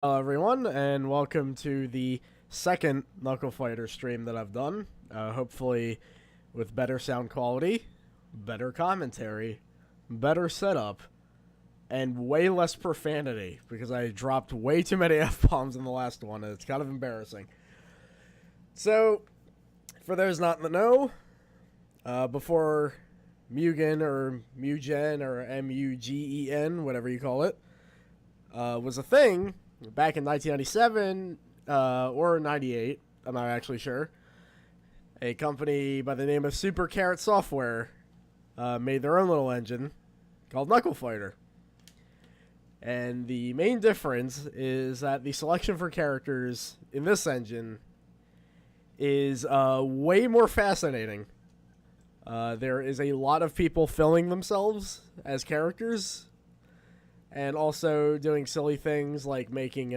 Hello everyone, and welcome to the second Knuckle Fighter stream that I've done. Hopefully with better sound quality, better commentary, better setup, and way less profanity, because I dropped way too many F-bombs in the last one, and it's kind of embarrassing. So, for those not in the know, before MUGEN or MUGEN or MUGEN, whatever you call it, was a thing back in 1997 or 98, I'm not actually sure. A company by the name of Super Carrot Software made their own little engine called Knuckle Fighter. And the main difference is that the selection for characters in this engine is way more fascinating. There is a lot of people filming themselves as characters, and also doing silly things like making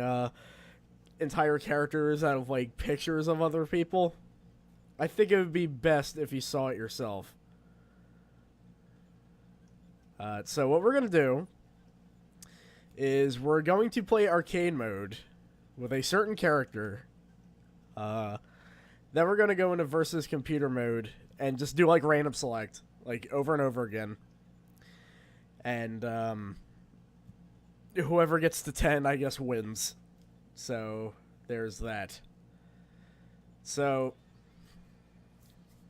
entire characters out of like pictures of other people. I think it would be best if you saw it yourself. So what we're going to do is we're going to play arcade mode with a certain character. Then we're going to go into versus computer mode and just do like random select, like over and over again. And whoever gets to 10, I guess, wins. So, there's that. So,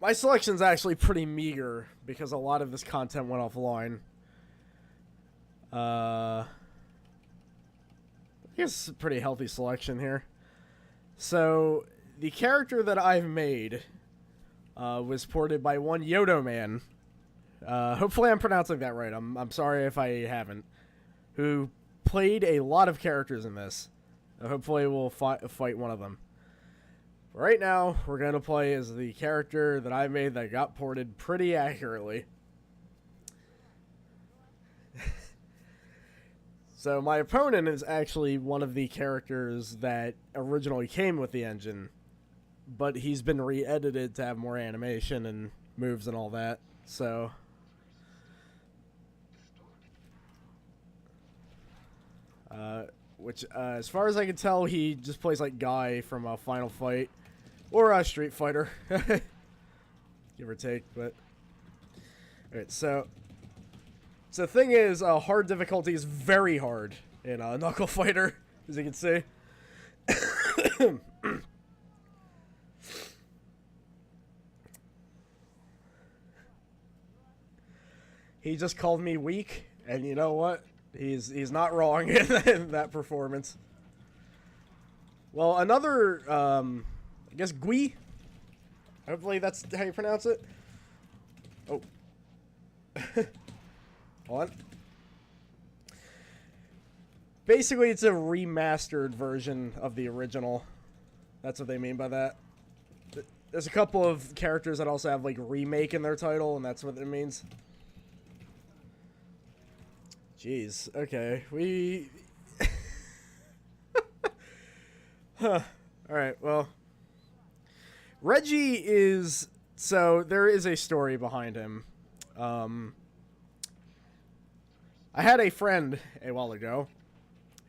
my selection's actually pretty meager because a lot of this content went offline. I guess it's a pretty healthy selection here. So, the character that I've made was ported by one Yodo Man. Hopefully I'm pronouncing that right. I'm sorry if I haven't. Who played a lot of characters in this. Hopefully we'll fight one of them. But right now, we're going to play as the character that I made that got ported pretty accurately. So my opponent is actually one of the characters that originally came with the engine, but he's been re-edited to have more animation and moves and all that. So which, as far as I can tell, he just plays like Guy from Final Fight or Street Fighter, give or take. But alright, so the thing is, hard difficulty is very hard in Knuckle Fighter, as you can see. He just called me weak, and you know what? He's not wrong in that performance. Well, another, I guess Gui? Hopefully that's how you pronounce it. Oh. Hold on. Basically, it's a remastered version of the original. That's what they mean by that. There's a couple of characters that also have, like, remake in their title, and that's what it means. Jeez, okay, we... Huh. Alright, well... Reggie is... So, there is a story behind him. I had a friend a while ago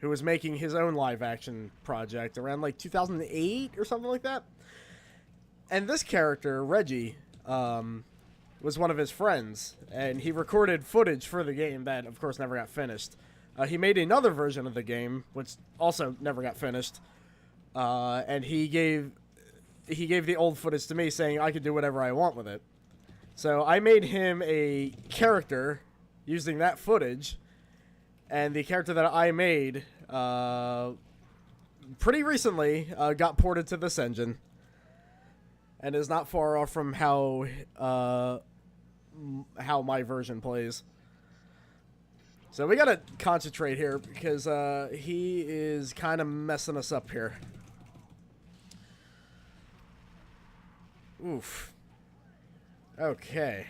who was making his own live-action project around, like, 2008 or something like that. And this character, Reggie, was one of his friends, and he recorded footage for the game that, of course, never got finished. He made another version of the game, which also never got finished, and he gave the old footage to me, saying I could do whatever I want with it. So I made him a character using that footage, and the character that I made pretty recently got ported to this engine, and is not far off from how my version plays. So we gotta concentrate here because he is kind of messing us up here. Oof. Okay.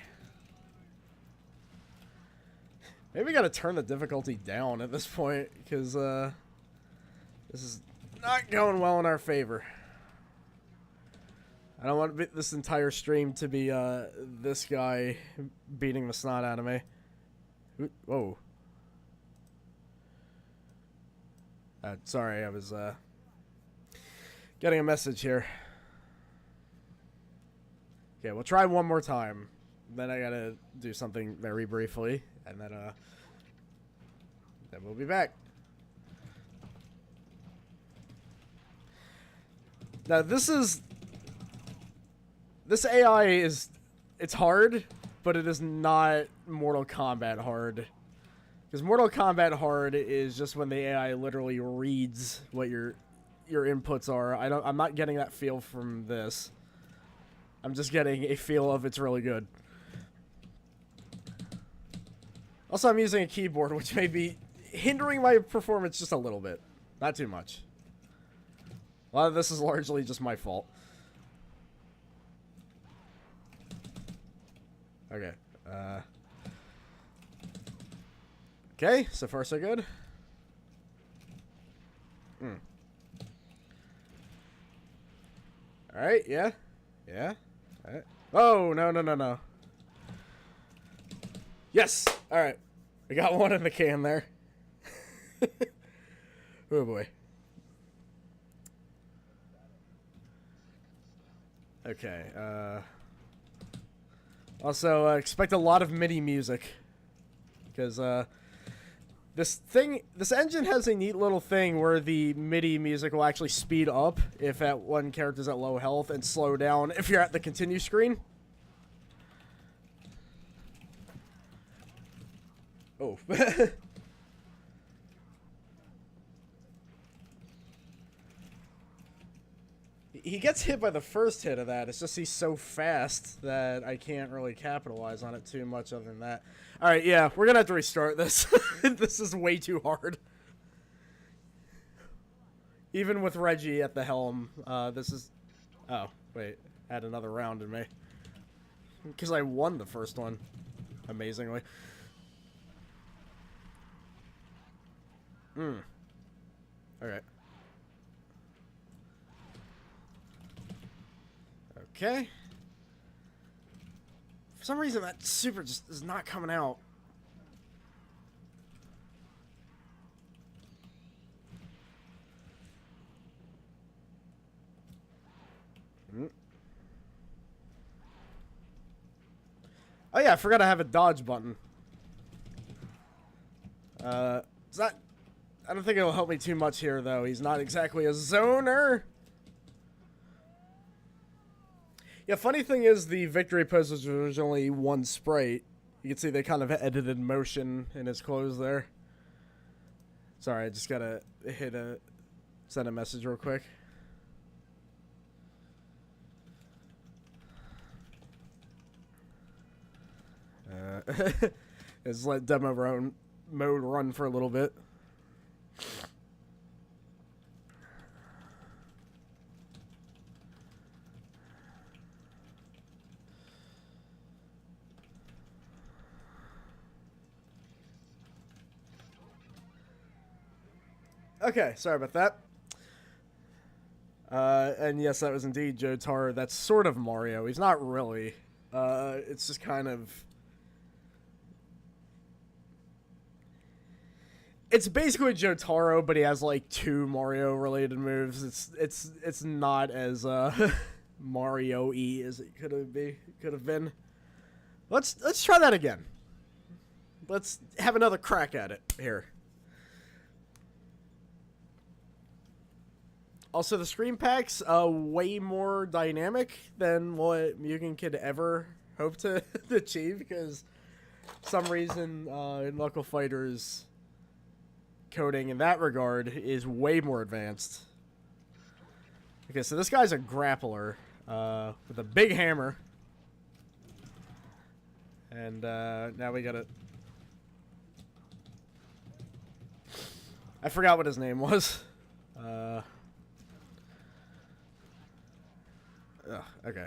Maybe we gotta turn the difficulty down at this point because this is not going well in our favor. I don't want this entire stream to be this guy beating the snot out of me. Whoa. Sorry, I was getting a message here. Okay, we'll try one more time. Then I gotta do something very briefly, and then we'll be back. Now this AI is, it's hard, but it is not Mortal Kombat hard. Because Mortal Kombat hard is just when the AI literally reads what your inputs are. I'm not getting that feel from this. I'm just getting a feel of it's really good. Also, I'm using a keyboard, which may be hindering my performance just a little bit. Not too much. A lot of this is largely just my fault. Okay. Okay, so far so good. Alright, yeah. Yeah. Alright. Oh, no. Yes! Alright. We got one in the can there. Oh boy. Okay, also, expect a lot of MIDI music. Because, this engine has a neat little thing where the MIDI music will actually speed up if one character's at low health and slow down if you're at the continue screen. Oh. He gets hit by the first hit of that. It's just he's so fast that I can't really capitalize on it too much other than that. Alright, yeah, we're gonna have to restart this. This is way too hard. Even with Reggie at the helm, this is... Oh, wait. Add another round in me. Because I won the first one. Amazingly. Alright. Okay. For some reason, that super just is not coming out. Oh yeah, I forgot I have a dodge button. It's not... I don't think it'll help me too much here, though. He's not exactly a zoner. Yeah, funny thing is, the victory pose was originally one sprite. You can see they kind of edited motion in his clothes there. Sorry, I just gotta send a message real quick. Let's let demo mode run for a little bit. Okay, sorry about that. And yes, that was indeed Jotaro. That's sort of Mario. He's not really. It's just kind of... It's basically Jotaro, but he has like 2 Mario-related moves. It's not as Mario-y as it could have been. Let's try that again. Let's have another crack at it here. Also, the screen pack's way more dynamic than what Mugen could ever hope to achieve, because for some reason Knuckle Fighter's coding in that regard is way more advanced. Okay, so this guy's a grappler with a big hammer. And now we gotta... I forgot what his name was. Okay.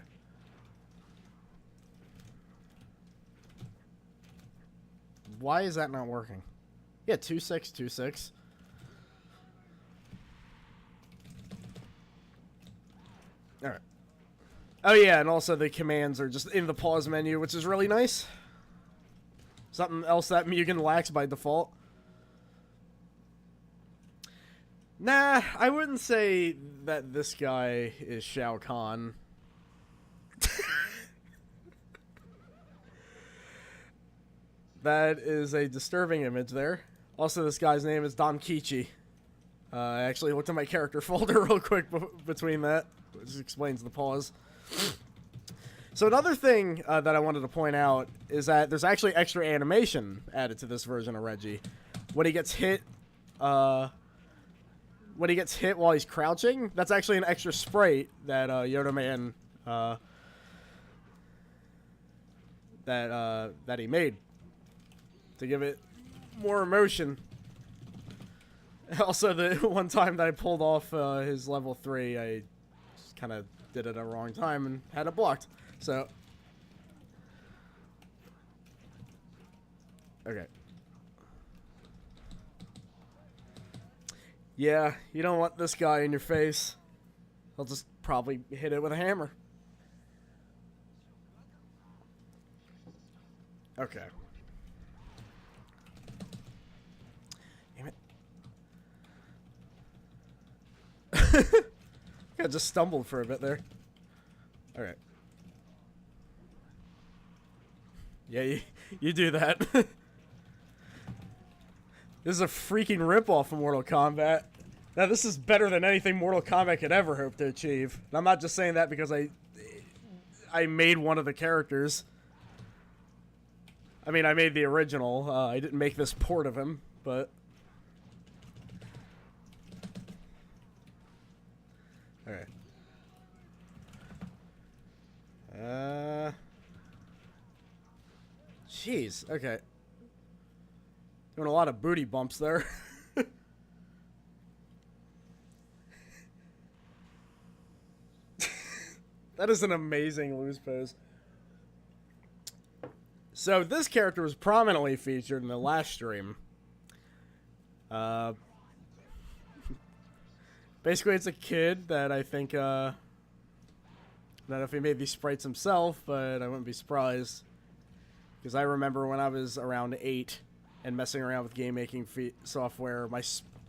Why is that not working? Yeah, 2626. Alright. Oh yeah, and also the commands are just in the pause menu, which is really nice. Something else that Mugen lacks by default. Nah, I wouldn't say that this guy is Shao Kahn. That is a disturbing image there. Also, this guy's name is Don Kichi. I actually looked at my character folder real quick between that, which explains the pause. So another thing that I wanted to point out is that there's actually extra animation added to this version of Reggie. When he gets hit, while he's crouching, that's actually an extra sprite that Yoda Man that he made to give it more emotion. Also, the one time that I pulled off his level 3, I just kind of did it at the wrong time and had it blocked. So, okay. Yeah, you don't want this guy in your face. He'll just probably hit it with a hammer. Okay. Damn it. I just stumbled for a bit there. Alright. Yeah, you do that. This is a freaking ripoff of Mortal Kombat. Now, this is better than anything Mortal Kombat could ever hope to achieve. And I'm not just saying that because I made one of the characters. I mean, I made the original. I didn't make this port of him, but... Alright. Jeez, okay. Doing a lot of booty bumps there. That is an amazing loose pose. So this character was prominently featured in the last stream. Basically, it's a kid that I think, I don't know if he made these sprites himself, but I wouldn't be surprised. Because I remember when I was around 8 and messing around with game making software, my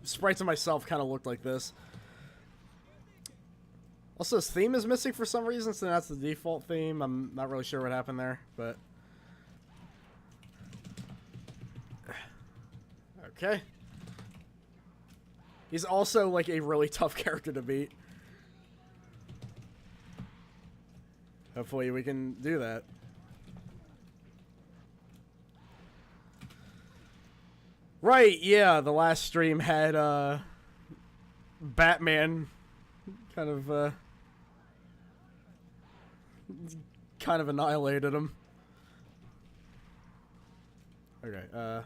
sprites of myself kind of looked like this. Also, his theme is missing for some reason, so that's the default theme. I'm not really sure what happened there, but... Okay. He's also, like, a really tough character to beat. Hopefully we can do that. Right, yeah, the last stream had, Batman kind of annihilated him. Okay,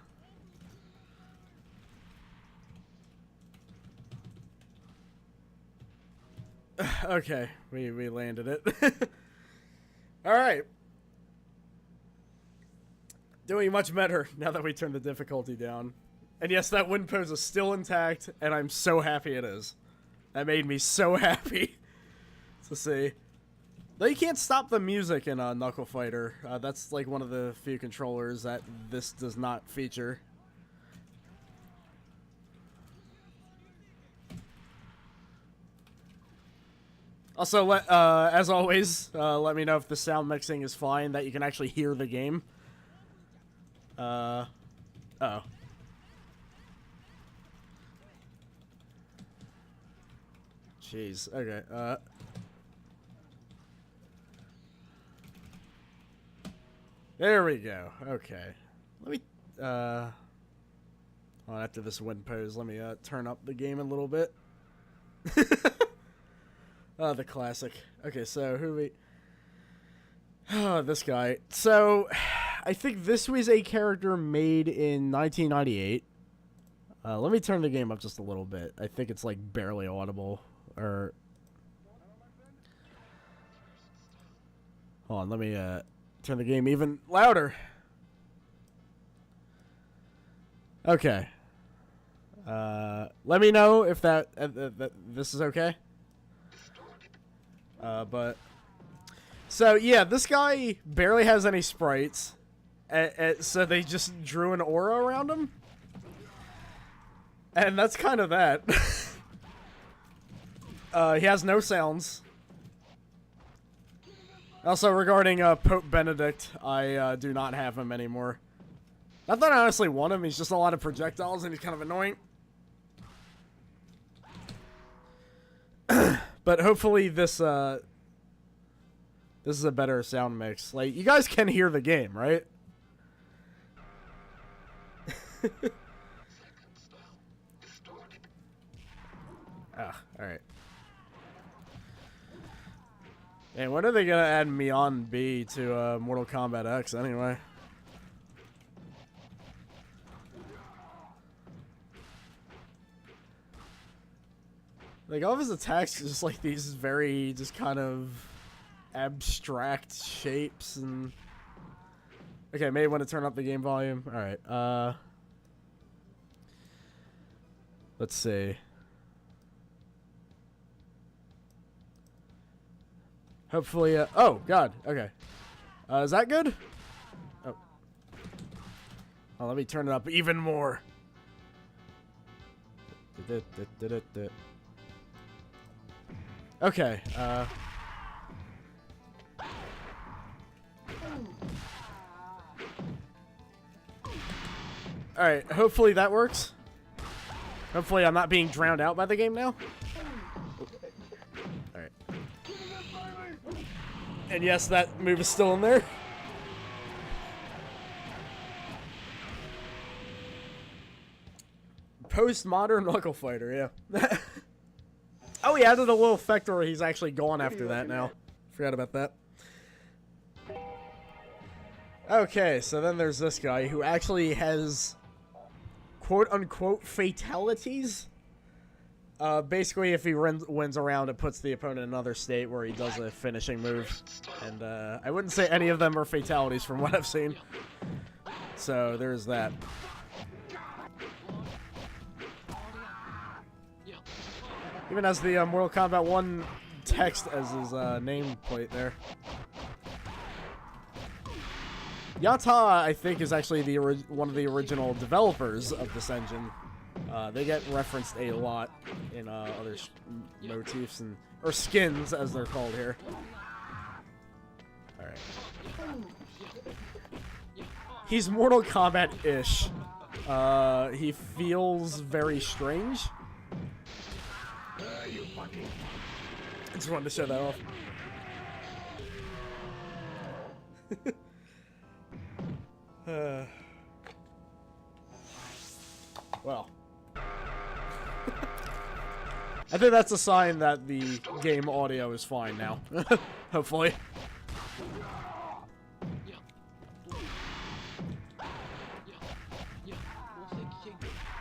okay, we landed it. Alright. Doing much better now that we turned the difficulty down. And yes, that wind pose is still intact, and I'm so happy it is. That made me so happy to see. Though you can't stop the music in Knuckle Fighter. That's like one of the few controllers that this does not feature. Also, as always, let me know if the sound mixing is fine, that you can actually hear the game. Uh-oh. Jeez, okay, there we go, okay. Let me, well, after this wind pose, let me, turn up the game a little bit. Oh, the classic. Okay, so who we... Oh, this guy. So, I think this was a character made in 1998. Let me turn the game up just a little bit. I think it's, like, barely audible. Or... Hold on, let me, turn the game even louder. Okay. Let me know if that this is okay. But... So, yeah, this guy barely has any sprites. So they just drew an aura around him. And that's kind of that. He has no sounds. Also, regarding Pope Benedict, I do not have him anymore. Not that I honestly want him, he's just a lot of projectiles and he's kind of annoying. But hopefully this is a better sound mix. Like, you guys can hear the game, right? Alright. And when are they gonna add Mion B to Mortal Kombat X anyway? Like, all of his attacks are just like these very, just kind of abstract shapes and... Okay, may want to turn up the game volume. Alright, let's see. Hopefully, oh, God, okay. Is that good? Oh. Oh, let me turn it up even more. Okay, Alright, hopefully that works. Hopefully I'm not being drowned out by the game now. Alright. And yes, that move is still in there. Postmodern Knuckle Fighter, yeah. Oh, he added a little effect where he's actually gone after that now. Forgot about that. Okay, so then there's this guy who actually has quote-unquote fatalities. Basically, if he wins a round, it puts the opponent in another state where he does a finishing move. And I wouldn't say any of them are fatalities from what I've seen. So there's that. Even has the Mortal Kombat 1 text as his nameplate there. Yata, I think, is actually the one of the original developers of this engine. They get referenced a lot in other motifs and or skins, as they're called here. All right. He's Mortal Kombat-ish. He feels very strange. I just wanted to show that off. Well. I think that's a sign that the game audio is fine now. Hopefully.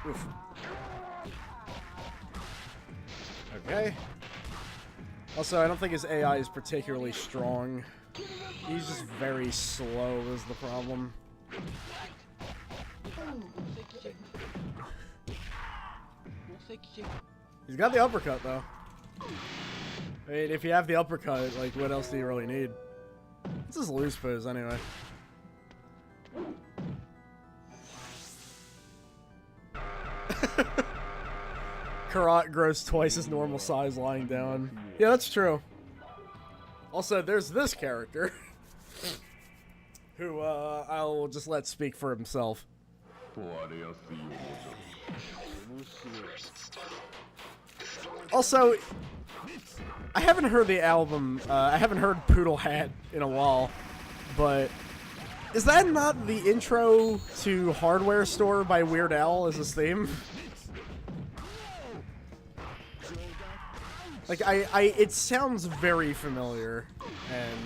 Oof. Okay. Also, I don't think his AI is particularly strong. He's just very slow is the problem. He's got the uppercut, though. I mean, if you have the uppercut, like, what else do you really need? What's his loose pose, anyway? Karat grows twice his normal size lying down. Yeah, that's true. Also, there's this character. Who, I'll just let speak for himself. Also, I haven't heard the album, I haven't heard Poodle Hat in a while, but is that not the intro to Hardware Store by Weird Al as his theme? Like, it sounds very familiar, and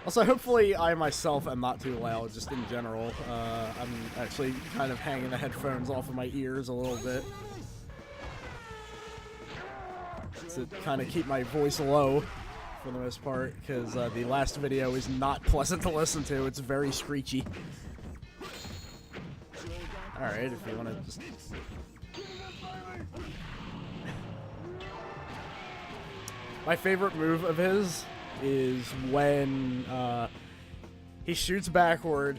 also, hopefully I myself am not too loud, just in general. I'm actually kind of hanging the headphones off of my ears a little bit to kind of keep my voice low for the most part, because the last video is not pleasant to listen to. It's very screechy. Alright, if you want to just... My favorite move of his is when he shoots backward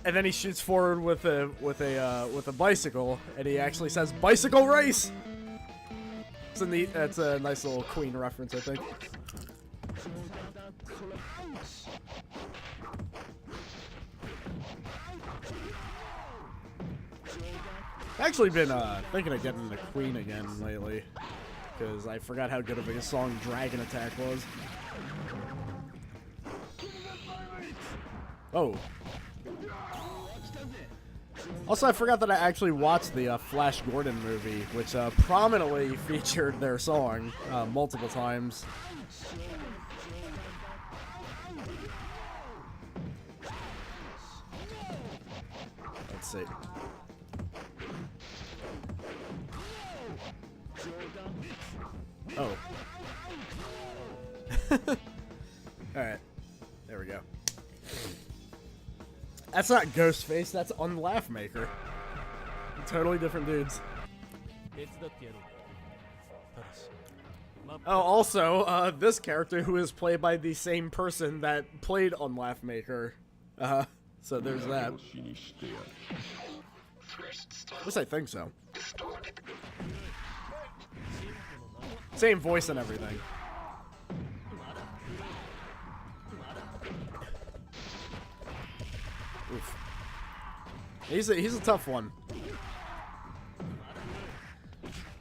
And then he shoots forward with a bicycle, and he actually says "bicycle race." It's a neat. That's a nice little Queen reference, I think. I've actually been thinking of getting the Queen again lately, because I forgot how good of a song Dragon Attack was. Oh. Also, I forgot that I actually watched the Flash Gordon movie, which prominently featured their song multiple times. Let's see. Oh. Alright. There we go. That's not Ghostface, that's Unlaughmaker. Totally different dudes. Oh, also, this character who is played by the same person that played Unlaughmaker. So there's that. At least I think so. Same voice and everything. Oof. He's a tough one.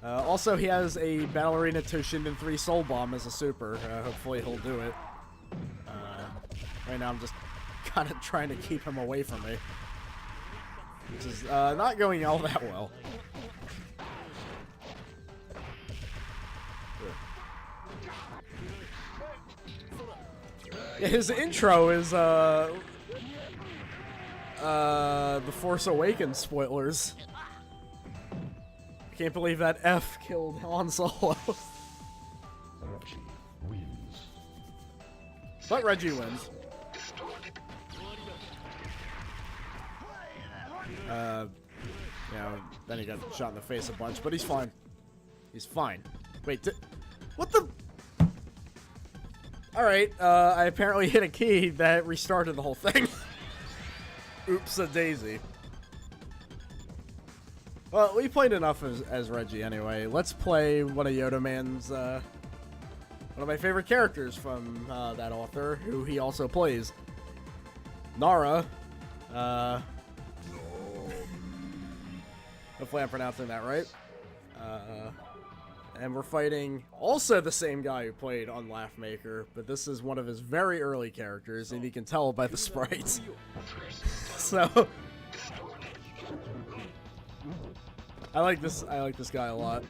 Also, he has a Ballerina Toshinden 3 Soul Bomb as a super. Hopefully he'll do it. Right now I'm just kind of trying to keep him away from me. Which is not going all that well. Yeah, his intro is The Force Awakens spoilers. I can't believe that F killed Han Solo. But Reggie wins. You know, then he got shot in the face a bunch, but he's fine. He's fine. Wait, what the? Alright, I apparently hit a key that restarted the whole thing. Oops-a-daisy. Well, we played enough as Reggie anyway. Let's play one of Yoda Man's, one of my favorite characters from that author, who he also plays. Nara. Hopefully I'm pronouncing that right. And we're fighting also the same guy who played Unlaughmaker, but this is one of his very early characters, and you can tell by the sprites. So I like this guy a lot.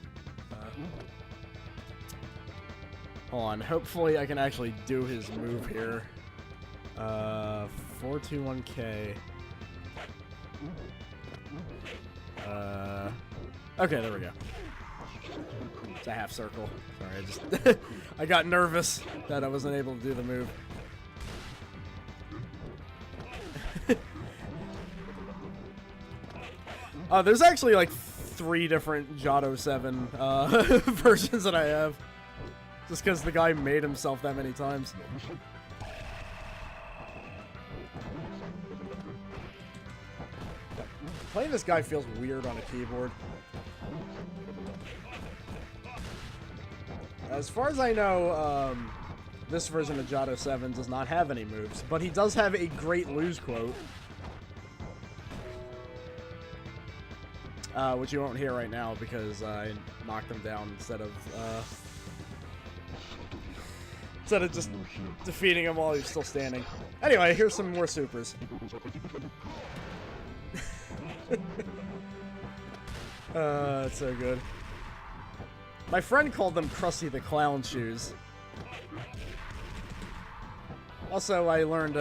Hold on, hopefully I can actually do his move here. 421K. Okay, there we go. It's a half circle. Sorry, I just I got nervous that I wasn't able to do the move. There's actually like 3 different Jado 7 versions that I have. Just because the guy made himself that many times. Playing this guy feels weird on a keyboard. As far as I know, this version of Jado 7 does not have any moves, but he does have a great lose quote. Which you won't hear right now because I knocked him down instead of just defeating him while he's still standing. Anyway, here's some more supers. It's so good. My friend called them Krusty the Clown shoes. Also, I learned,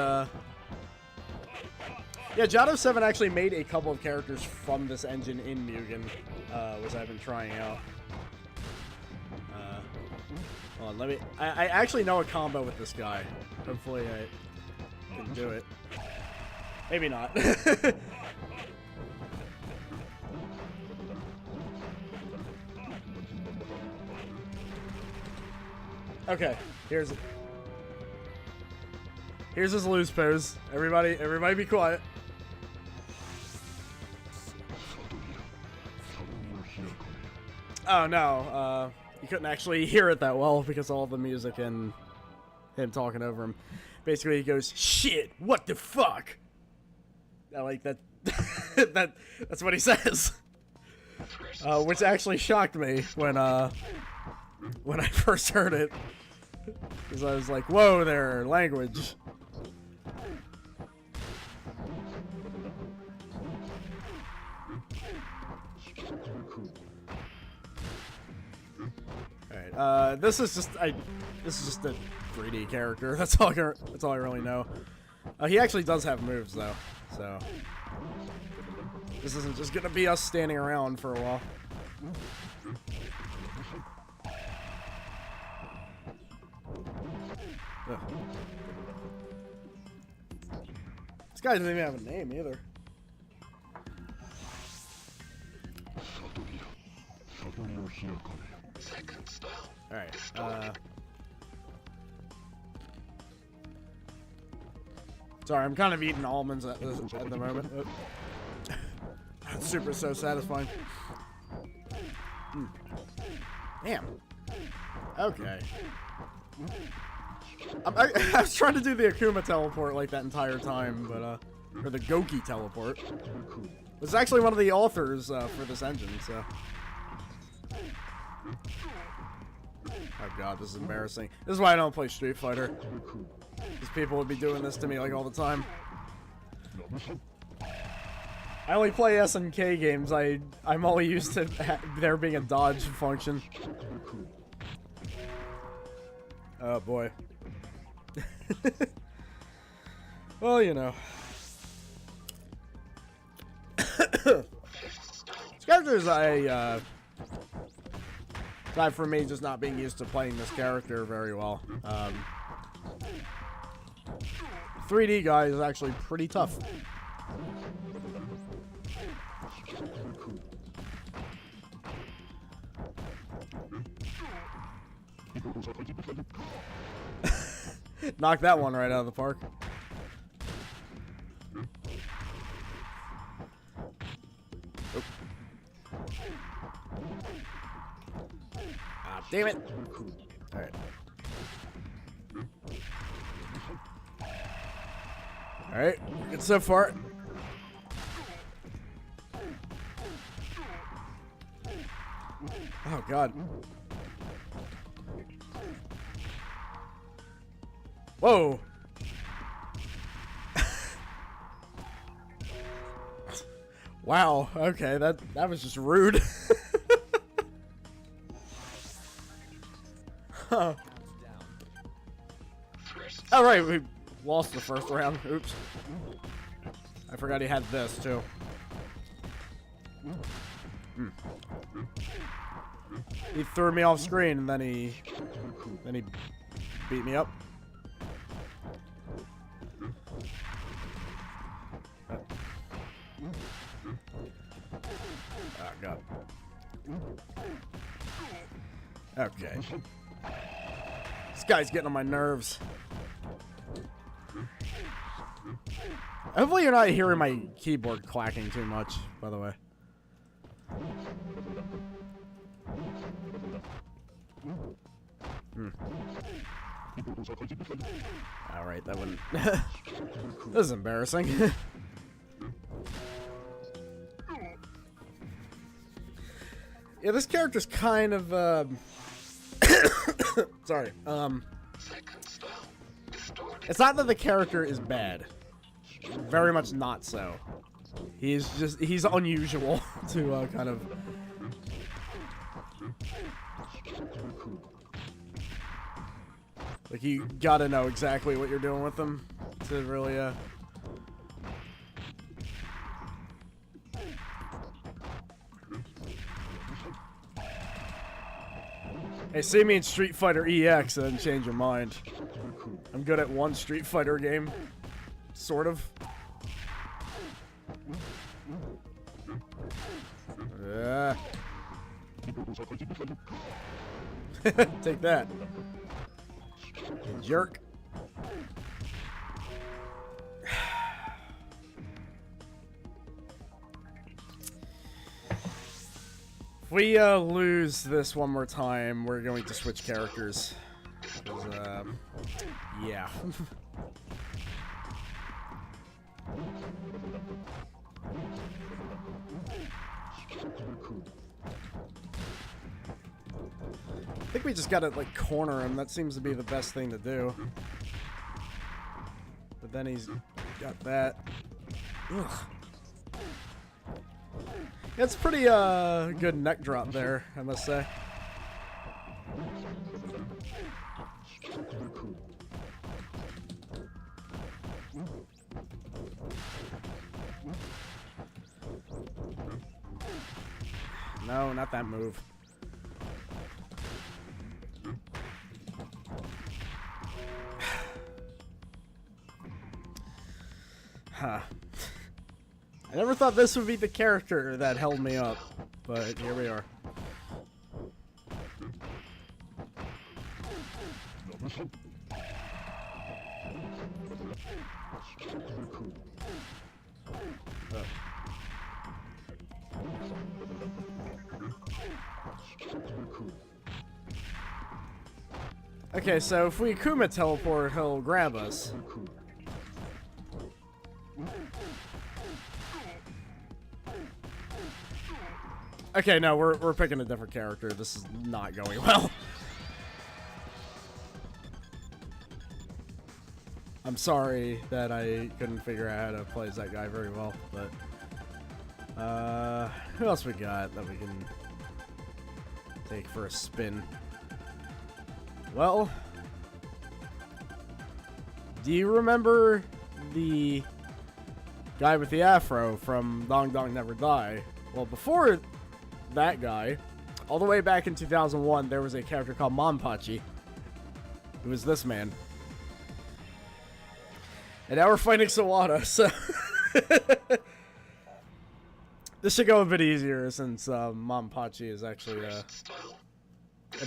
yeah, Jado 7 actually made a couple of characters from this engine in Mugen, which I've been trying out. Hold on, let me... I actually know a combo with this guy. Hopefully I can do it. Maybe not. Okay, here's his lose pose. Everybody be quiet. Oh no, you couldn't actually hear it that well because of all the music and him talking over him. Basically, he goes, "Shit, what the fuck?" I like that. That's what he says. Which actually shocked me when I first heard it, because I was like, "Whoa, there, language." Alright, this is just a 3D character. That's all I really know. He actually does have moves though, so this isn't just gonna be us standing around for a while. Ugh. This guy doesn't even have a name either. Alright, sorry, I'm kind of eating almonds at the moment. That's so satisfying. Damn. Okay. I was trying to do the Akuma teleport like that entire time, but, or the Goki teleport. It's actually one of the authors, for this engine, so. Oh god, this is embarrassing. This is why I don't play Street Fighter. Because people would be doing this to me, like, all the time. I only play SNK games. I'm only used to there being a dodge function. Oh boy. Well, you know. This character is aside from me just not being used to playing this character very well. 3D guy is actually pretty tough. Knock that one right out of the park. Oh. Ah, damn it. Alright. Alright, good so far. Oh god. Whoa. Wow, okay, that was just rude. Huh. Alright, we lost the first round. Oops. I forgot he had this too. He threw me off screen and then he beat me up. Oh god. Okay. This guy's getting on my nerves. Hopefully you're not hearing my keyboard clacking too much, by the way. Alright, that wouldn't... This is embarrassing. Yeah, this character's kind of, sorry, it's not that the character is bad. Very much not so. He's unusual to, kind of... Like, you gotta know exactly what you're doing with them to really, Hey, see me in Street Fighter EX and change your mind. I'm good at one Street Fighter game. Sort of. Take that. You jerk. If we lose this one more time, we're going to switch characters. 'Cause, yeah. I think we just gotta, like, corner him. That seems to be the best thing to do. But then he's got that. Ugh. It's pretty, good neck drop there, I must say. No, not that move. Huh. I never thought this would be the character that held me up, but here we are. Okay, so if we Kuma teleport, he'll grab us. Okay, no, we're picking a different character. This is not going well. I'm sorry that I couldn't figure out how to play as that guy very well, but who else we got that we can take for a spin? Well, do you remember the guy with the afro from Dong Dong Never Die? Well, before that guy, all the way back in 2001, there was a character called Manpachi. It was this man. And now we're fighting Sawada, so this should go a bit easier since Manpachi is actually a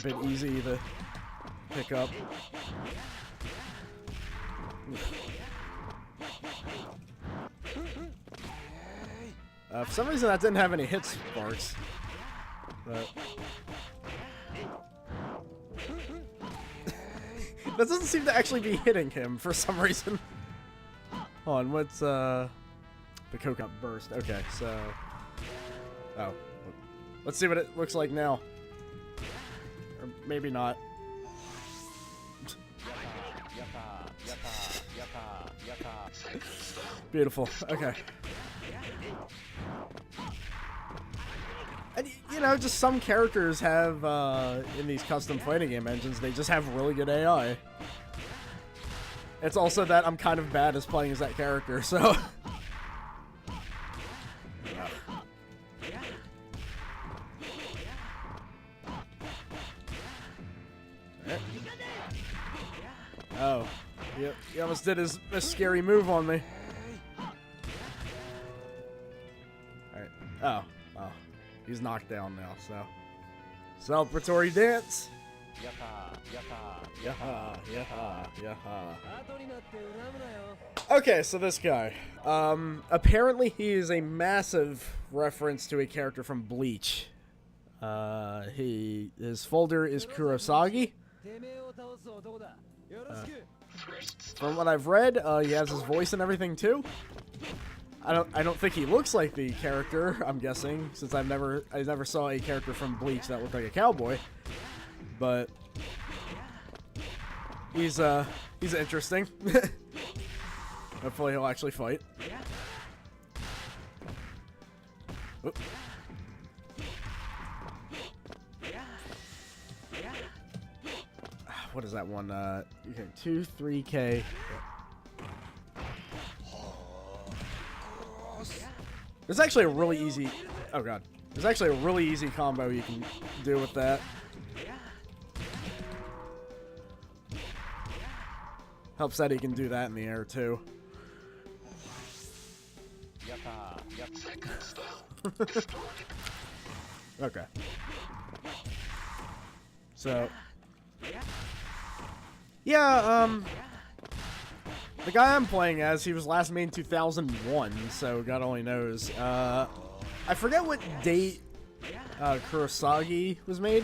bit easy to pick up. For some reason that didn't have any hit sparks. But that doesn't seem to actually be hitting him for some reason. Hold on, what's the coconut burst? Okay, so oh, let's see what it looks like now, or maybe not. Beautiful. Okay. And, you know, just some characters have, in these custom fighting game engines, they just have really good AI. It's also that I'm kind of bad as playing as that character, so... Oh. Yep, he almost did his scary move on me. Alright. Oh. Oh. He's knocked down now, so. Celebratory dance! Yaha, yaha, yaha. Okay, so this guy. Apparently he is a massive reference to a character from Bleach. His folder is Kurosagi. From what I've read, he has his voice and everything too. I don't think he looks like the character, I'm guessing, since I never saw a character from Bleach that looked like a cowboy. But he's interesting. Hopefully he'll actually fight. Oop. What is that one? Okay, 2, 3K. There's actually a really easy... Oh, God. There's actually a really easy combo you can do with that. Helps that he can do that in the air, too. Okay. So... Yeah, the guy I'm playing as, he was last made in 2001, so God only knows. I forget what date Kurosagi was made.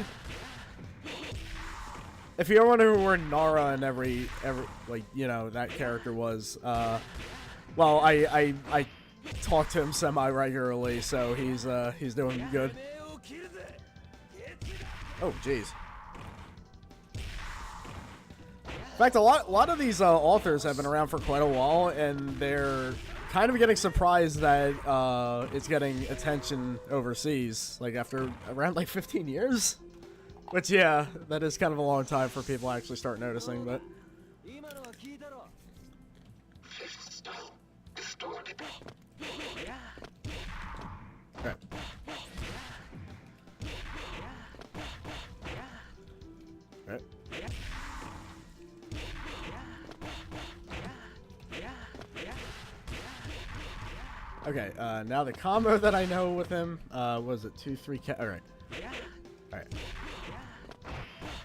If you're wondering where Nara and every like, you know, that character was, well, I talk to him semi-regularly, so he's doing good. Oh, jeez. In fact, a lot of these authors have been around for quite a while, and they're kind of getting surprised that it's getting attention overseas, like after around like 15 years. Which, yeah, that is kind of a long time for people to actually start noticing, but... Okay. Right. Okay, now the combo that I know with him, was it 2-3 alright. Alright.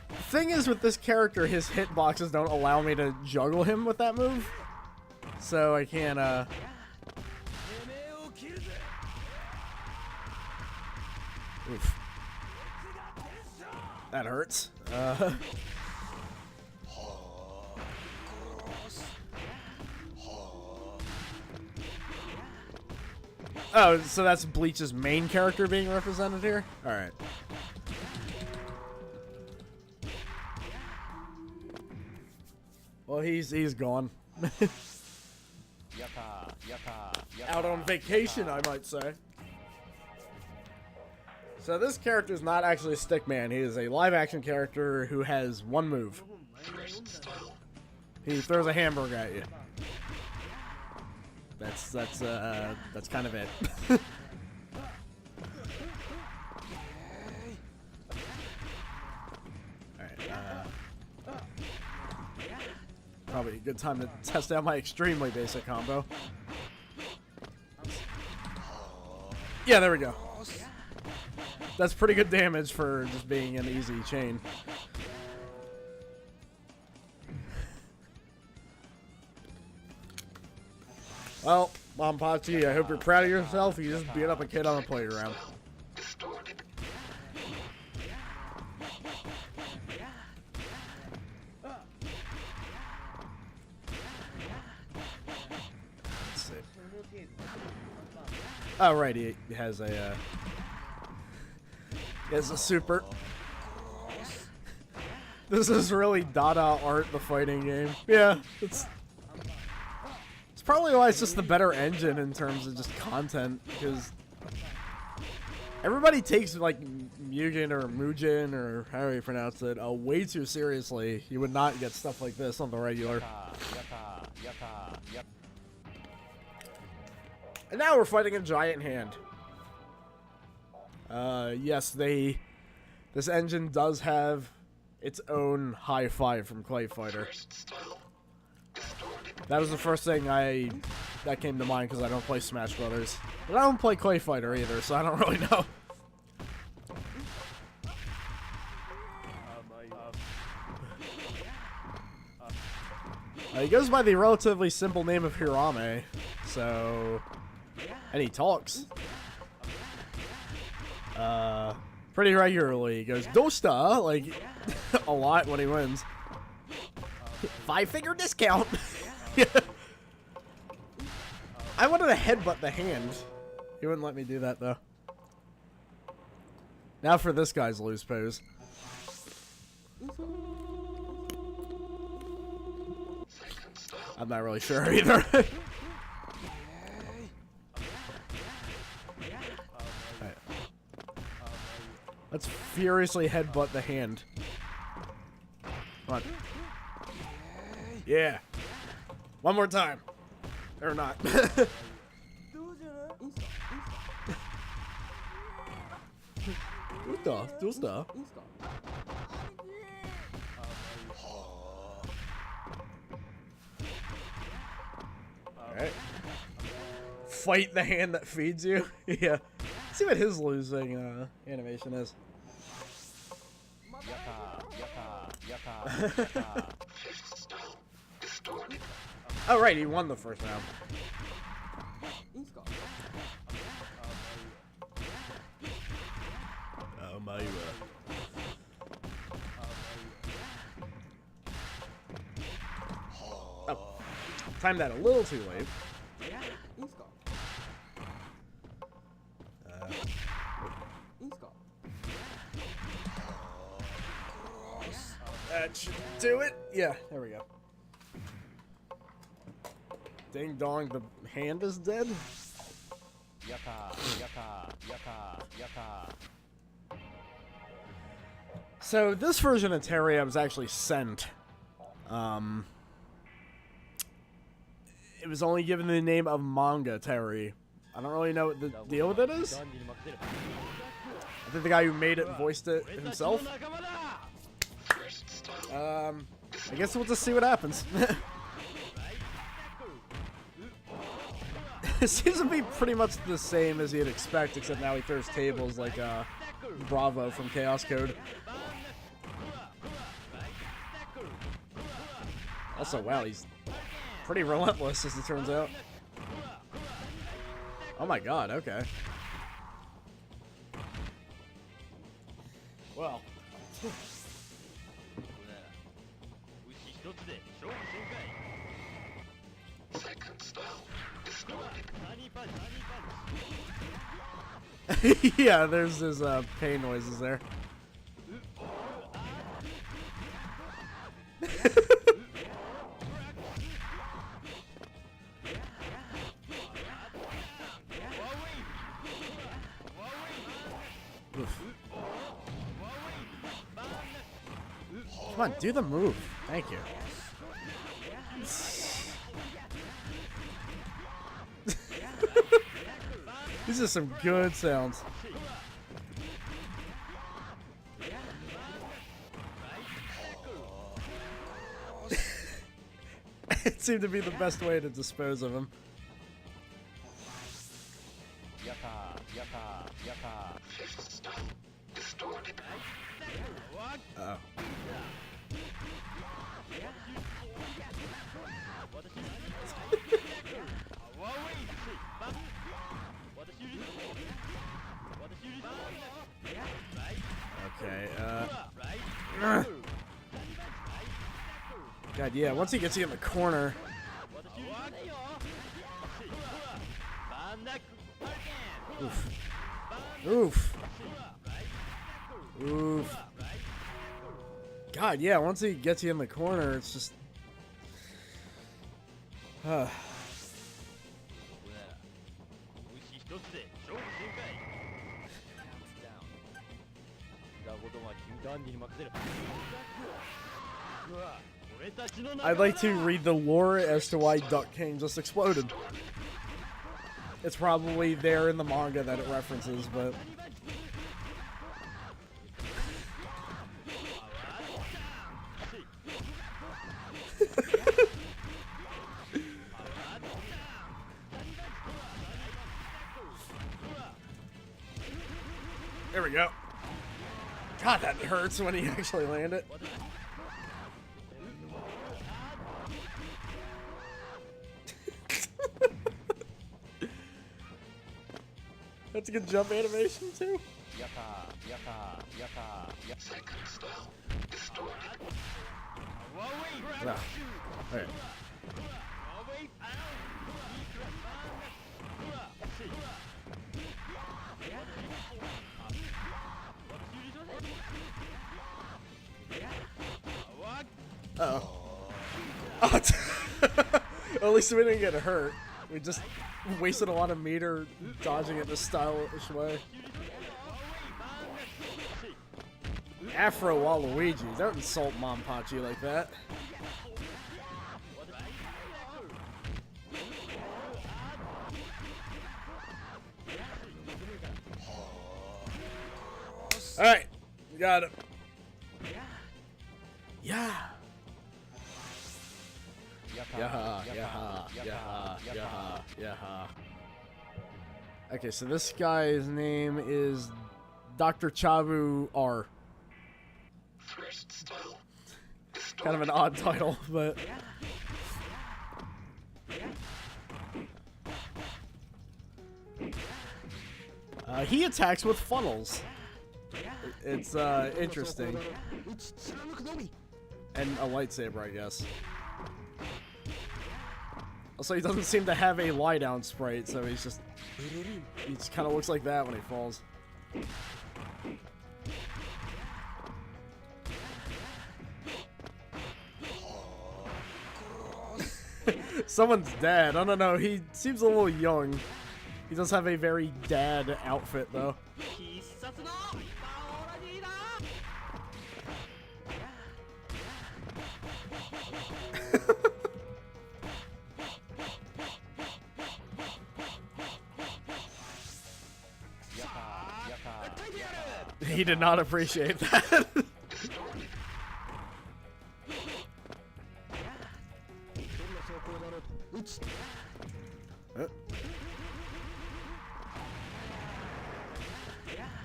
The thing is with this character, his hitboxes don't allow me to juggle him with that move. So I can't, oof. That hurts. Oh, so that's Bleach's main character being represented here? Alright. Well, he's gone. Out on vacation, I might say. So this character is not actually a stickman. He is a live-action character who has one move. He throws a hamburger at you. That's kind of it. Probably a good time to test out my extremely basic combo. Yeah, there we go. That's pretty good damage for just being an easy chain. Well, manpachi, I hope you're proud of yourself. You just beat up a kid on a playground. Oh, right, he has a super. This is really Dada art, the fighting game. Yeah, it's probably why it's just the better engine in terms of just content, because everybody takes, like, MUGEN or MUGEN, or however you pronounce it, way too seriously. You would not get stuff like this on the regular. And now we're fighting a giant hand. Yes, this engine does have its own high five from Clay Fighter. That was the first thing that came to mind because I don't play Smash Brothers. But I don't play Clay Fighter either, so I don't really know. He goes by the relatively simple name of Hirame, so... And he talks. Pretty regularly. He goes, Dosta! Like, a lot when he wins. 5-figure discount! I wanted to headbutt the hand. He wouldn't let me do that, though. Now for this guy's loose pose. I'm not really sure either. Let's furiously headbutt the hand. Come on. Yeah. One more time. Or not. Dusta. Alright. Fight the hand that feeds you? Yeah. See what his losing animation is. Oh right, he won the first round. Oh, timed that a little too late. That should do it. Yeah, there we go. Ding dong, the hand is dead. So this version of Terry I was actually sent. It was only given the name of Manga Terry. I don't really know what the deal with it is. I think the guy who made it voiced it himself. I guess we'll just see what happens. It seems to be pretty much the same as you'd expect, except now he throws tables like Bravo from Chaos Code. Also, wow, he's pretty relentless as it turns out. Oh my god, okay. Well. Yeah, there's his pain noises there. Come on, do the move. Thank you. These are some good sounds. It seemed to be the best way to dispose of him. Uh-oh. Okay, God, yeah, once he gets you in the corner. Oof. Oof. Oof. God, yeah, once he gets you in the corner, it's just... I'd like to read the lore as to why Duck King just exploded. It's probably there in the manga that it references, but... There we go. God, that hurts when he actually landed it. That's a good jump animation too. No. Right. Uh-oh. Oh, at least we didn't get hurt. We just wasted a lot of meter dodging it this stylish way. Afro Waluigi, don't insult Manpachi like that. Alright, got it. Yeah. Yaha, yaha, yaha, yaha, yaha. Okay, so this guy's name is Dr. Chabu R. Kind of an odd title, but... he attacks with funnels. It's interesting. And a lightsaber, I guess. Also, he doesn't seem to have a lie down sprite, so he just kind of looks like that when he falls. Someone's dad. I don't know. He seems a little young. He does have a very dad outfit, though. He did not appreciate that.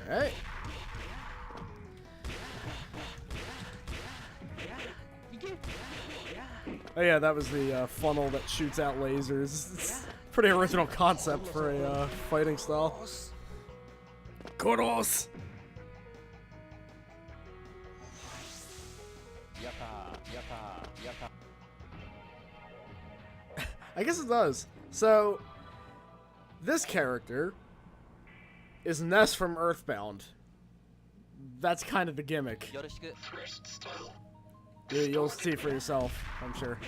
Alright. Oh yeah, that was the funnel that shoots out lasers. It's pretty original concept for a fighting style. Koros! I guess it does. So, this character is Ness from Earthbound. That's kind of the gimmick. Yeah, you'll see for yourself, I'm sure.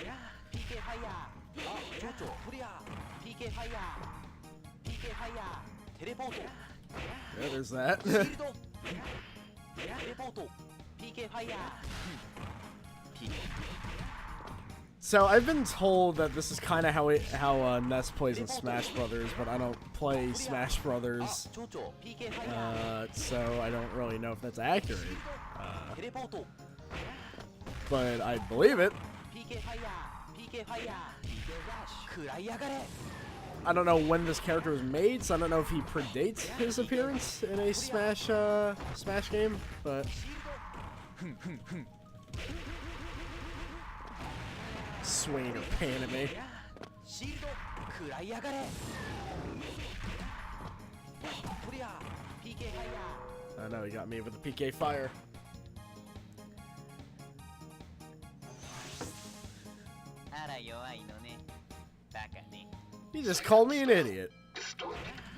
Yeah, there's that. So I've been told that this is kind of how Ness plays in Smash Brothers, but I don't play Smash Brothers, so I don't really know if that's accurate. But I believe it. I don't know when this character was made, so I don't know if he predates his appearance in a Smash game, but. Swing or pan at me. I know he got me with a PK fire. He just called me an idiot.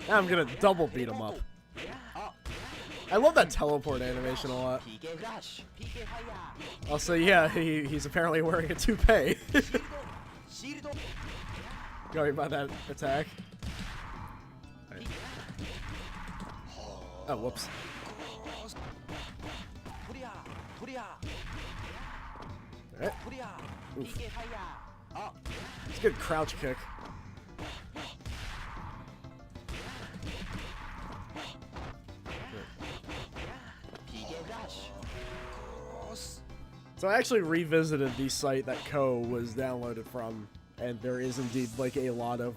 Now I'm gonna double beat him up. I love that teleport animation a lot. Also, yeah, he's apparently wearing a toupee. Going by that attack. Right. Oh, whoops. Right. Oof. It's a good crouch kick. So I actually revisited the site that Ko was downloaded from, and there is indeed like a lot of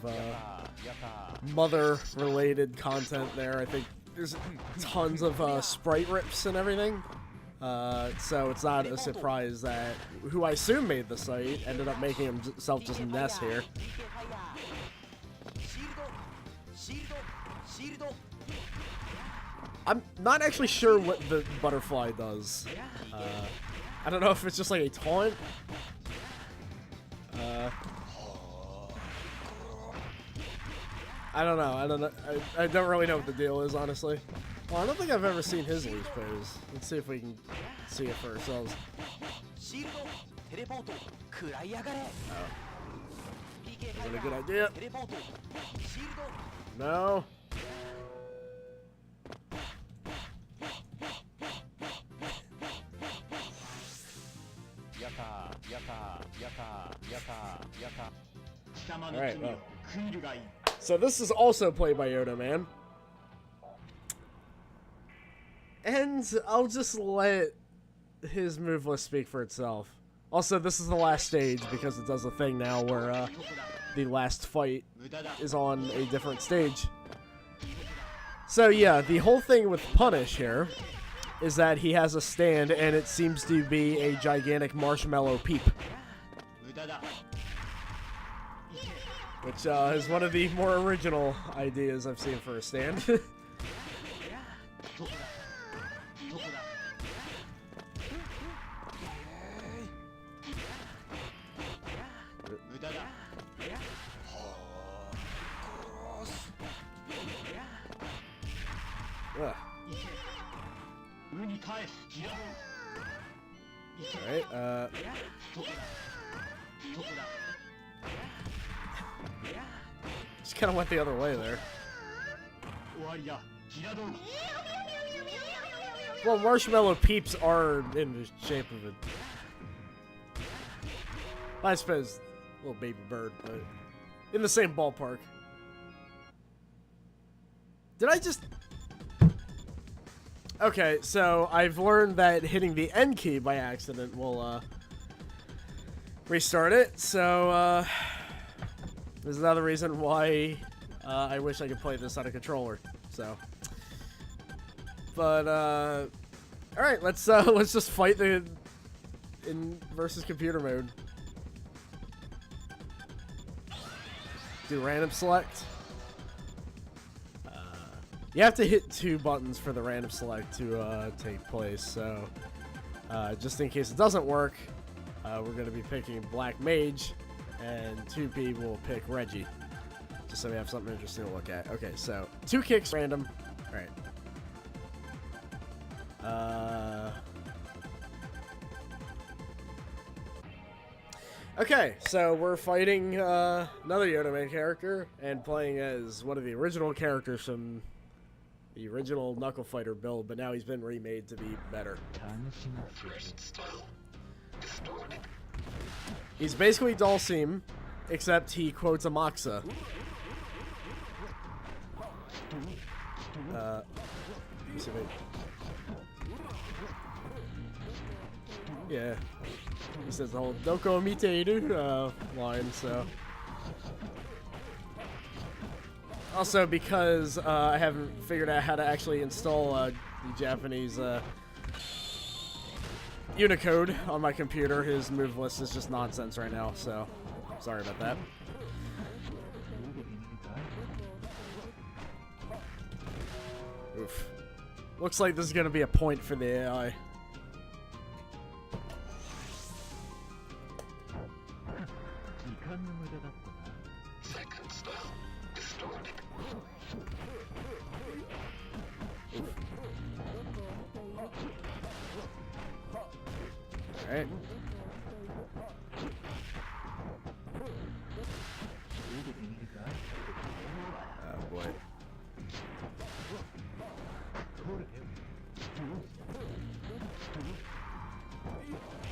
mother-related content there. I think there's tons of sprite rips and everything. So it's not a surprise that who I assume made the site ended up making himself just Ness here. I'm not actually sure what the butterfly does. I don't know if it's just like a taunt. I don't know. I don't really know what the deal is, honestly. Well, I don't think I've ever seen his leash pose. Let's see if we can see it for ourselves. Oh. Is that a good idea? No. Alright, well. So this is also played by Yoda Man. And I'll just let his move list speak for itself. Also, this is the last stage because it does a thing now where the last fight is on a different stage. So yeah, the whole thing with Punish here is that he has a stand and it seems to be a gigantic marshmallow peep. Which is one of the more original ideas I've seen for a stand. Alright, just kind of went the other way there. Well, marshmallow peeps are in the shape of a... I suppose a little baby bird, but in the same ballpark. Did I just... Okay, so I've learned that hitting the N key by accident will restart it, so there's another reason why I wish I could play this on a controller, so... But, alright, let's just fight the versus computer mode. Do random select. You have to hit 2 buttons for the random select to take place, so just in case it doesn't work, we're going to be picking Black Mage, and 2 people will pick Reggie, just so we have something interesting to look at. Okay, so 2 kicks random. Alright. Okay, so we're fighting another Yoda character and playing as one of the original characters from the original Knuckle Fighter build, but now he's been remade to be better. He's basically Dalsim, except he quotes a Moxa. Yeah, he says the whole "Doko Miteru" line, so. Also, because I haven't figured out how to actually install the Japanese Unicode on my computer, his move list is just nonsense right now, so sorry about that. Oof. Looks like this is going to be a point for the AI. Alright. Oh boy.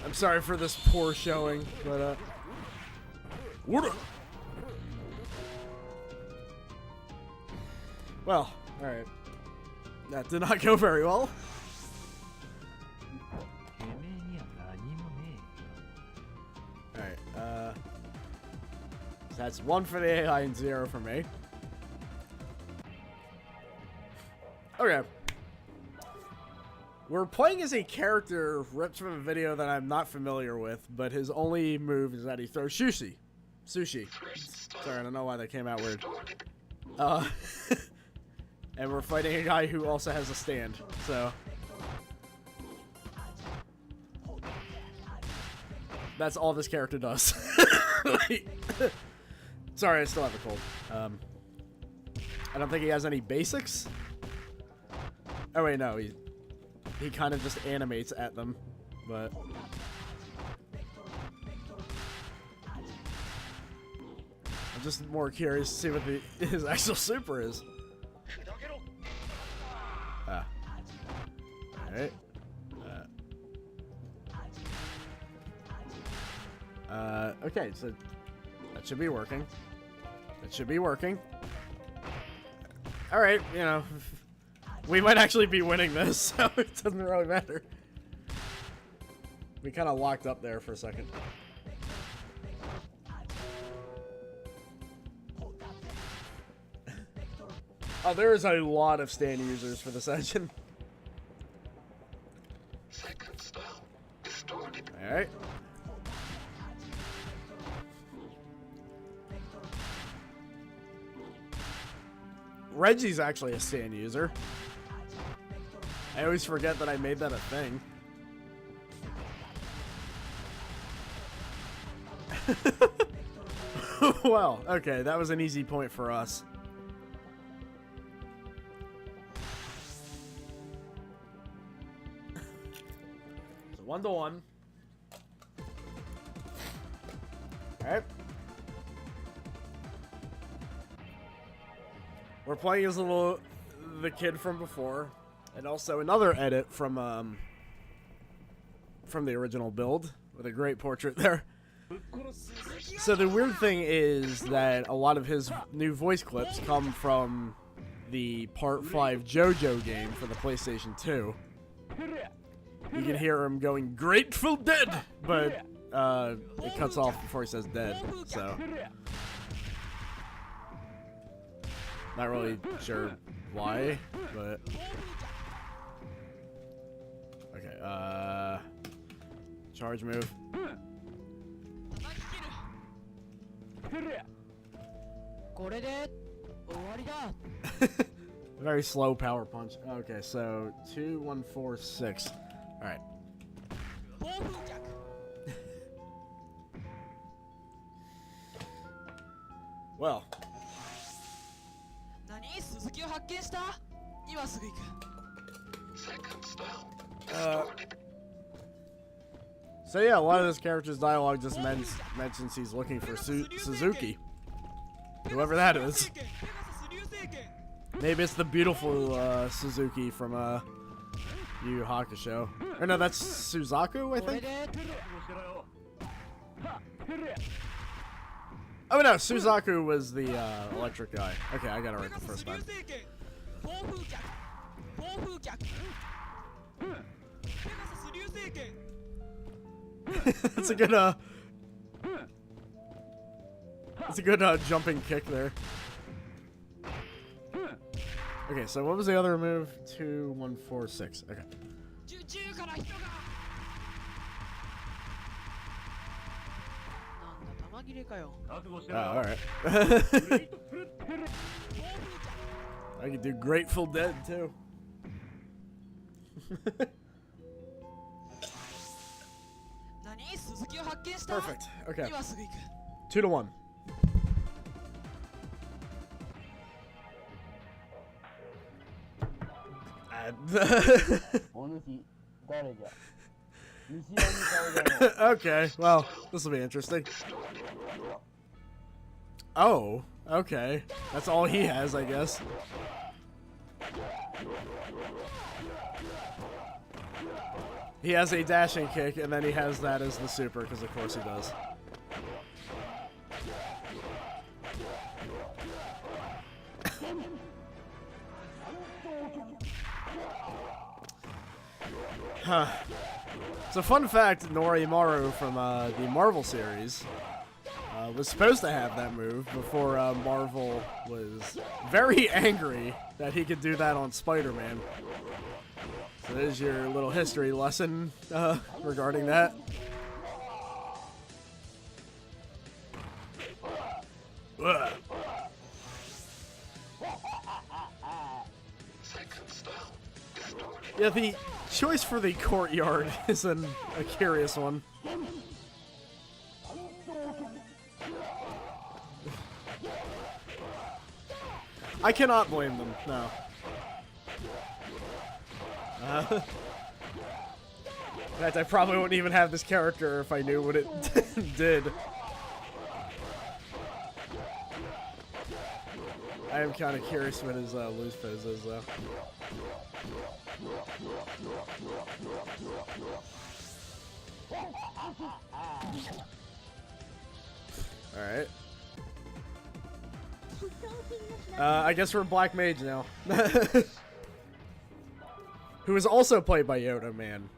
I'm sorry for this poor showing, but well, alright. That did not go very well. Alright, so that's 1 for the AI and 0 for me. Okay. We're playing as a character ripped from a video that I'm not familiar with, but his only move is that he throws sushi. Sorry, I don't know why that came out weird. And we're fighting a guy who also has a stand, so. That's all this character does. Sorry, I still have a cold. I don't think he has any basics. Oh wait, no, he kind of just animates at them, but I'm just more curious to see what his actual super is. Alright. Okay, so that should be working. That should be working. Alright, you know, we might actually be winning this, so it doesn't really matter. We kind of locked up there for a second. Oh, there is a lot of stand users for this engine. Alright. Reggie's actually a stand user. I always forget that I made that a thing. Well, okay, that was an easy point for us. 1-to-1. Alright. We're playing as the kid from before, and also another edit from the original build with a great portrait there. So the weird thing is that a lot of his new voice clips come from the Part 5 JoJo game for the PlayStation 2. You can hear him going, "Grateful Dead!" But it cuts off before he says dead, so... Not really sure why, but... Okay, charge move. Very slow power punch. Okay, so 2, 1, 4, 6. Alright. Well. So yeah, a lot of this character's dialogue just mentions he's looking for Suzuki. Whoever that is. Maybe it's the beautiful Suzuki from Yu Yu Hakusho. Or no, that's Suzaku, I think? Oh no, Suzaku was the electric guy. Okay, I got it right the first time. That's a good jumping kick there. Okay, so what was the other move? 2, 1, 4, 6. Okay. Oh, alright. I can do Grateful Dead too. Perfect. Okay. 2-1. Okay, well, this will be interesting. Oh, okay. That's all he has, I guess. He has a dashing kick, and then he has that as the super, because of course he does. Huh. So fun fact, Norimaru from the Marvel series was supposed to have that move before Marvel was very angry that he could do that on Spider-Man. So there's your little history lesson regarding that. Ugh. Yeah, the choice for the courtyard is a curious one. I cannot blame them, no. In fact, I probably wouldn't even have this character if I knew what it did. I am kind of curious what his loose pose is, though. Alright. I guess we're Black Mage now. Who is also played by Yoda Man.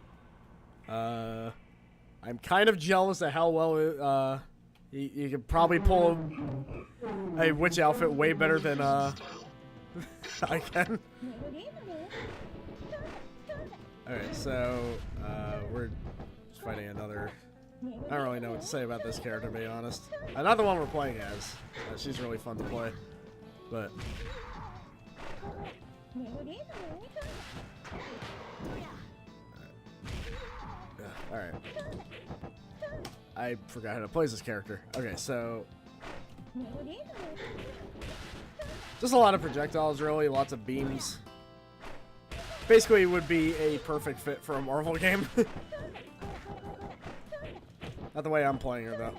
I'm kind of jealous of how well you could probably pull a witch outfit way better than I can. Alright, so we're just fighting another... I don't really know what to say about this character, to be honest. Not the one we're playing as. She's really fun to play. But... Alright. I forgot how to play this character. Okay, so... just a lot of projectiles, really. Lots of beams. Basically, it would be a perfect fit for a Marvel game. Not the way I'm playing her, though.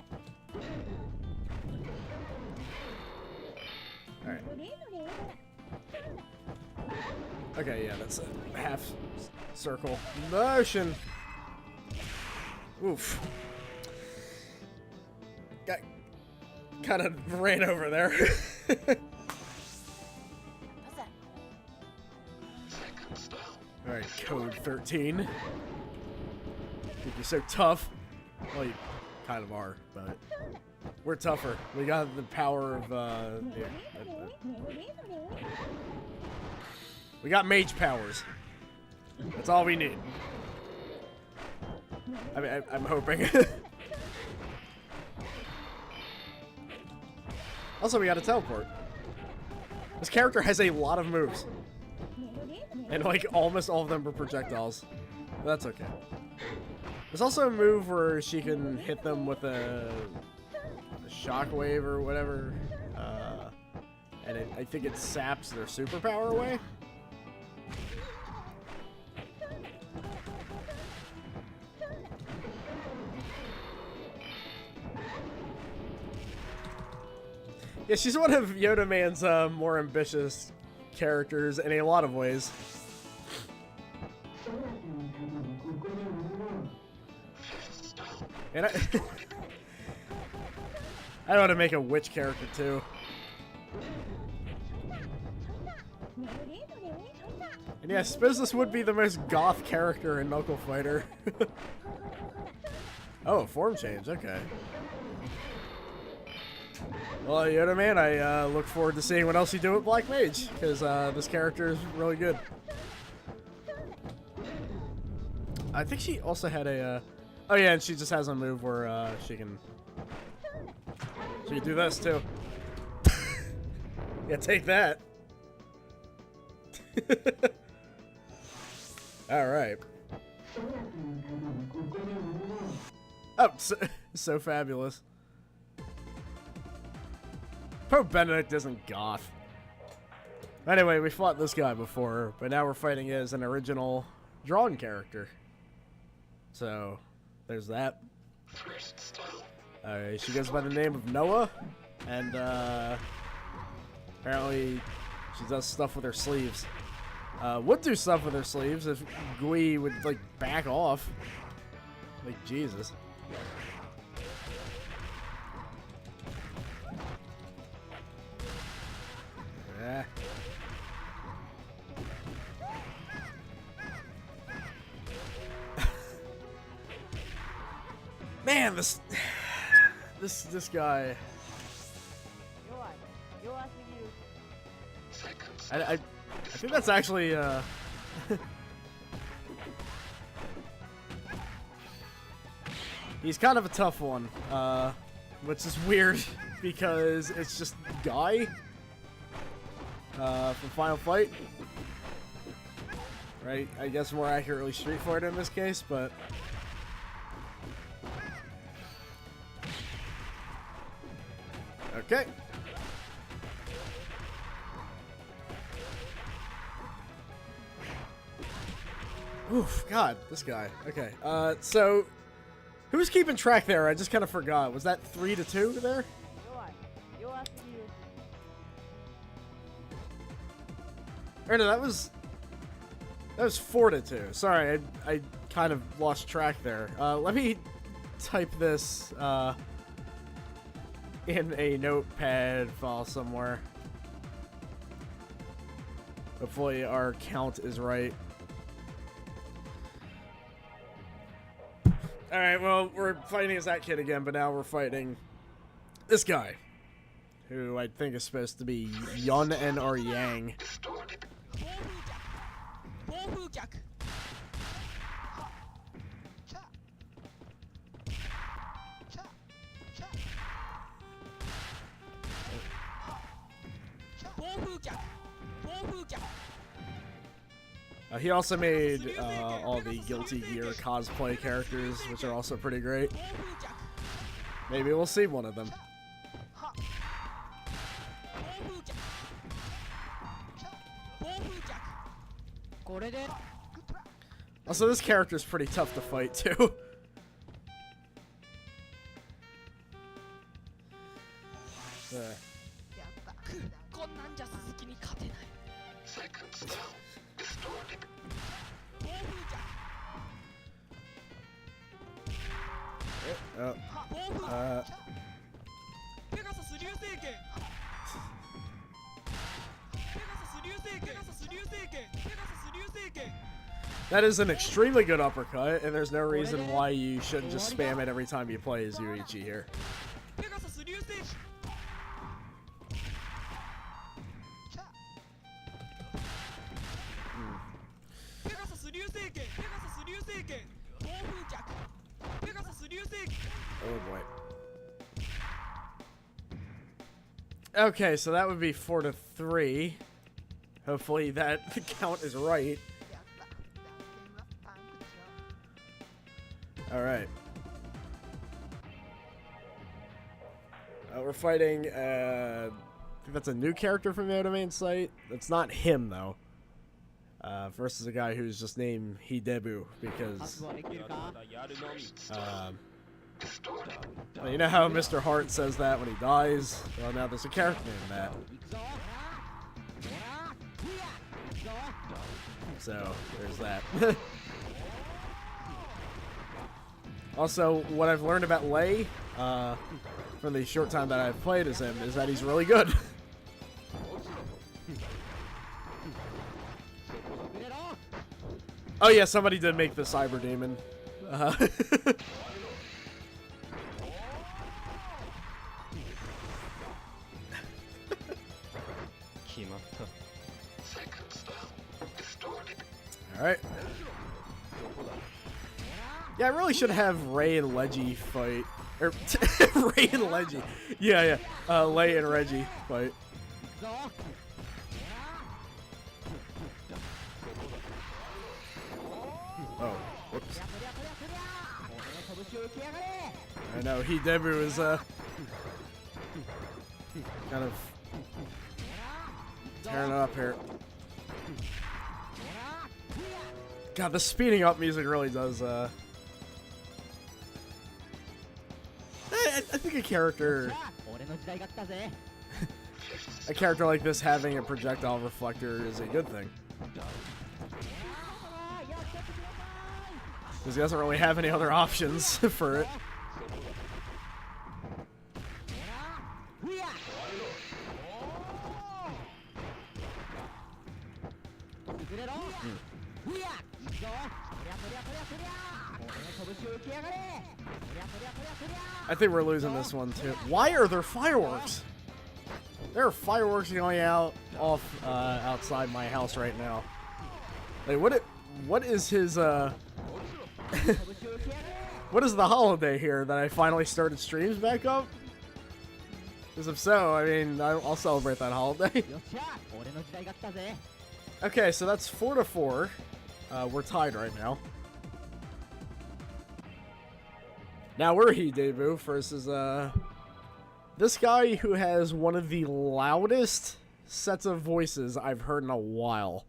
Alright. Okay, yeah, that's a half circle motion. Oof. Got kind of ran over there. Alright, code 13. Think you're so tough. Well, you kind of are, but we're tougher. We got the power of, we got mage powers. That's all we need. I mean, I'm hoping. Also, we got a teleport. This character has a lot of moves. And, like, almost all of them are projectiles. But that's okay. There's also a move where she can hit them with a shockwave or whatever. And I think it saps their superpower away. Yeah, she's one of Yoda Man's more ambitious characters in a lot of ways. And I want to make a witch character too. And yeah, I suppose this would be the most goth character in Knuckle Fighter. Oh, a form change, okay. Well, Yoda Man, I look forward to seeing what else you do with Black Mage, because this character is really good. I think she also had a, oh yeah, and she just has a move where she can do this too. Yeah, take that. All right. Oh, so fabulous. Pope Benedict isn't goth. Anyway, we fought this guy before, but now we're fighting as an original drawn character. So, there's that. She goes by the name of Noah, and apparently she does stuff with her sleeves. Would do stuff with her sleeves if Gui would, like, back off. Like, Jesus. Yeah. Man, this guy. I think that's actually he's kind of a tough one, which is weird because it's just Guy from Final Fight, right? I guess more accurately Street Fighter in this case, but okay. Oof, God, this guy. Okay, so who's keeping track there? I just kind of forgot. Was that 3-2 there? Or no, that was 4-2. Sorry, I kind of lost track there. Let me type this in a notepad file somewhere. Hopefully our count is right. Alright, well, we're fighting as that kid again, but now we're fighting this guy, who I think is supposed to be Yun and or Yang. He also made all the Guilty Gear cosplay characters, which are also pretty great. Maybe we'll see one of them. Also, this character is pretty tough to fight, too. That is an extremely good uppercut, and there's no reason why you shouldn't just spam it every time you play as Yuichi here. Oh boy. Okay, so that would be 4-3. Hopefully that count is right. Alright. We're fighting, I think that's a new character from the Ottoman site. That's not him, though. Versus a guy who's just named Hidebu, because... well, you know how Mr. Hart says that when he dies? Well, now there's a character named that. So, there's that. Also, what I've learned about Lei, from the short time that I've played as him, is that he's really good. Oh yeah, somebody did make the Cyber Demon. Alright. Yeah, I really should have Ray and Leggy fight. Or, Ray and Leggy. Yeah. Lei and Reggie fight. Oh, whoops. I know, Hidebu is, kind of tearing it up here. God, the speeding up music really does, I think a character like this having a projectile reflector is a good thing. Because he doesn't really have any other options for it. I think we're losing this one too. Why are there fireworks? There are fireworks going out outside my house right now. Like what is his what is the holiday here that I finally started streams back up? Because if so, I mean, I'll celebrate that holiday. Okay, so that's 4-4. We're tied right now. Now we're Hidebu versus this guy who has one of the loudest sets of voices I've heard in a while.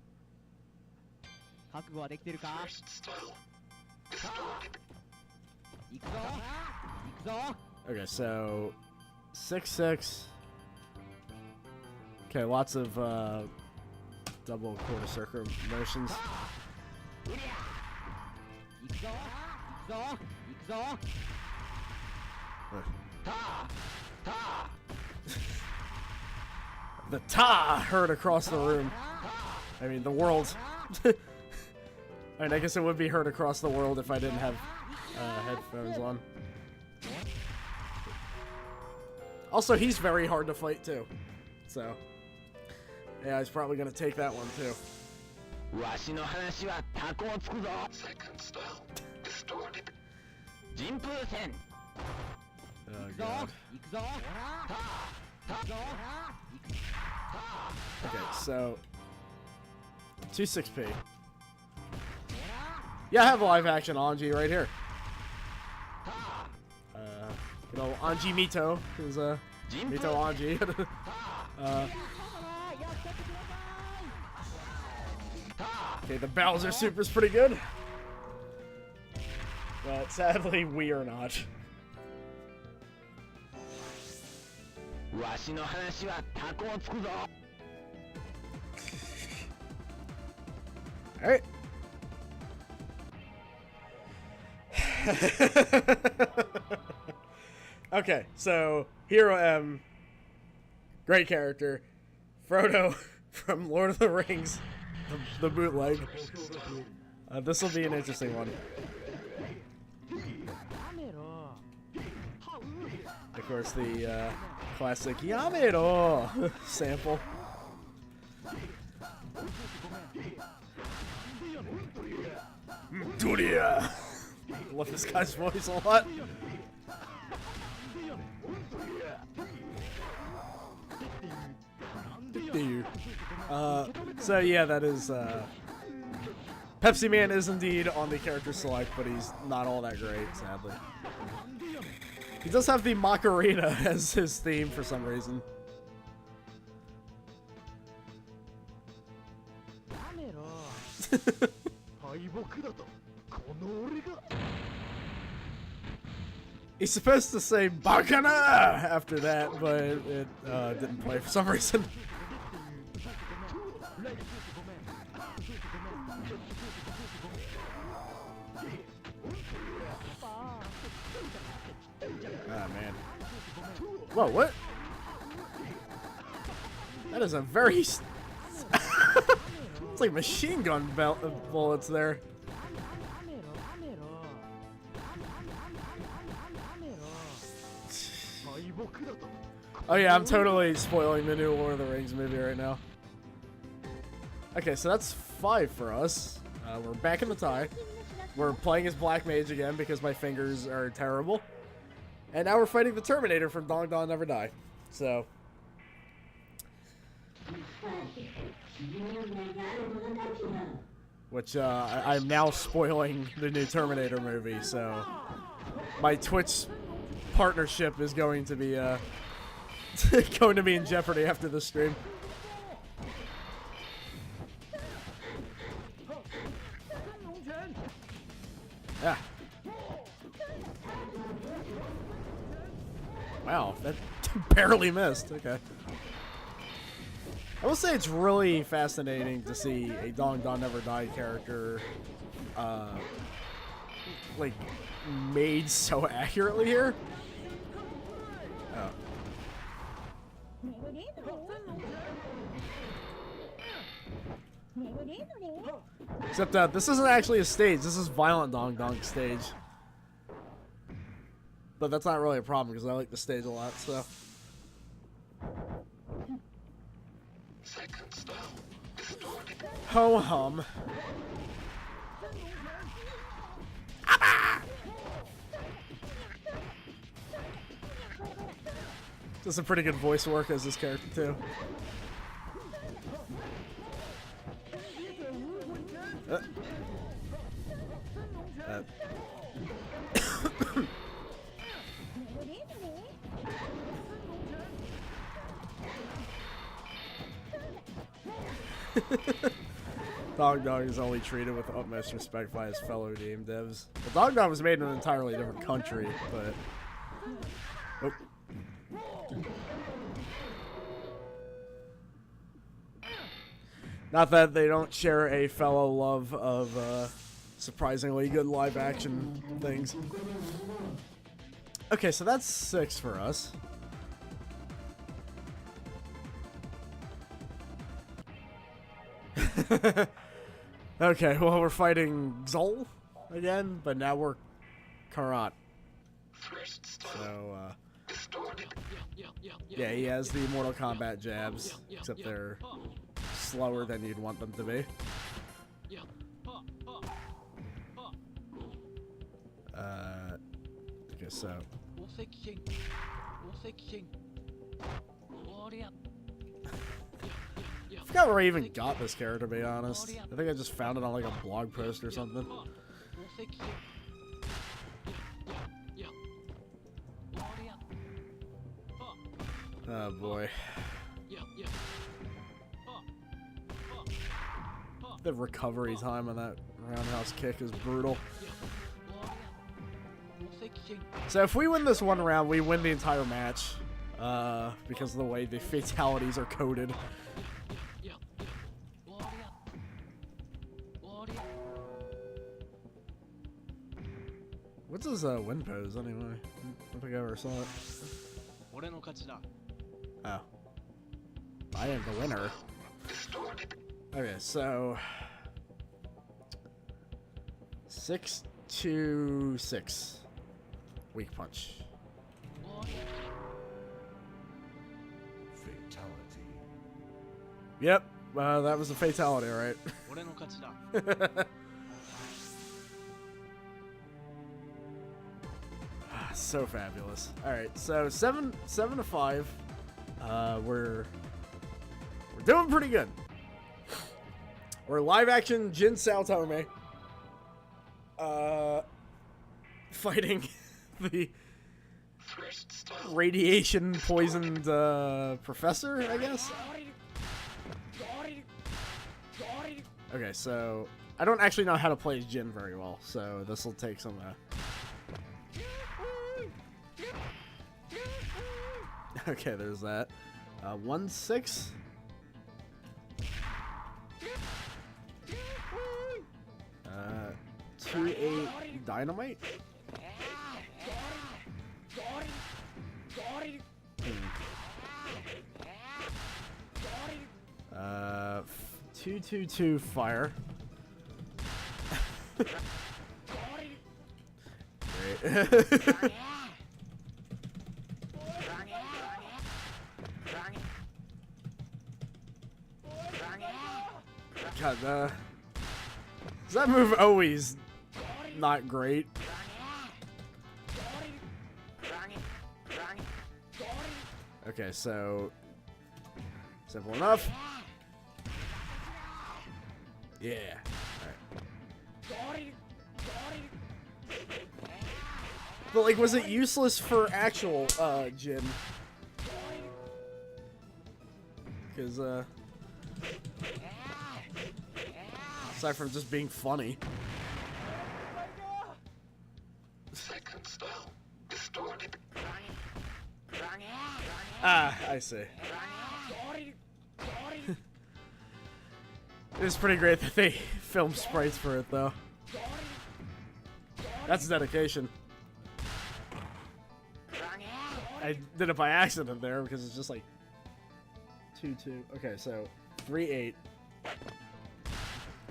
Okay, so 6-6. Okay, lots of double quarter circle motions. The ta heard across the room. I mean, the world. I mean, I guess it would be heard across the world if I didn't have headphones on. Also, he's very hard to fight too. So, yeah, he's probably gonna take that one too. Oh god. Okay, so 2-6p. Yeah, I have live action Anji right here. You know, Anji Mito is Mito Anji. Okay, the Bowser Super's pretty good. But sadly, we are not. Alright. Okay, so Hero M, great character. Frodo from Lord of the Rings, the bootleg. This will be an interesting one. Of course, the classic Yamero sample. Duria! Love this guy's voice a lot. So yeah, that is, Pepsi Man is indeed on the character select, but he's not all that great, sadly. He does have the Macarena as his theme for some reason. He's supposed to say Bakana after that, but it didn't play for some reason. Oh man. Whoa, what? That is a very... It's like machine gun bullets there. Oh yeah, I'm totally spoiling the new Lord of the Rings movie right now. Okay, so that's 5 for us. We're back in the tie. We're playing as Black Mage again because my fingers are terrible. And now we're fighting the Terminator from Dong Dong Never Die. So... Which, I'm now spoiling the new Terminator movie, so... My Twitch partnership is going to be, going to be in jeopardy after this stream. Yeah. Wow, that barely missed. Okay. I will say it's really fascinating to see a Dong Dong Never Die character, like, made so accurately here. Oh. Except that this isn't actually a stage. This is Violent Dong Dong stage. But that's not really a problem because I like the stage a lot, so. Ho hum. Does some pretty good voice work as this character too. Dog Dog is only treated with utmost respect by his fellow game devs. Well, Dog Dog was made in an entirely different country, but... Oh. Not that they don't share a fellow love of surprisingly good live action things. Okay, so that's 6 for us. Okay, well, we're fighting Zol again, but now we're Karat. So, yeah, he has the Mortal Kombat jabs, except they're slower than you'd want them to be. Okay, so... I forgot where I even got this character, to be honest. I think I just found it on like a blog post or something. Oh boy. The recovery time on that roundhouse kick is brutal. So if we win this one round, we win the entire match. Because of the way the fatalities are coded. What's his wind pose anyway? I don't think I ever saw it. Oh. I am the winner. Okay, so 6-2-6. Weak punch. Fatality. Yep, that was a fatality, right? So fabulous. All right, so 7-5. We're doing pretty good. We're live action Jin Saotome. Fighting the radiation poisoned professor, I guess. Okay, so I don't actually know how to play Jin very well, so this will take some. Okay, there's that. 1-6. 2-8 dynamite. 2-2-2 fire. Great. God, is that move always not great? Okay, so simple enough. Yeah. All right. But like, was it useless for actual Jin? Because aside from just being funny. Second style. Distorted. Ah, I see. It's pretty great that they filmed sprites for it, though. That's dedication. I did it by accident there because it's just like 2-2. Okay, so 3-8. I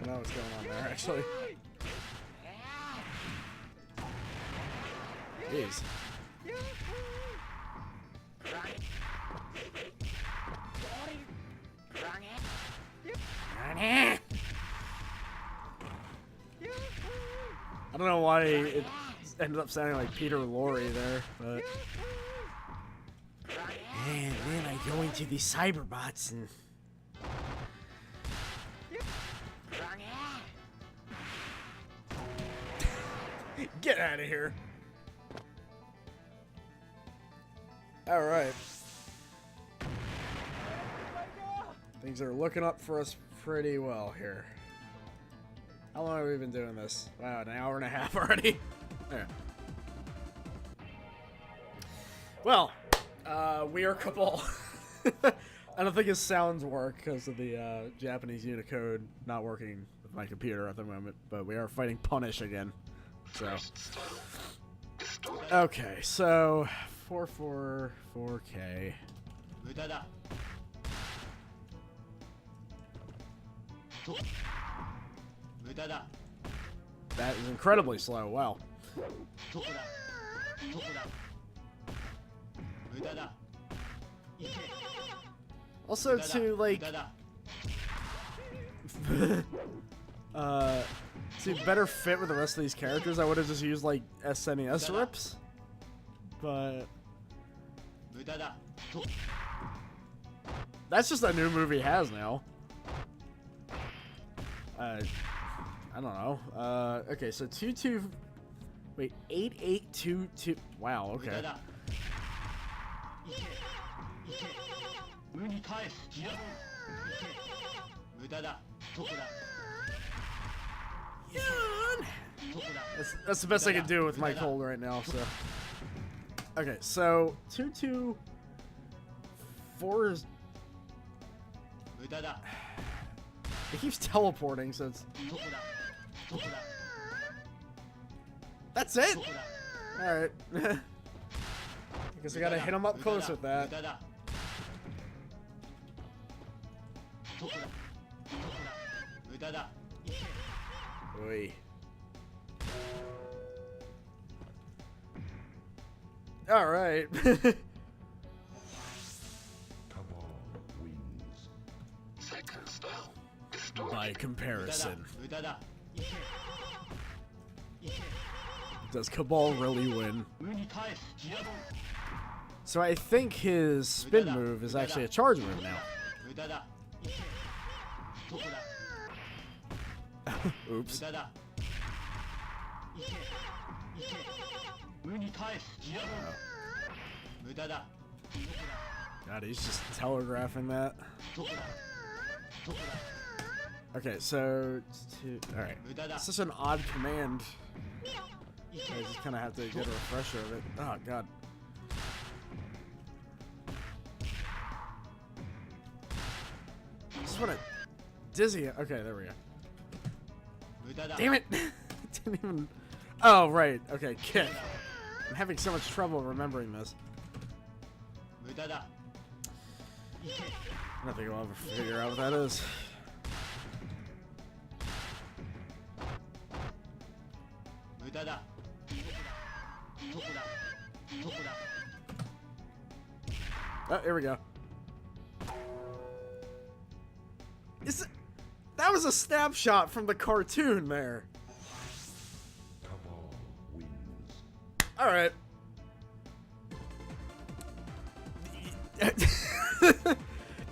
know what's going on there, actually. Jeez. I don't know why it ended up sounding like Peter Lorre there, but... And then I go into the Cyberbots and... Get out of here. Alright. Things are looking up for us pretty well here. How long have we been doing this? Wow, an hour and a half already? Yeah. Well, we are Cabal. I don't think his sounds work because of the Japanese Unicode not working with my computer at the moment, but we are fighting Punish again. So, okay, so 4-4-4K. That is incredibly slow. Wow. Also, to like, to better fit with the rest of these characters, I would have just used like SNES rips, but that's just a new move he has now. I don't know. Okay, so 2-2. Wait, 8-8-2-2. Wow. Okay. That's the best I can do with my cold right now. So. Okay, so 2-2. 4 is. It keeps teleporting, so it's... That's it? Alright. I guess I gotta hit him up close with that. Oi. Alright. Second style. Distorted. By comparison. Does Cabal really win? So I think his spin move is actually a charge move now. Oops. God, he's just telegraphing that. Okay, so... Alright. It's such an odd command. I just kind of have to get a refresher of it. Oh, God. I just want to... Dizzy. Okay, there we go. Damn it! Didn't even... Oh, right. Okay, kick. I'm having so much trouble remembering this. I don't think I'll ever figure out what that is. Oh, here we go. That was a snapshot from the cartoon there. Alright.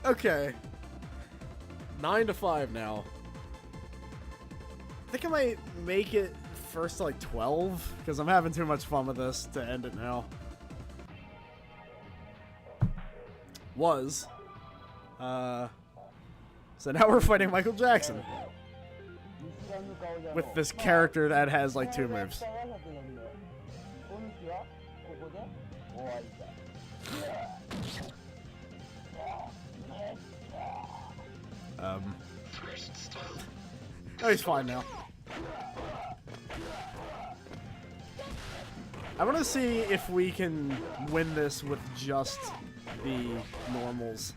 Okay. 9-5 now. I think I might make it first to like 12, because I'm having too much fun with this to end it now. So now we're fighting Michael Jackson. With this character that has like 2 moves. Oh, he's fine now. I want to see if we can win this with just the normals.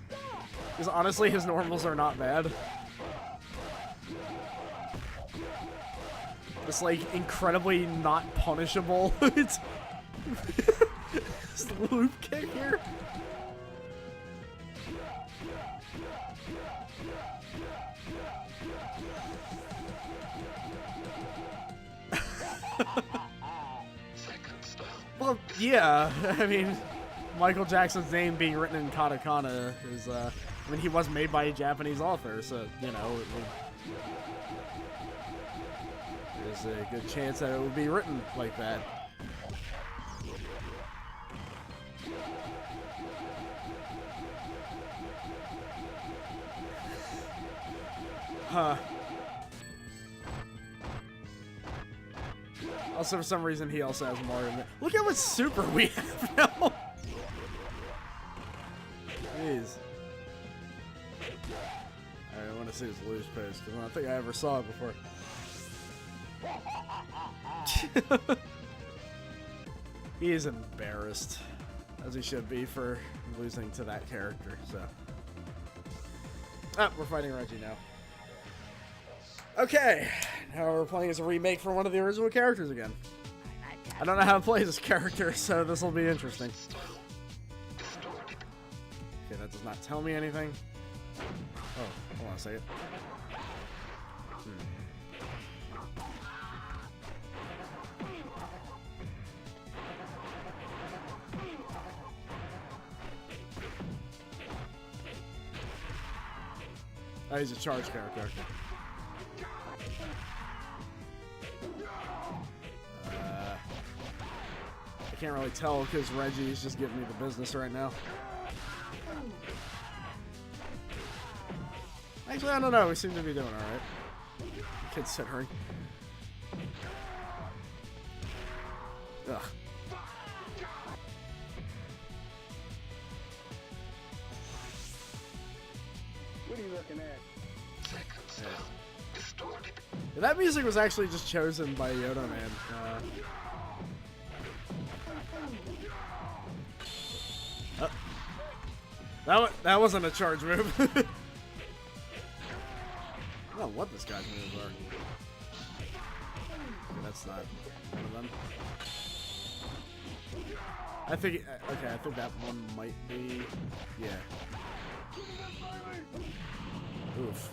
Because honestly, his normals are not bad. It's like incredibly not punishable. It's this loop kick here. Well, yeah. I mean, Michael Jackson's name being written in katakana is, I mean, he was made by a Japanese author, so, you know, there's a good chance that it would be written like that. Huh. Also, for some reason, he also has Mario. Look how much super we have now! Jeez. Alright, I want to see his loose pose, because I don't think I ever saw it before. He is embarrassed, as he should be, for losing to that character, so. Ah, we're fighting Reggie now. Okay, now we're playing as a remake for one of the original characters again. I don't know how to play this character, so this will be interesting. Okay, that does not tell me anything. Oh, hold on a second. Oh, he's a charge character. I can't really tell because Reggie is just giving me the business right now. Actually, I don't know. We seem to be doing alright. Considering. Ugh. What are you looking at? Yeah, that music was actually just chosen by Yoda Man. That wasn't a charge move. I don't know what this guy's moves are. Okay, that's not one of them. I think, okay, I think that one might be, yeah. Oof.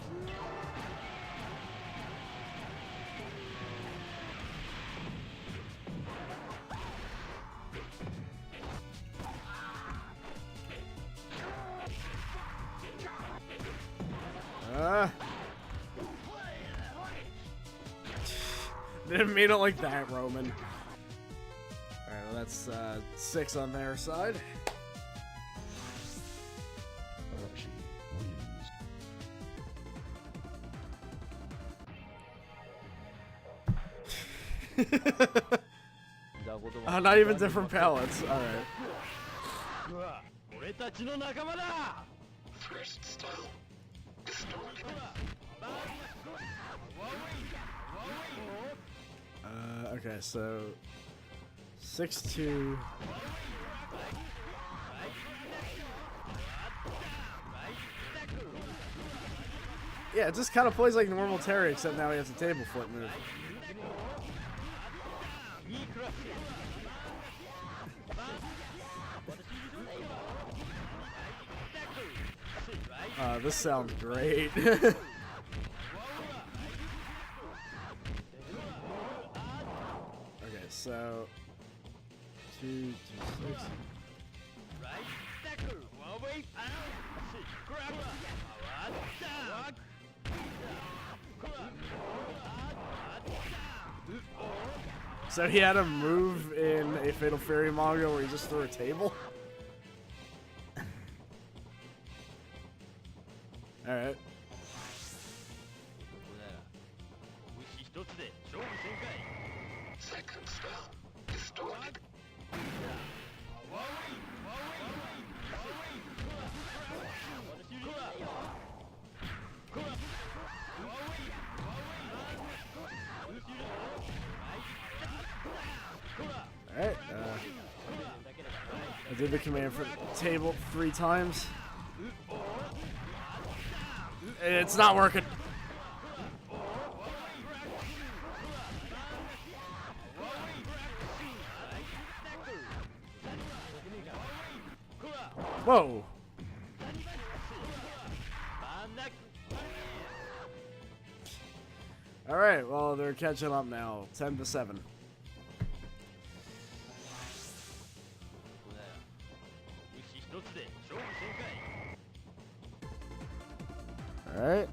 Didn't mean it like that, Roman. Alright, well that's 6 on their side. Not even different palettes. Alright. First style. Distorted. Okay, so 6-2. Yeah, it just kind of plays like normal Terry, except now he has a table flip move. This sounds great. Okay, so 2, 2, 6. So he had a move in a Fatal Fury manga where he just threw a table? Alright. Second style. Distorted. Alright, I did the command for the table 3 times. It's not working. Whoa. Alright, well, they're catching up now. 10-7. Alright.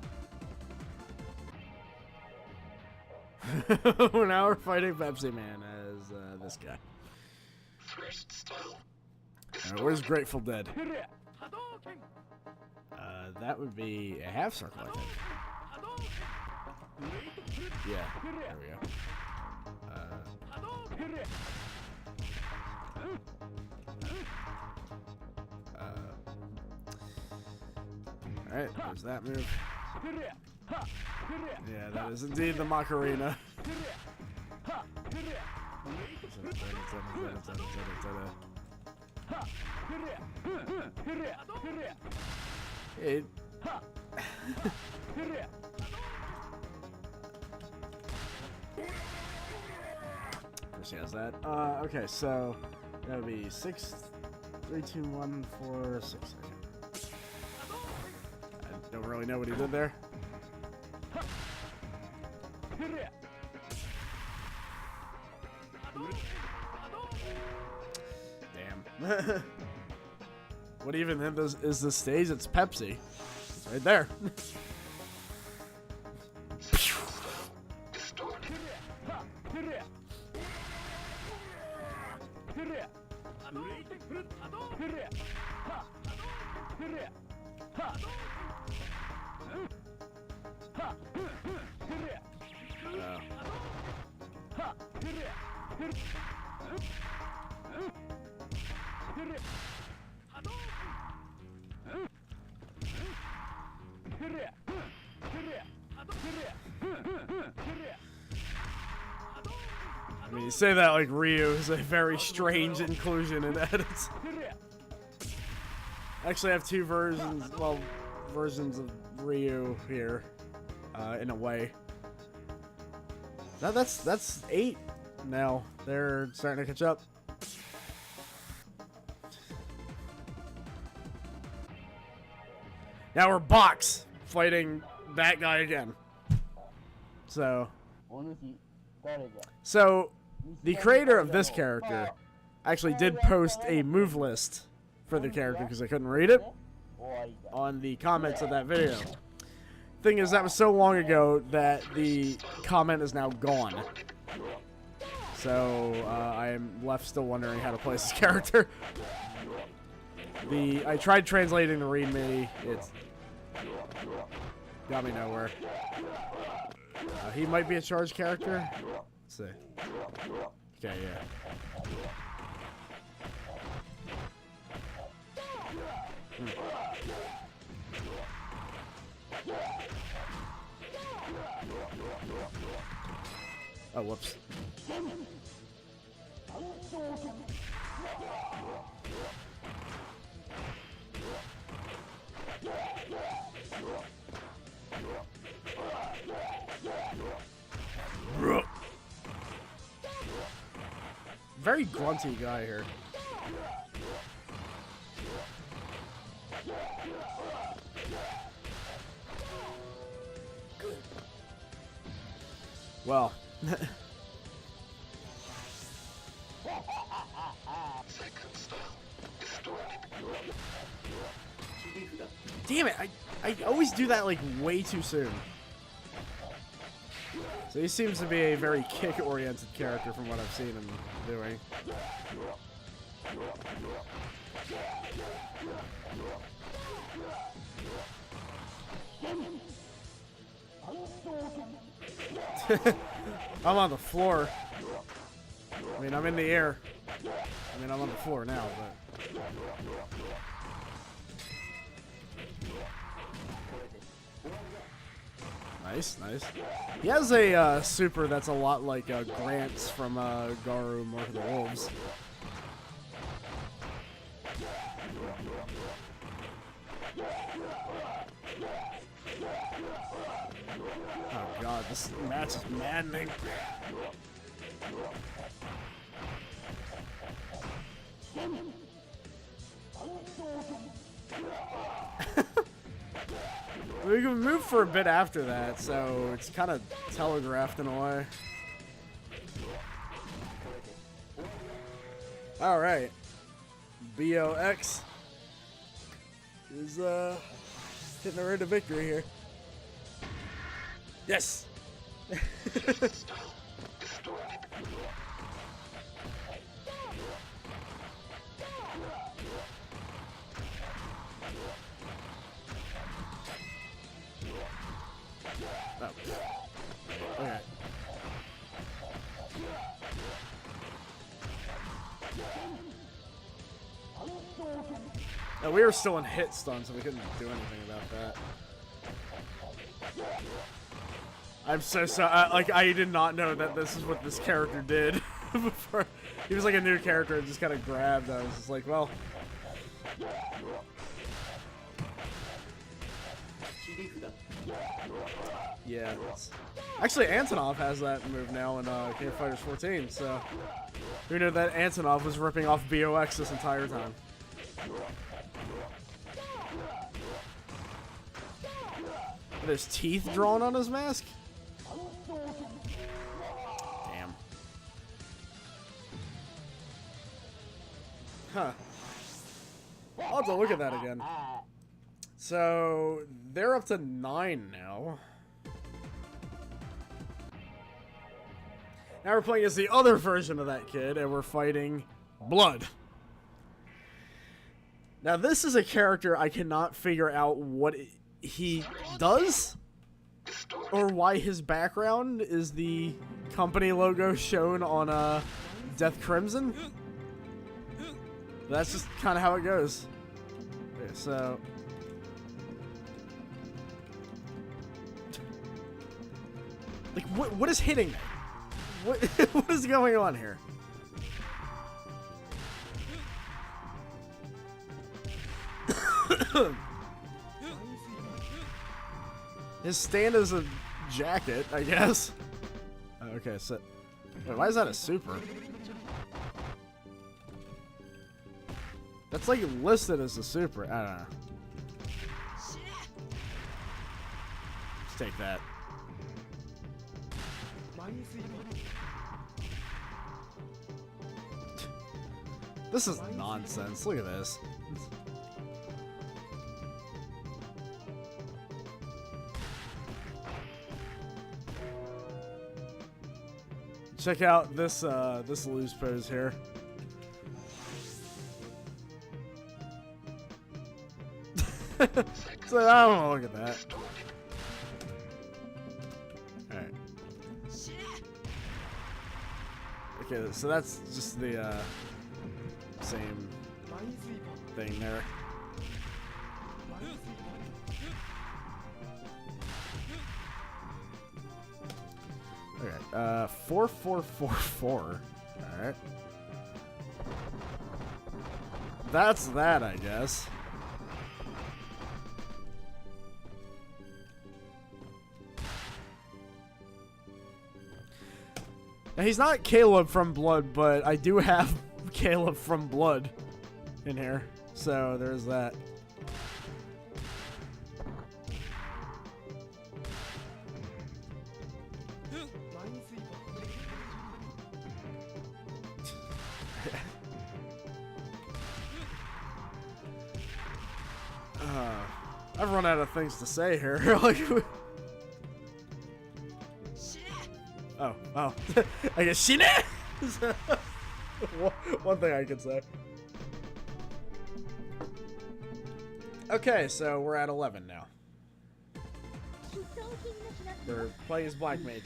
Now we're fighting Pepsi Man as this guy. First style. Alright, where's Grateful Dead? That would be a half circle, I think. Yeah, there we go. Alright, there's that move. Yeah, that is indeed the Macarena. Hey. Of course he has that. Okay, so that would be 6, 3, 2, 1, 4, 6. Okay. I don't really know what he did there. Damn. What even is the stage? It's Pepsi. It's right there. I mean, you say that like Ryu is a very strange inclusion in edits. Actually, I have two versions, well, versions of Ryu here, in a way. Now that's 8 now. They're starting to catch up. Now we're Box fighting that guy again. So the creator of this character actually did post a move list for the character because I couldn't read it on the comments of that video. Thing is, that was so long ago that the comment is now gone. So I am left still wondering how to play this character. I tried translating the readme. It's got me nowhere. He might be a charged character. Let's see. Okay, yeah. Oh, whoops. Very grunty guy here. Well. Second style. Distorted. Damn it, I always do that like way too soon. So he seems to be a very kick-oriented character from what I've seen him doing. I'm on the floor. I mean, I'm in the air. I mean, I'm on the floor now, but... Nice, nice. He has a super that's a lot like Grant's from Garu Mark of the Wolves. Oh god, this match is maddening. We can move for a bit after that, so it's kind of telegraphed in a way. Alright. BOX is hitting the road to victory here. Yes! Oh. Okay. No, we were still in hit stun, so we couldn't do anything about that. I'm so sorry. Like, I did not know that this is what this character did before. He was like a new character and just kind of grabbed. I was just like, well. Yeah. Actually, Antonov has that move now in King of Fighters 14, so who knew that Antonov was ripping off BOX this entire time? There's teeth drawn on his mask? Damn. Huh. I'll have to look at that again. So, they're up to 9 now. Now we're playing as the other version of that kid, and we're fighting Blood. Now, this is a character I cannot figure out what he does, or why his background is the company logo shown on Death Crimson. That's just kind of how it goes. Okay, so... Like, what is hitting me? What is going on here? His stand is a jacket, I guess. Okay, so wait, why is that a super? That's like listed as a super. I don't know. Let's take that. This is nonsense. Look at this. Check out this this loose pose here. So I don't know, look at that. Alright. Okay, so that's just the same thing there. Okay, 4444. Alright. That's that, I guess. Now, he's not Caleb from Blood, but I do have Caleb from Blood in here. So there's that. I've run out of things to say here. Like, oh. I guess Shine! One thing I could say. Okay, so we're at 11 now. We're playing as Black Mage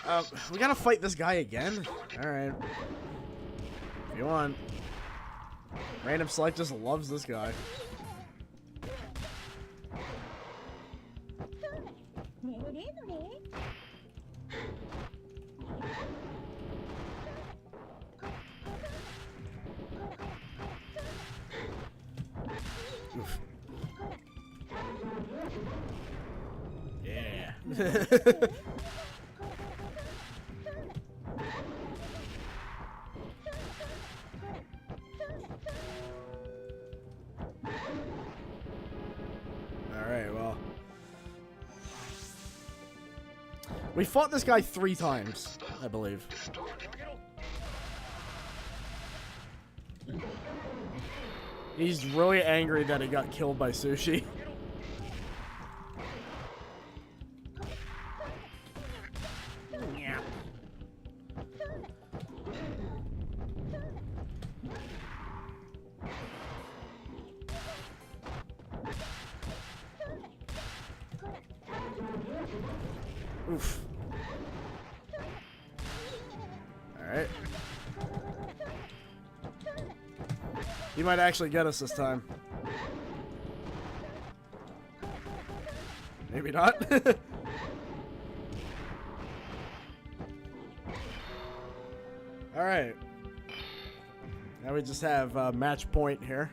now. We gotta fight this guy again? Alright. If you want. Random Select just loves this guy. Oof. Yeah. Alright, well. We fought this guy 3 times, I believe. He's really angry that he got killed by Sushi. Oof. Alright. He might actually get us this time. Maybe not. Alright. Now we just have match point here.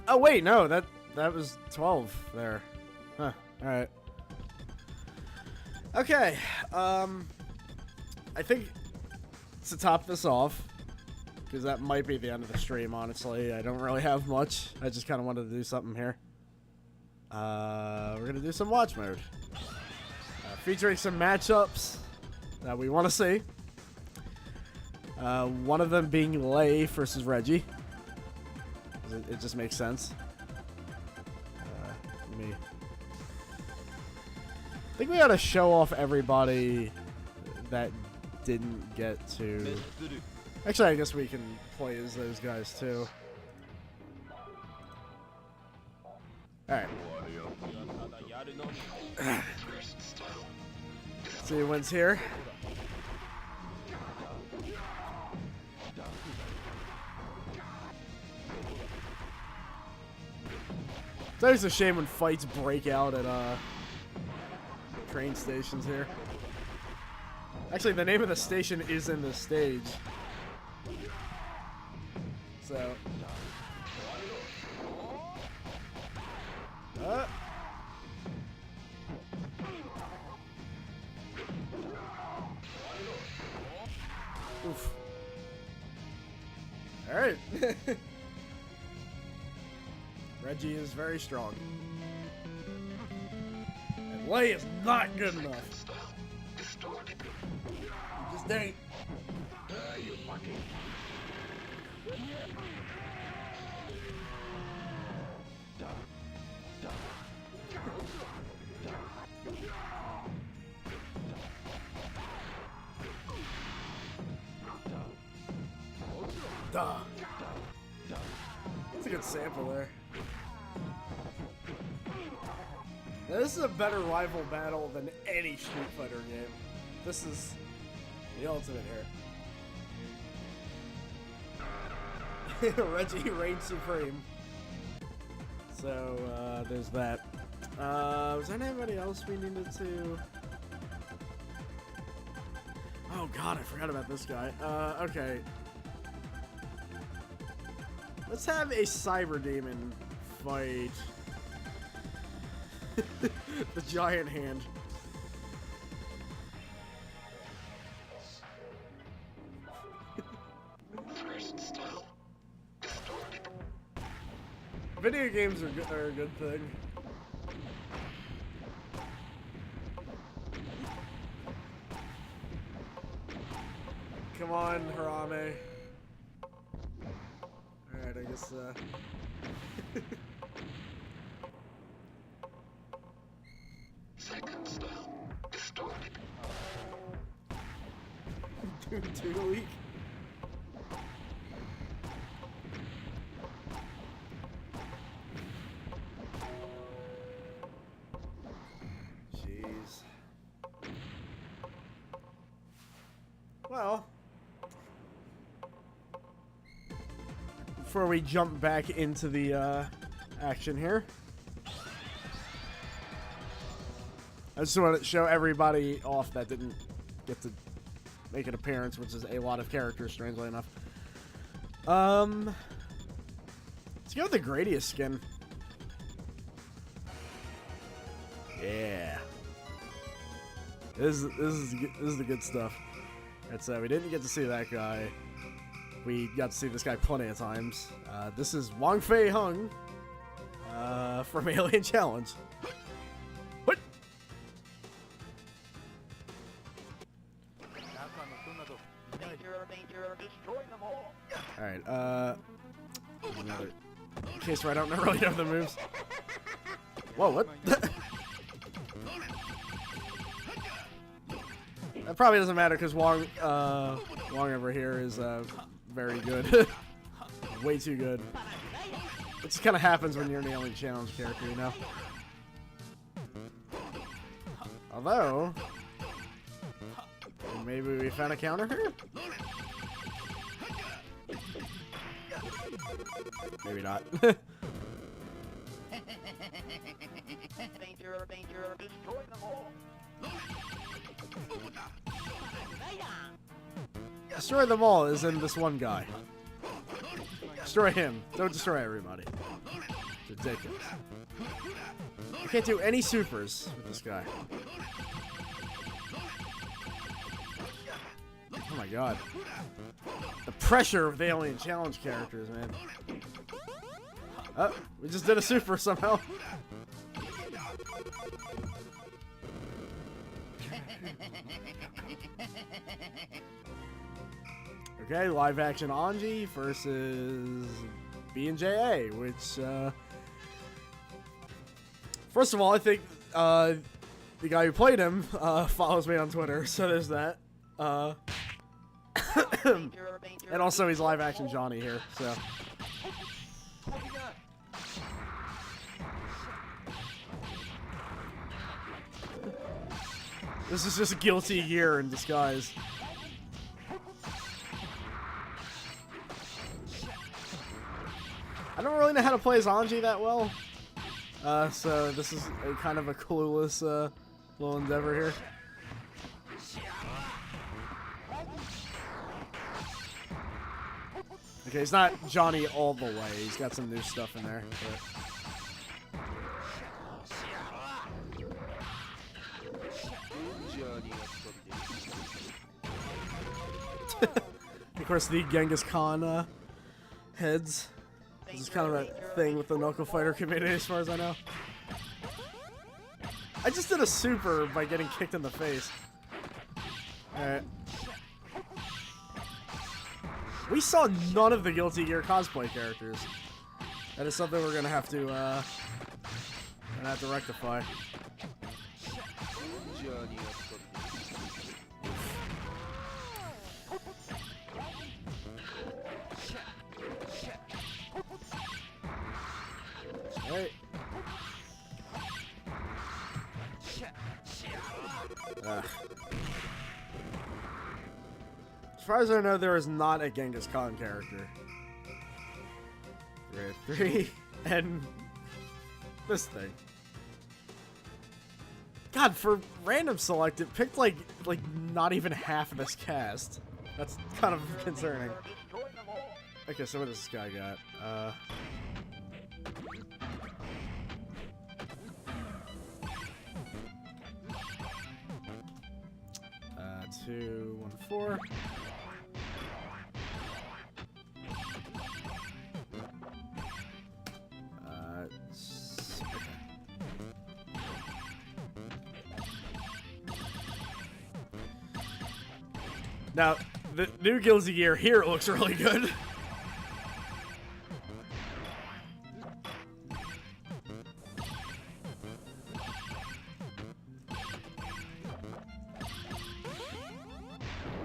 Oh wait, no, that was 12 there. Huh. Alright. Okay. I think to top this off, because that might be the end of the stream, honestly. I don't really have much. I just kind of wanted to do something here. We're going to do some watch mode. Featuring some matchups that we want to see. One of them being Lei versus Reggie. It just makes sense. I think we ought to show off everybody that didn't get to... Actually, I guess we can play as those guys too. Alright. See who wins here. It's always a shame when fights break out at train stations here. Actually, the name of the station is in the stage. So. Oof. Alright. Reggie is very strong. And Lei is not good enough. He just ain't. You monkey. Duh. That's a good sample there. Now, this is a better rival battle than any Street Fighter game. This is the ultimate here. Reggie reigns supreme. So, there's that. Was there anybody else we needed to... Oh god, I forgot about this guy. Okay. Let's have a cyber demon fight the giant hand. Video games are a good thing. Come on, Harame. Alright, I guess, Second style destroyed. Dude, 2 leak. Jeez. Well, before we jump back into the action here, I just want to show everybody off that didn't get to make an appearance, which is a lot of characters, strangely enough. Let's go with the Gradius skin. Yeah. This is the good stuff. It's we didn't get to see that guy. We got to see this guy plenty of times. This is Wang Fei Hung from Alien Challenge. What? Alright, in case I don't really know the moves. Whoa, what? That probably doesn't matter because Wong over here is very good. Way too good. It just kind of happens when you're an Alien Challenge character, you know? Although, maybe we found a counter here? Maybe not. Destroy them all is in this one guy. Destroy him. Don't destroy everybody. It's ridiculous. I can't do any supers with this guy. Oh my god. The pressure of the Alien Challenge characters, man. Oh, we just did a super somehow. Okay, live action Anji versus B&JA, which, first of all, I think, the guy who played him, follows me on Twitter, so there's that. And also he's live action Johnny here, so. This is just Guilty Gear in disguise. I don't really know how to play as Anji that well, so this is a kind of a clueless little endeavor here. Okay, he's not Johnny all the way. He's got some new stuff in there. But... of course, the Genghis Khan heads. This is kind of a thing with the Knuckle Fighter community, as far as I know. I just did a super by getting kicked in the face. Alright. We saw none of the Guilty Gear cosplay characters. That is something we're gonna have to rectify. Right. As far as I know, there is not a Genghis Khan character. 3 and this thing. God, for random select, it picked like not even half of this cast. That's kind of concerning. Okay, so what does this guy got? 2, 1, 4. Okay. Now, the new Guilty Gear here looks really good.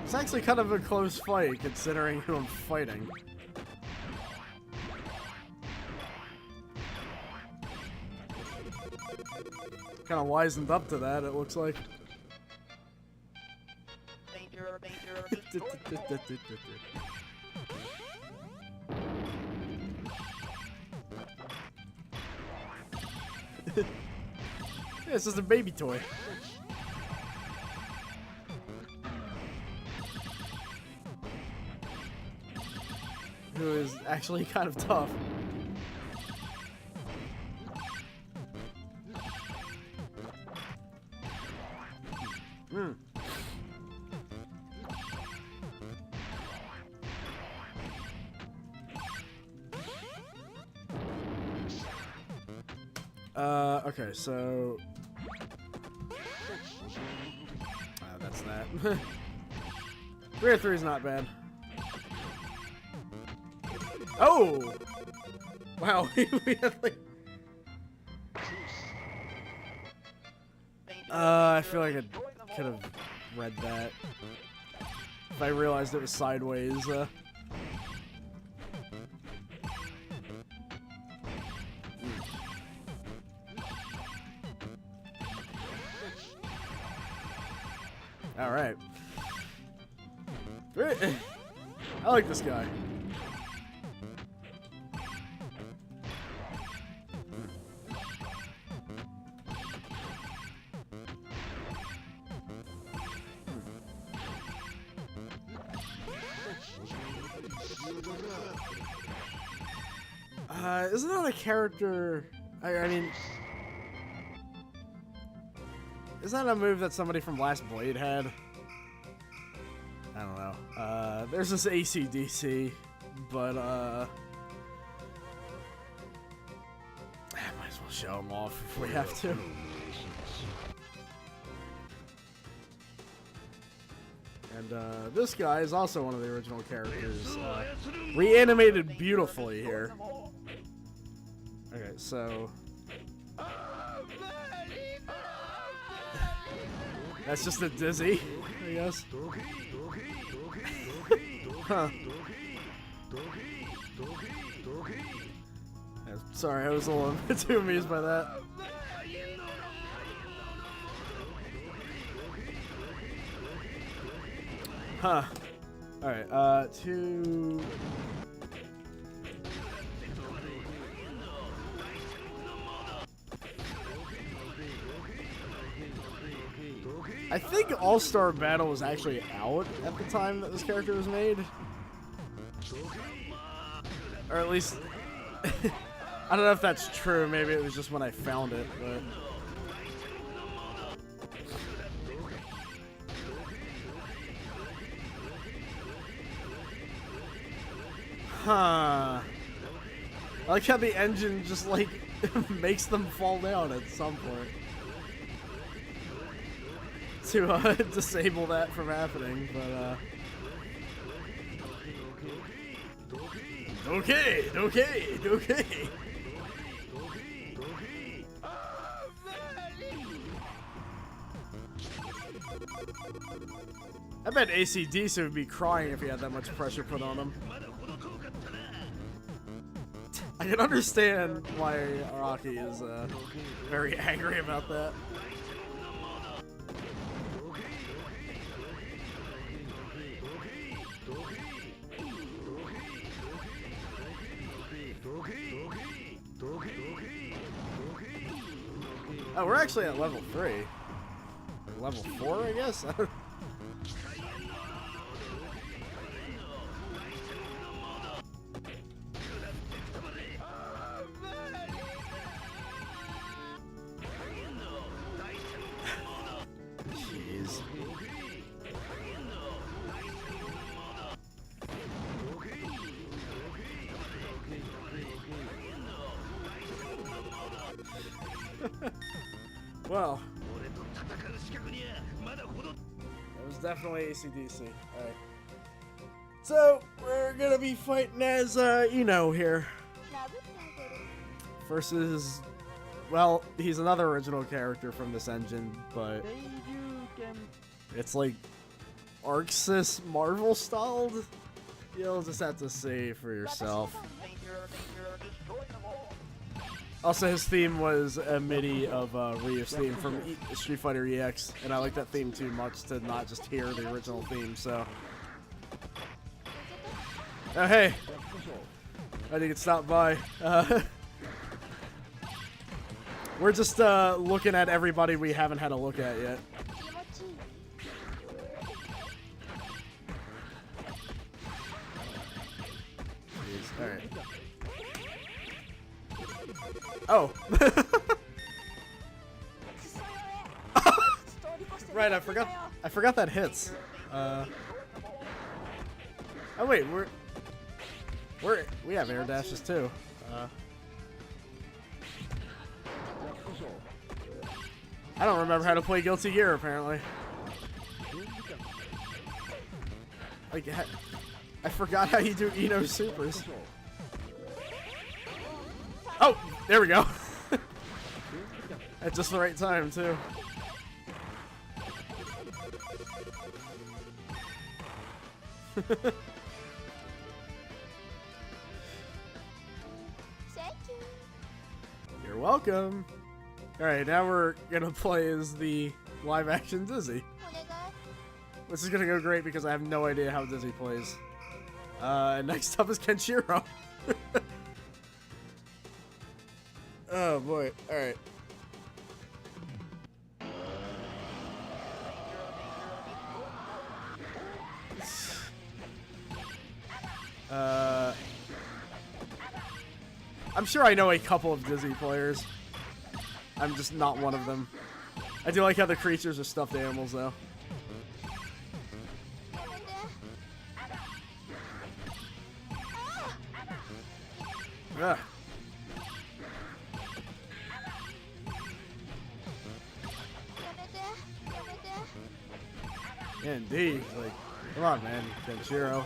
It's actually kind of a close fight, considering who I'm fighting. Kind of wisened up to that, it looks like. Yeah, it's just a baby toy. Who is actually kind of tough. Okay, so... that's that. 3 or 3 is not bad. Oh! Wow, we had like... I feel like I could have read that. If I realized it was sideways, Alright. I like this guy. Isn't that a character... I mean... Is that a move that somebody from Last Blade had? I don't know. There's this AC/DC, but, might as well show him off if we have to. And, this guy is also one of the original characters, reanimated beautifully here. Okay, so... That's just a dizzy, I guess. Huh. Yeah, sorry, I was a little bit too amused by that. Huh. Alright, 2... I think All-Star Battle was actually out at the time that this character was made. Or at least, I don't know if that's true. Maybe it was just when I found it, but. Huh. I like how the engine just like makes them fall down at some point. To disable that from happening, but okay. I bet AC/DC would be crying if he had that much pressure put on him. I can understand why Araki is very angry about that. Oh, we're actually at level 3. Or level 4, I guess? Jeez. Well, it was definitely AC/DC. Alright. So, we're gonna be fighting as, here. Versus, well, he's another original character from this engine, but it's like Arxis Marvel styled. You'll just have to see for yourself. Also, his theme was a MIDI of Ryu's theme from Street Fighter EX, and I like that theme too much to not just hear the original theme, so. Oh, hey! I think it stopped by. We're just looking at everybody we haven't had a look at yet. Jeez, alright. Oh. Right, I forgot that hits. Oh wait, we have air dashes too. I don't remember how to play Guilty Gear apparently. Like, I forgot how you do Eno supers. Oh, there we go. At just the right time, too. You're welcome. Alright, now we're gonna play as the live-action Dizzy. Which is gonna go great because I have no idea how Dizzy plays. Next up is Kenshiro. Oh boy, alright. I'm sure I know a couple of Dizzy players. I'm just not one of them. I do like how the creatures are stuffed animals though. Ugh. Yeah, indeed. Like, come on, man, Kenshiro.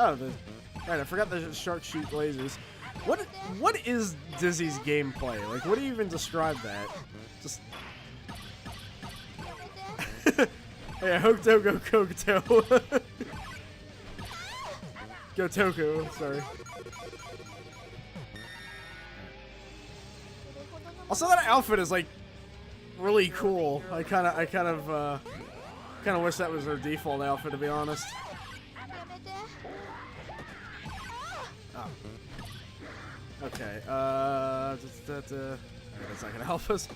Oh, right, I forgot the shark shoot lasers. What is Dizzy's gameplay? Like, what do you even describe that? Just hey, Hokuto go Kokuto. Gotoku, sorry. Also, that outfit is like really cool. I kind of wish that was her default outfit, to be honest. Oh. Okay, alright, that's not gonna help us.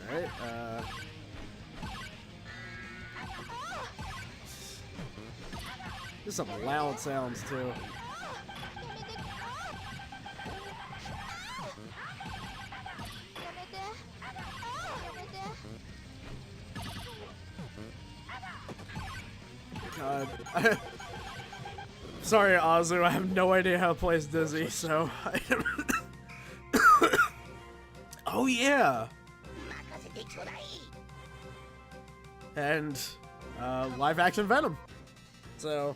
Alright, there's some loud sounds too. God. Sorry, Azu, I have no idea how to play as Dizzy, so oh yeah! And live action Venom. So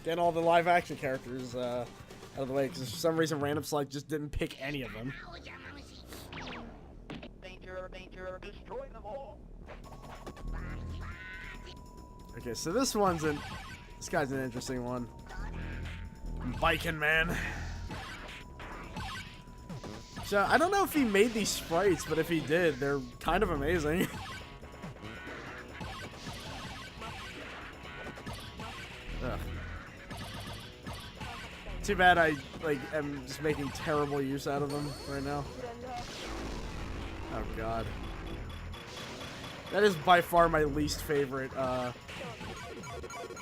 getting all the live action characters out of the way, because for some reason Random Select just didn't pick any of them. Danger, danger, destroy them all. Okay, so this guy's an interesting one. Biking Man. So I don't know if he made these sprites, but if he did, they're kind of amazing. Ugh. Too bad I am just making terrible use out of them right now. Oh god. That is by far my least favorite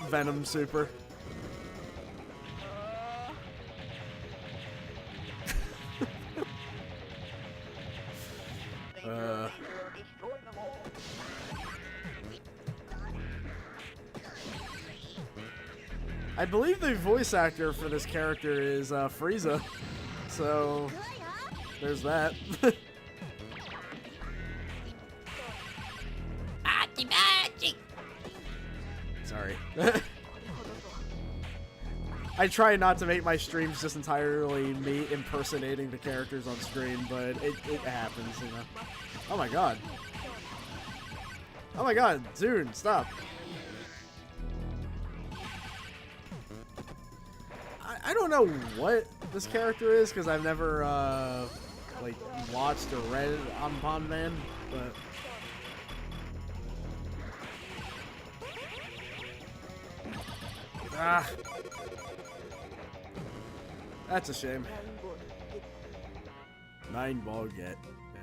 Venom super. I believe the voice actor for this character is Frieza, so there's that. Sorry. I try not to make my streams just entirely me impersonating the characters on screen, but it happens, you know. Oh my god. Oh my god, dude, stop. I don't know what this character is, because I've never, like, watched or read on Man, but... Ah. That's a shame. 9-ball get. Yeah.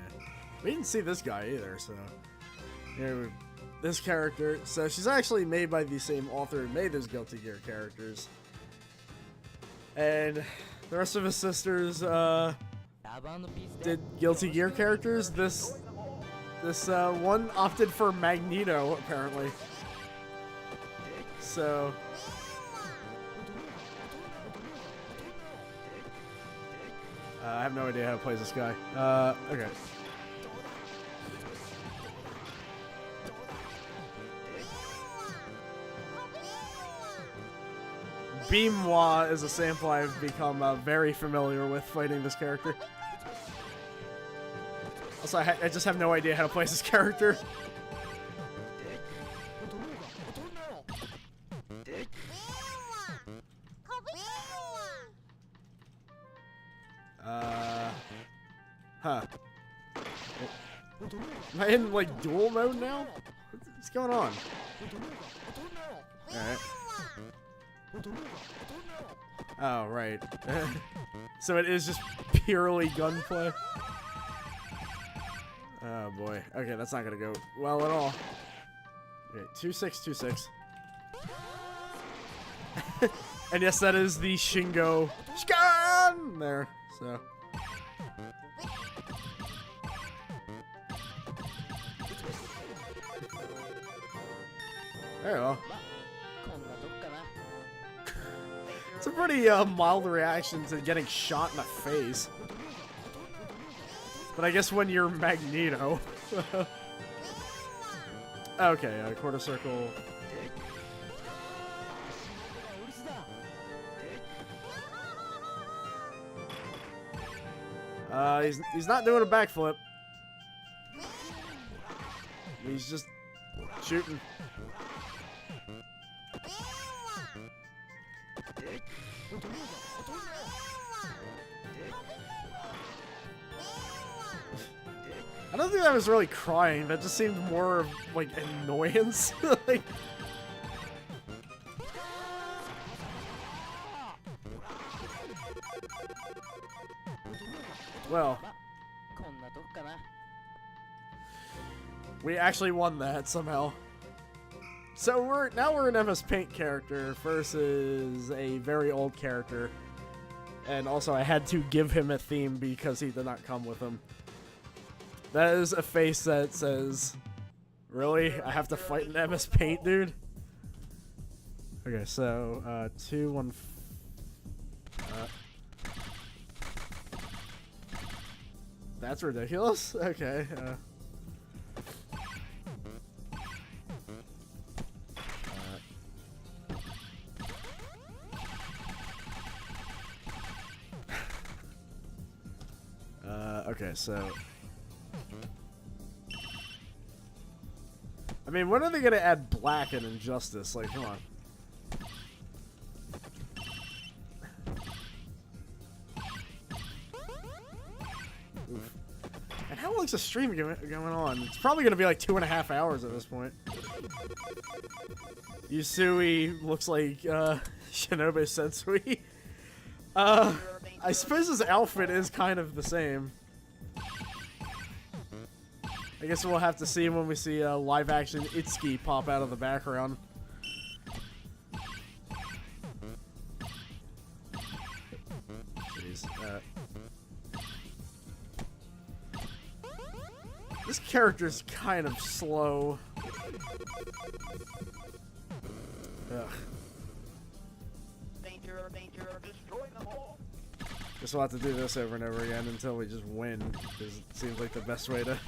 We didn't see this guy either, so... Here, this character... So she's actually made by the same author who made those Guilty Gear characters. And the rest of his sisters, did Guilty Gear characters. This one opted for Magneto, apparently. So... I have no idea how to play this guy. Okay. Beamwa is a sample I've become very familiar with fighting this character. Also, I just have no idea how to play this character. Huh. Am I in, like, dual mode now? What's going on? Alright. Oh, right. So it is just purely gunplay? Oh, boy. Okay, that's not gonna go well at all. Okay, 2626. And yes, that is the Shingo Scan there, so... There you go. It's a pretty mild reaction to getting shot in the face. But I guess when you're Magneto. Okay, quarter circle. He's not doing a backflip. He's just shooting. I don't think I was really crying. That just seemed more of, like, annoyance. Like, Well, こんなとこかな。 we actually won that somehow. So we're an MS Paint character versus a very old character. And also I had to give him a theme because he did not come with him. That is a face that says, really? I have to fight an MS Paint, dude? Okay, so, 2, 1... that's ridiculous? Okay, okay, so... I mean, when are they gonna add black and Injustice? Like, come on. Oof. And how long's the stream going on? It's probably gonna be like 2.5 hours at this point. Yusui looks like, Shinobu Sensui. I suppose his outfit is kind of the same. I guess we'll have to see when we see live action Itsuki pop out of the background. Jeez. This character's kind of slow. Ugh. Danger, danger, destroy them all. Guess we'll have to do this over and over again until we just win, because it seems like the best way to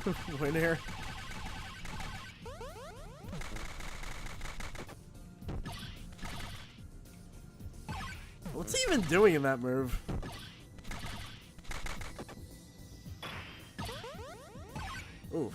win here. What's he even doing in that move? Oof.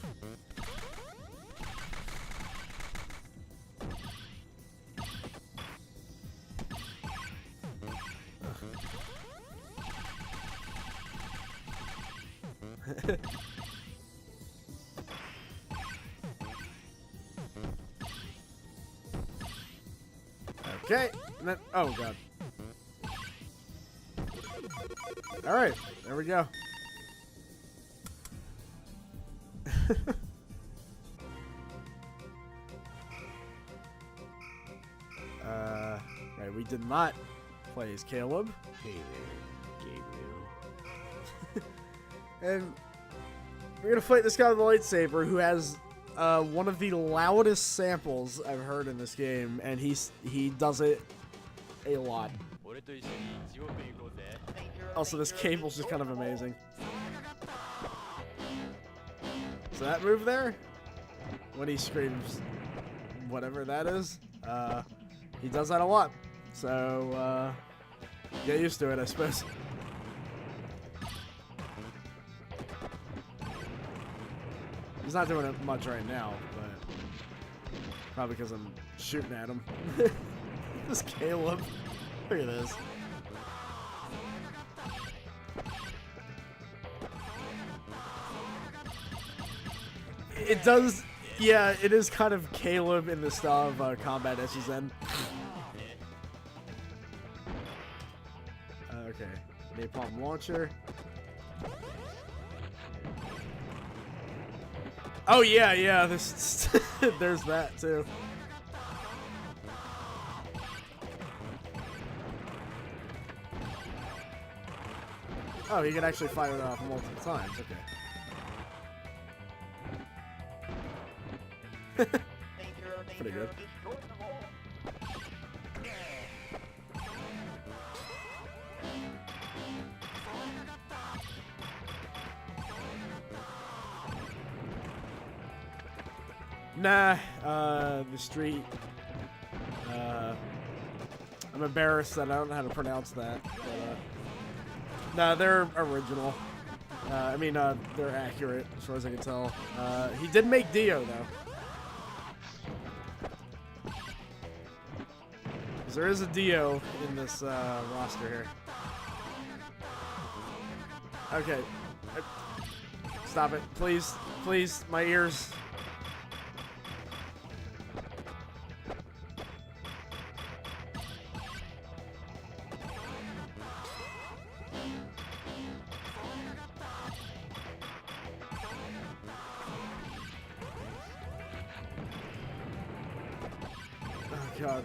Okay, and then, oh god. Alright, there we go. Right, we did not play as Caleb. Hey there, Gabriel. And we're gonna fight this guy with a lightsaber who has one of the loudest samples I've heard in this game, and he does it a lot. Also, this cable's just kind of amazing. So that move there, when he screams whatever that is, he does that a lot. So, get used to it, I suppose. He's not doing it much right now, but probably because I'm shooting at him. This Caleb. Look at this. It does, yeah, it is kind of Caleb in the style of combat SSN. Okay, napalm launcher. Oh yeah, there's there's that too. Oh, you can actually fire it off multiple times. Okay. Pretty good. Nah, the street. I'm embarrassed that I don't know how to pronounce that. But, nah, they're original. I mean, they're accurate as far as I can tell. He did make Dio though. 'Cause there is a Dio in this roster here. Okay. Stop it, please, please, my ears. god.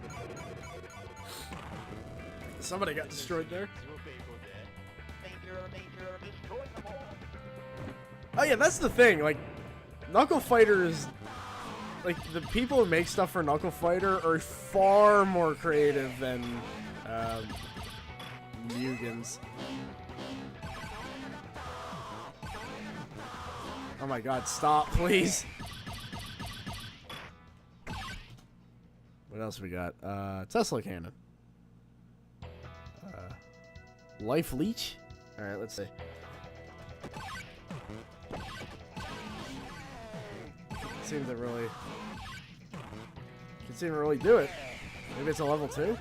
Somebody got destroyed there. Danger, danger, destroy them all. Oh yeah, that's the thing. Like, Knuckle Fighters, like the people who make stuff for Knuckle Fighter are far more creative than MUGEN's. Oh my god, stop, please. What else we got? Tesla Cannon. Life Leech? Alright, let's see. Seems to really... Can seem to really do it. Maybe it's a level 2?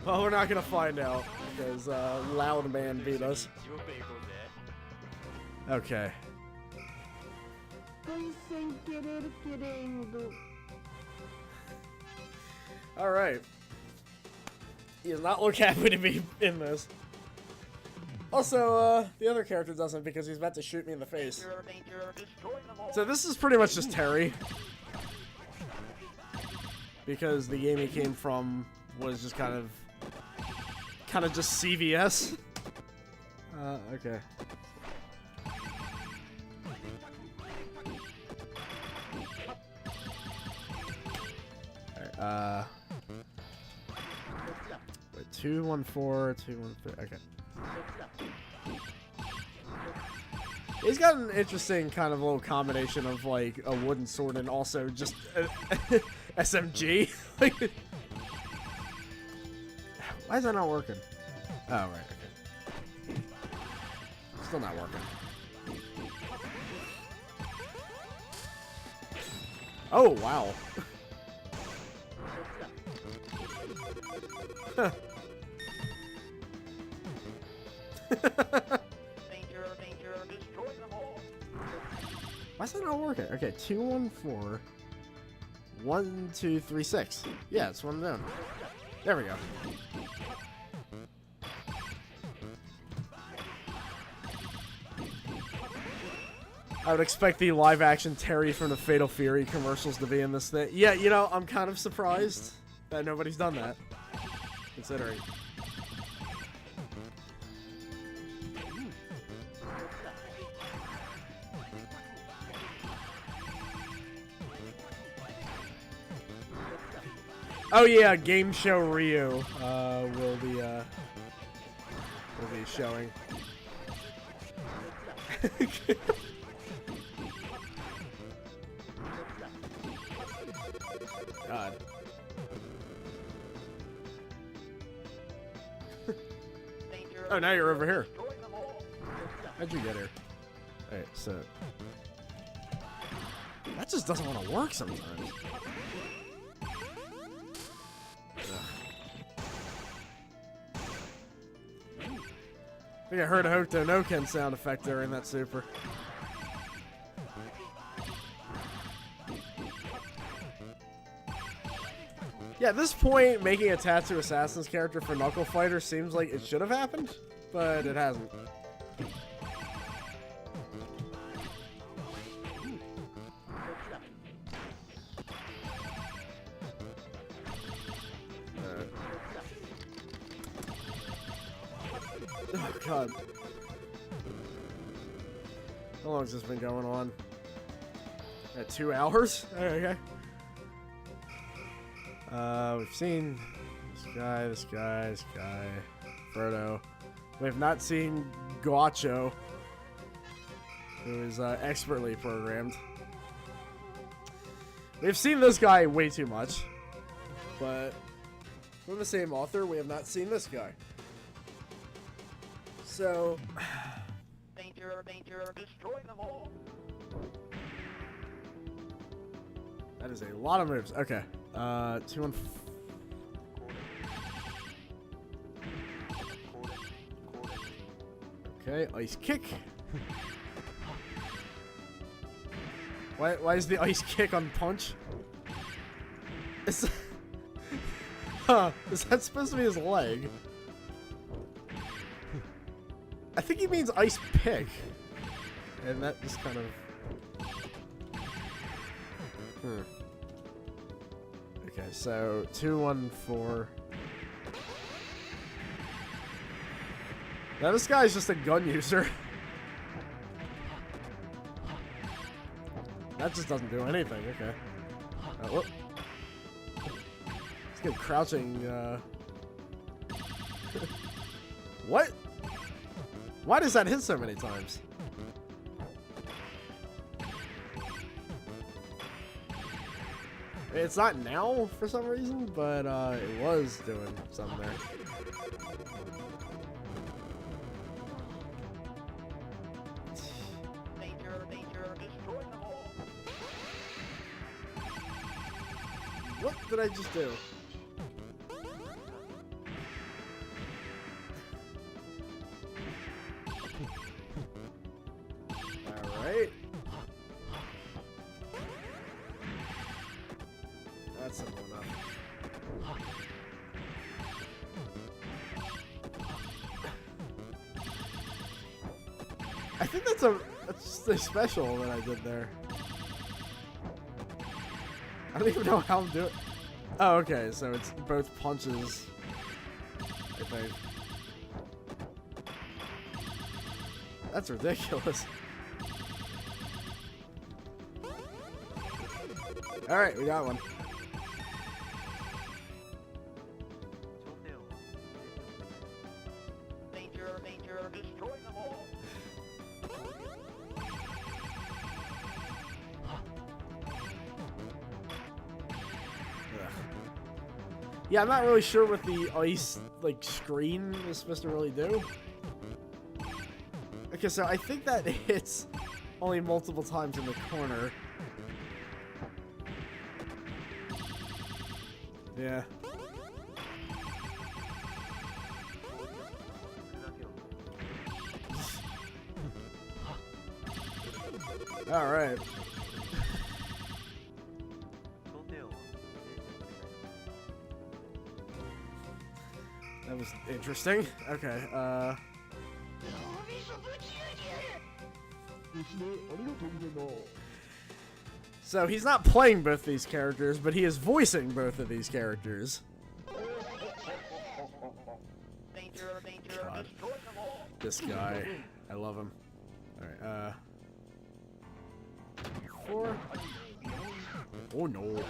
Well, we're not gonna find out because Loud Man beat us. Okay. All right. He does not look happy to be in this. Also, the other character doesn't because he's about to shoot me in the face. Danger, danger, destroy them all. So this is pretty much just Terry. Because the game he came from was just kind of just CVS. Okay. Alright, wait, 214, 213, okay. He's got an interesting kind of little combination of like a wooden sword and also just SMG. Why is that not working? Oh, right, okay. Still not working. Oh, wow. Danger, danger, destroy them all. Why is that not working? Okay, 214. 1, 2, 3, 6. Yeah, it's one down. There we go. I would expect the live-action Terry from the Fatal Fury commercials to be in this thing. Yeah, you know, I'm kind of surprised that nobody's done that. Considering. Oh yeah, Game Show Ryu will be showing. God. Danger, Oh, now you're over here. destroy them all. How'd you get here? Alright, so that just doesn't want to work sometimes. I think I heard a Hokuto no Ken sound effect during that super. Yeah, at this point, making a Tattoo Assassin's character for Knuckle Fighter seems like it should have happened, but it hasn't. Oh god. How long has this been going on? 2 hours? Okay. We've seen this guy, Frodo. We have not seen Guacho, who is expertly programmed. We've seen this guy way too much, but from the same author, we have not seen this guy. So, Danger, danger, destroy them all. that is a lot of moves. Okay. 2 1. Okay, ice kick. Why is the ice kick on punch? Is, huh, is that supposed to be his leg? I think he means ice pick. And that just kind of... Okay, so 214. Now this guy's just a gun user. That just doesn't do anything, okay. Whoop. Let's get crouching, What? Why does that hit so many times? It's not now for some reason, but it was doing something there. Danger, danger, destroy them all. What did I just do? Alright. That's simple enough. I think that's just a special that I did there. I don't even know how I'm doing. Oh, okay, so it's both punches. I think. That's ridiculous. Alright, we got one. Danger, danger, destroy them all. Yeah, I'm not really sure what the ice, like, screen is supposed to really do. Okay, so I think that hits only multiple times in the corner. Yeah. Alright. That was interesting. Okay, so he's not playing both these characters, but he is voicing both of these characters. Danger, danger, God. destroy them all. This guy. I love him. Alright, 4. Oh no.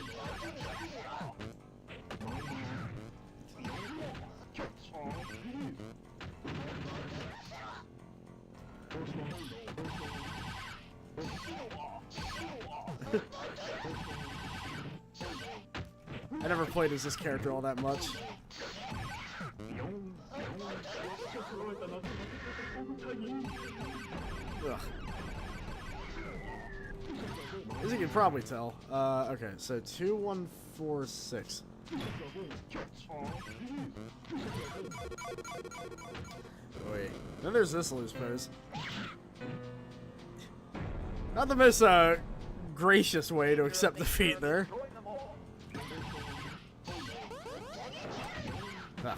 I never played as this character all that much. Ugh. As you can probably tell. Okay, so 2146. Wait. Then there's this loose pose. Not the most gracious way to accept defeat there. Destroy them all. Ah.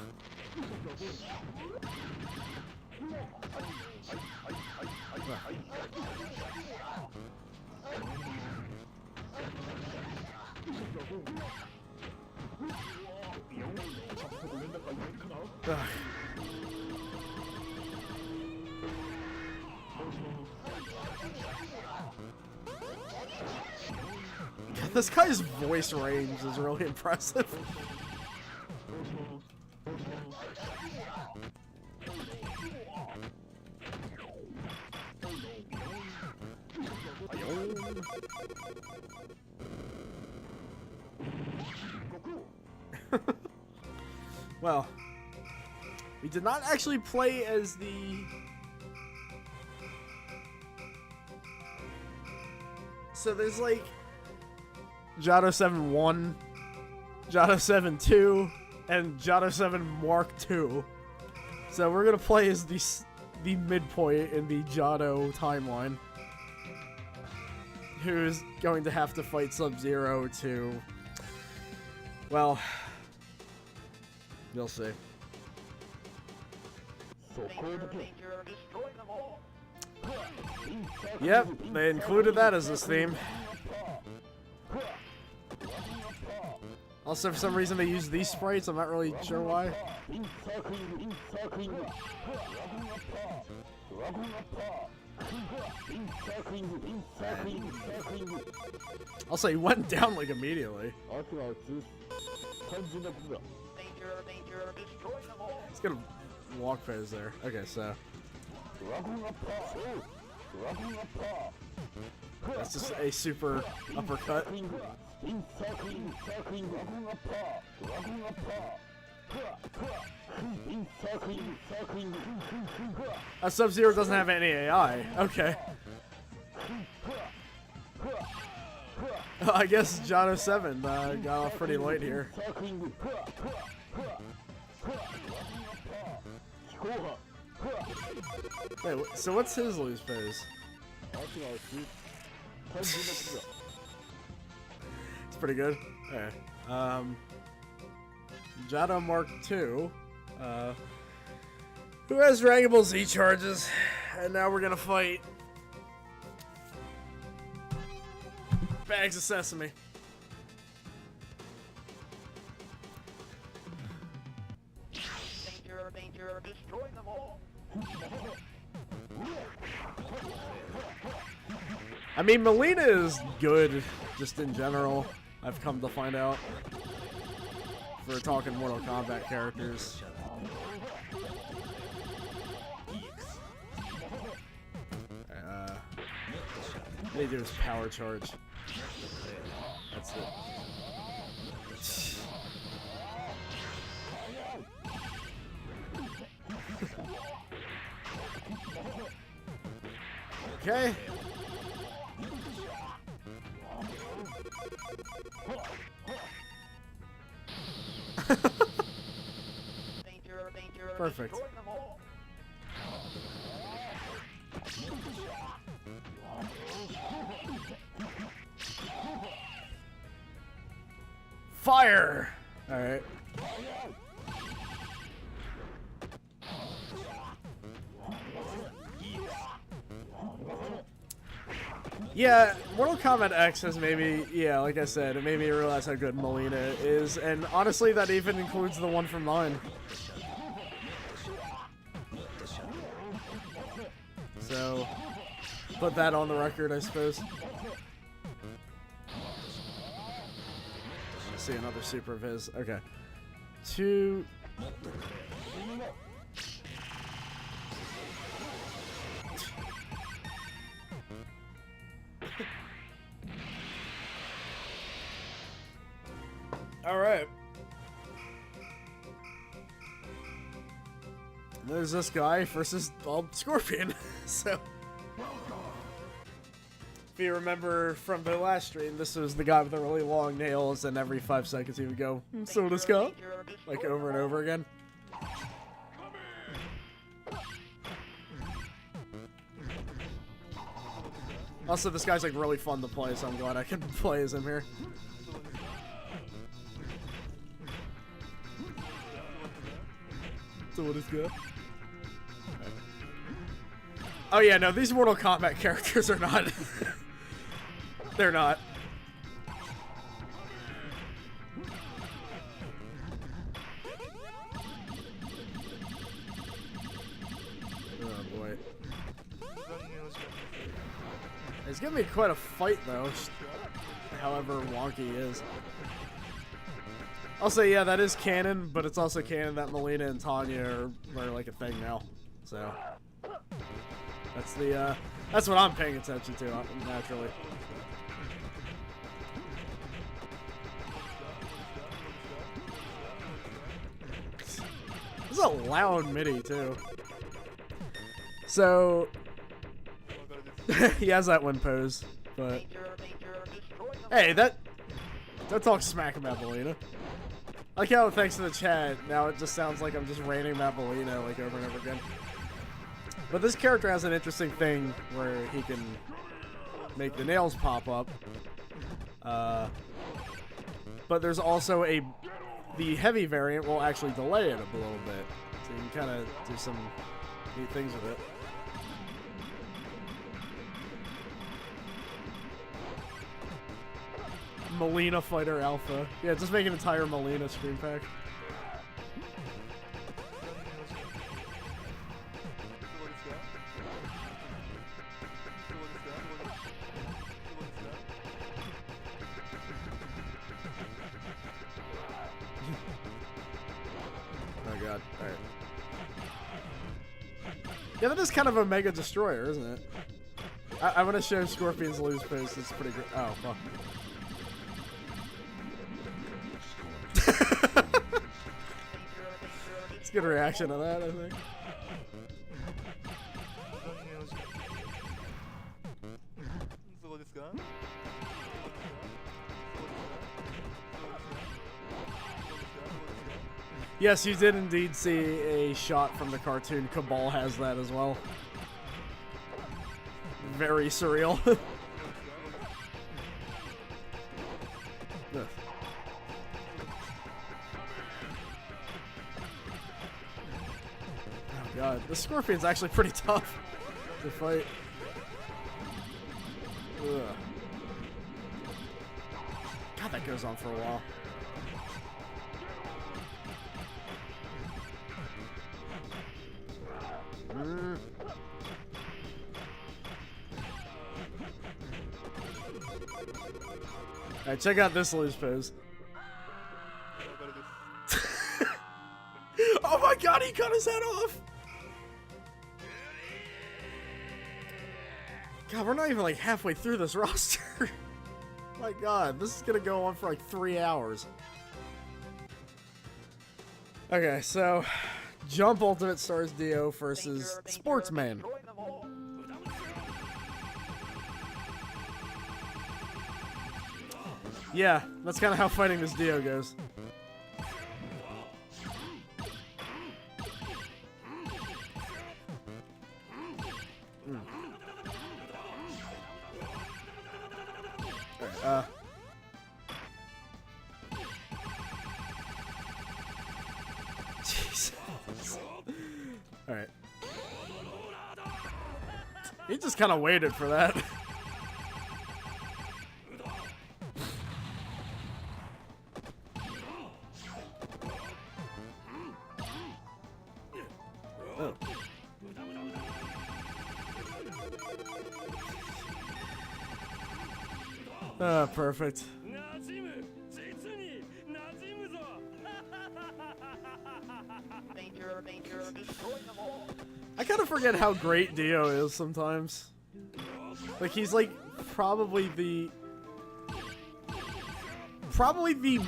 Ugh. This guy's voice range is really impressive. Well, we did not actually play as the... So there's like Jado 7-1, Jado 7-2, and Jado 7 Mark II. So we're gonna play as the midpoint in the Jado timeline, who's going to have to fight Sub-Zero to Well, you'll see. Danger, destroy them all. Yep, they included that as this theme. Also, for some reason, they use these sprites. I'm not really sure why. Also, he went down like immediately. Danger, destroy them all. He's gonna walk pose there. Okay, so that's just a super uppercut. Sub-Zero doesn't have any AI. Okay. I guess John 07 got off pretty late here. Wait, so what's his lose phase? It's pretty good. Okay. Jado Mark II, who has rankable Z charges, and now we're gonna fight Bags of Sesame. Danger, destroy them all. I mean, Melina is good, just in general. I've come to find out. If we're talking Mortal Kombat characters. What do his power charge? That's it. Okay. Danger, Perfect. destroy them all. Fire! Alright. Yeah, Mortal Kombat X has maybe, yeah, like I said, it made me realize how good Melina is, and honestly, that even includes the one from 9. So, put that on the record, I suppose. Let's see, another super of his. Okay. 2... Alright. There's this guy versus Scorpion. So, if you remember from the last stream, this was the guy with the really long nails, and every 5 seconds he would go, "So does go," like over and over again. Also, this guy's like really fun to play, so I'm glad I can play as him here. So what is good? Oh yeah, no, these Mortal Kombat characters are not. They're not. Oh boy. It's gonna be quite a fight though, however wonky he is. Also, yeah, that is canon, but it's also canon that Melina and Tanya are like a thing now. So that's the that's what I'm paying attention to naturally. This is a loud MIDI too. So he has that one pose, but hey, that talks smack about Melina. I like how, thanks to the chat, now it just sounds like I'm just raining about Melina like over and over again. But this character has an interesting thing where he can make the nails pop up. but there's also the heavy variant will actually delay it a little bit, so you can kind of do some neat things with it. Melina Fighter Alpha. Yeah, just make an entire Melina stream pack. Oh god, alright. Yeah, that is kind of a Mega Destroyer, isn't it? I want to show Scorpion's loose post. It's pretty great. Oh, fuck. It's a good reaction to that, I think. Yes, you did indeed see a shot from the cartoon. Cabal has that as well. Very surreal. Oh god, the Scorpion's actually pretty tough to fight. Ugh. God, that goes on for a while. Alright, check out this loose pose. Oh my god, he cut his head off! God, we're not even like halfway through this roster. My god, this is gonna go on for like 3 hours. Okay, so Jump Ultimate Stars Dio versus Sportsman. Yeah, that's kind of how fighting this Dio goes. Alright, Jesus. Alright. He just kind of waited for that. Oh. Ah, perfect. I kind of forget how great Dio is sometimes. Like, he's like probably the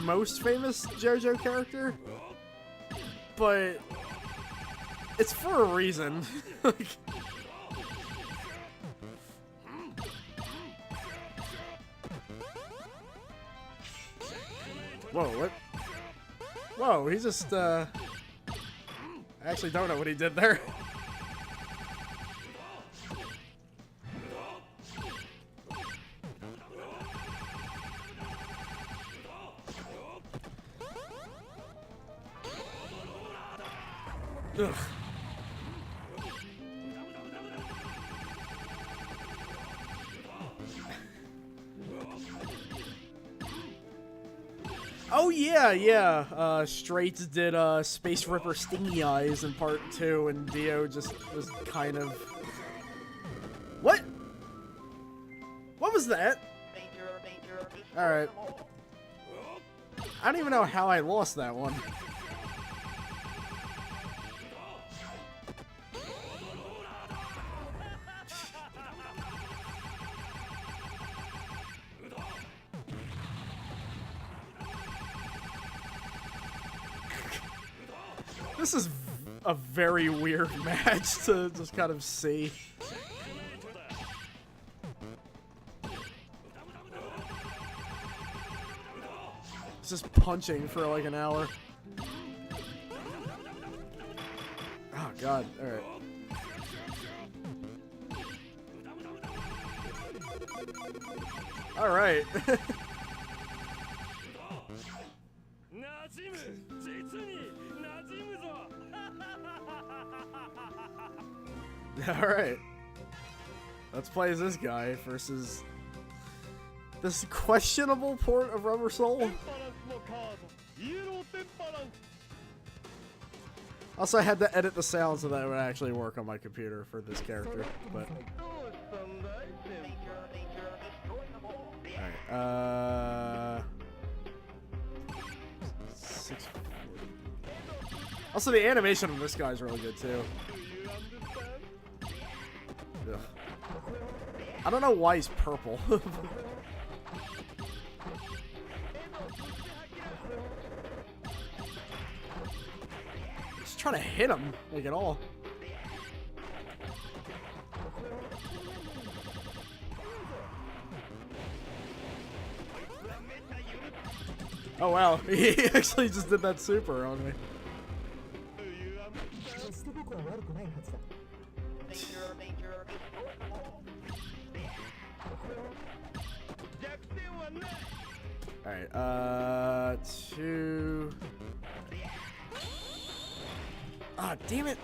most famous JoJo character, but it's for a reason. Like, whoa, what? Whoa, he just, I actually don't know what he did there. Ugh. Oh yeah, yeah. Straits did Space Ripper Stingy Eyes in part 2, and Dio just was kind of. What? What was that? Alright. I don't even know how I lost that one. This is a very weird match to just kind of see. It's just punching for like an hour. Oh god, alright. Alright. Alright. Let's play as this guy versus this questionable port of Rubber Soul. Also, I had to edit the sound so that it would actually work on my computer for this character, but... Alright, 640. Also, the animation of this guy is really good, too. Ugh. I don't know why he's purple. Just trying to hit him, like at all. Oh wow, he actually just did that super on me. Alright, 2... Ah, damn it!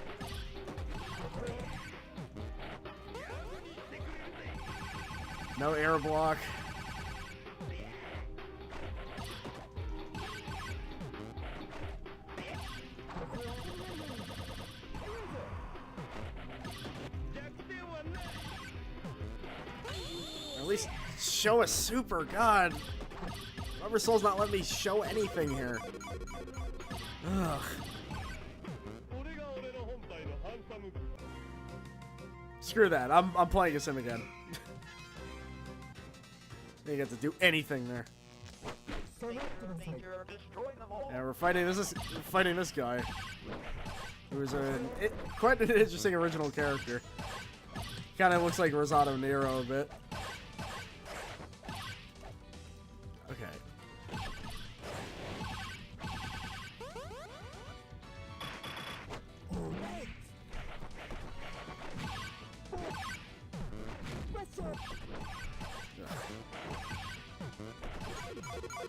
No air block. Or at least show a super, God! Rubber Soul's not letting me show anything here. Ugh. Screw that. I'm playing as him again. I didn't get to do anything there. Yeah, we're fighting this guy, who is quite an interesting original character. Kind of looks like Rosado Nero a bit. Okay.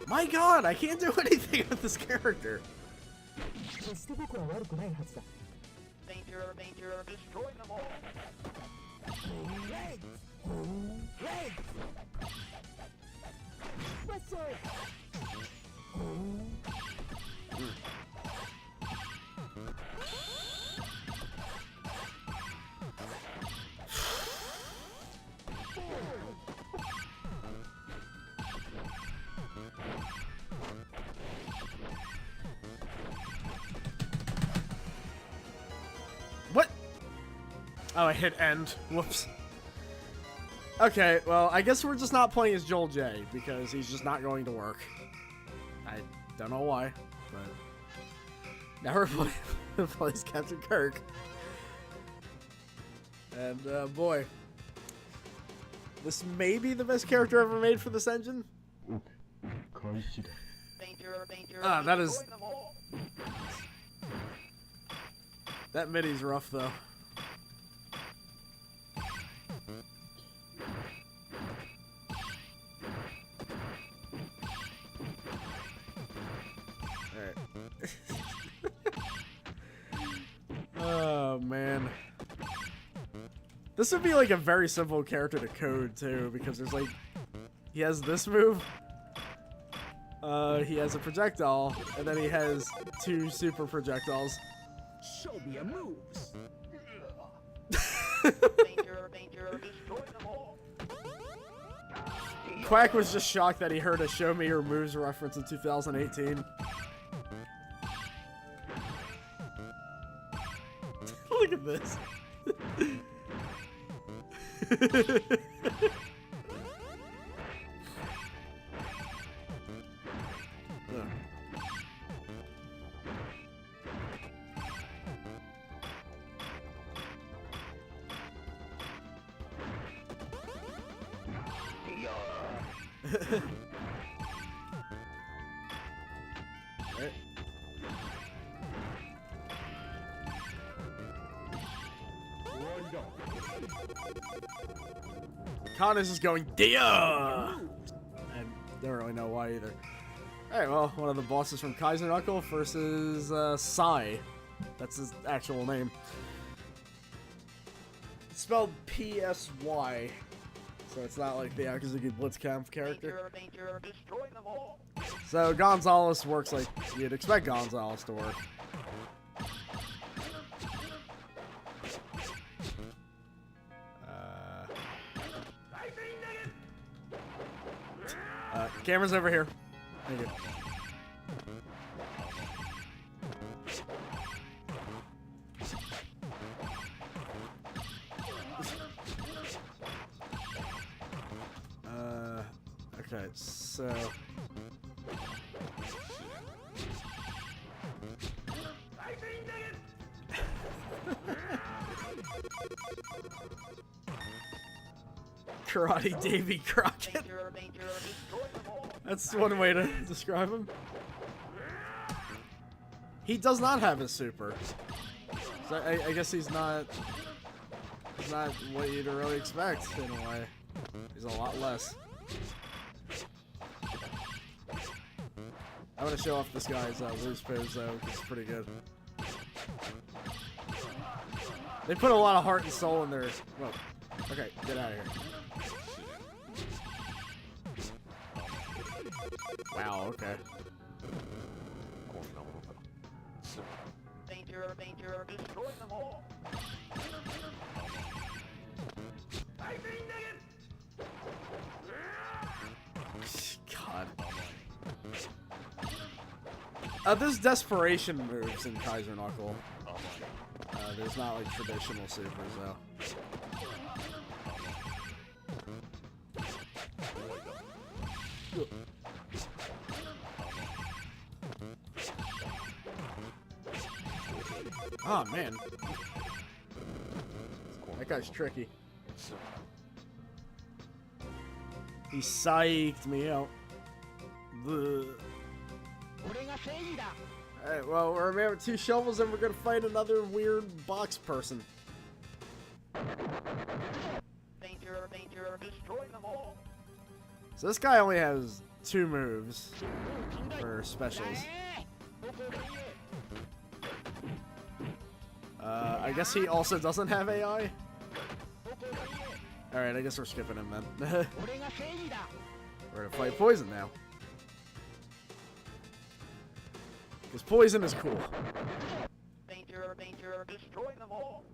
My God, I can't do anything with this character. Danger, danger, destroy them all. What? Oh, I hit end. Whoops. Okay, well, I guess we're just not playing as Joel J, because he's just not going to work. I don't know why, but... Now we're playing as Captain Kirk. And, boy. This may be the best character ever made for this engine. Danger, danger, Ah, that is... destroy them all. That midi's rough, though. Alright. Oh, man. This would be like a very simple character to code, too, because there's like... He has this move. He has a projectile, and then he has 2 super projectiles. Show me your moves. Danger, danger, destroy them all. Quack was just shocked that he heard a Show Me Your Moves reference in 2018. Look at this. Right. Connors is going Dia, and don't really know why either. Alright, well, one of the bosses from Kaiser Knuckle versus Sai. That's his actual name. spelled P-S-Y. So it's not like the Akazuki Blitzkampf character. Danger, destroy them all. So Gonzalez works like you'd expect Gonzalez to work. Camera's over here. Thank you. Okay, so Karate Davy Crockett. Danger, destroy them all. That's one way to describe him. He does not have his super. So I guess he's not what you'd really expect in a way. He's a lot less. I'm gonna show off this guy's loose pose though, which is pretty good. They put a lot of heart and soul in their. Well, okay, get out of here. Wow. Okay. Danger, destroy them all. God. There's desperation moves in Kaiser Knuckle. There's not like traditional supers though. Oh man, that guy's tricky. He psyched me out. Alright, well, remember 2 shovels and we're gonna fight another weird box person. Danger, destroy them all. So this guy only has 2 moves for specials. I guess he also doesn't have AI? Alright, I guess we're skipping him then. We're gonna fight Poison now. Because Poison is cool. Danger, destroy them all.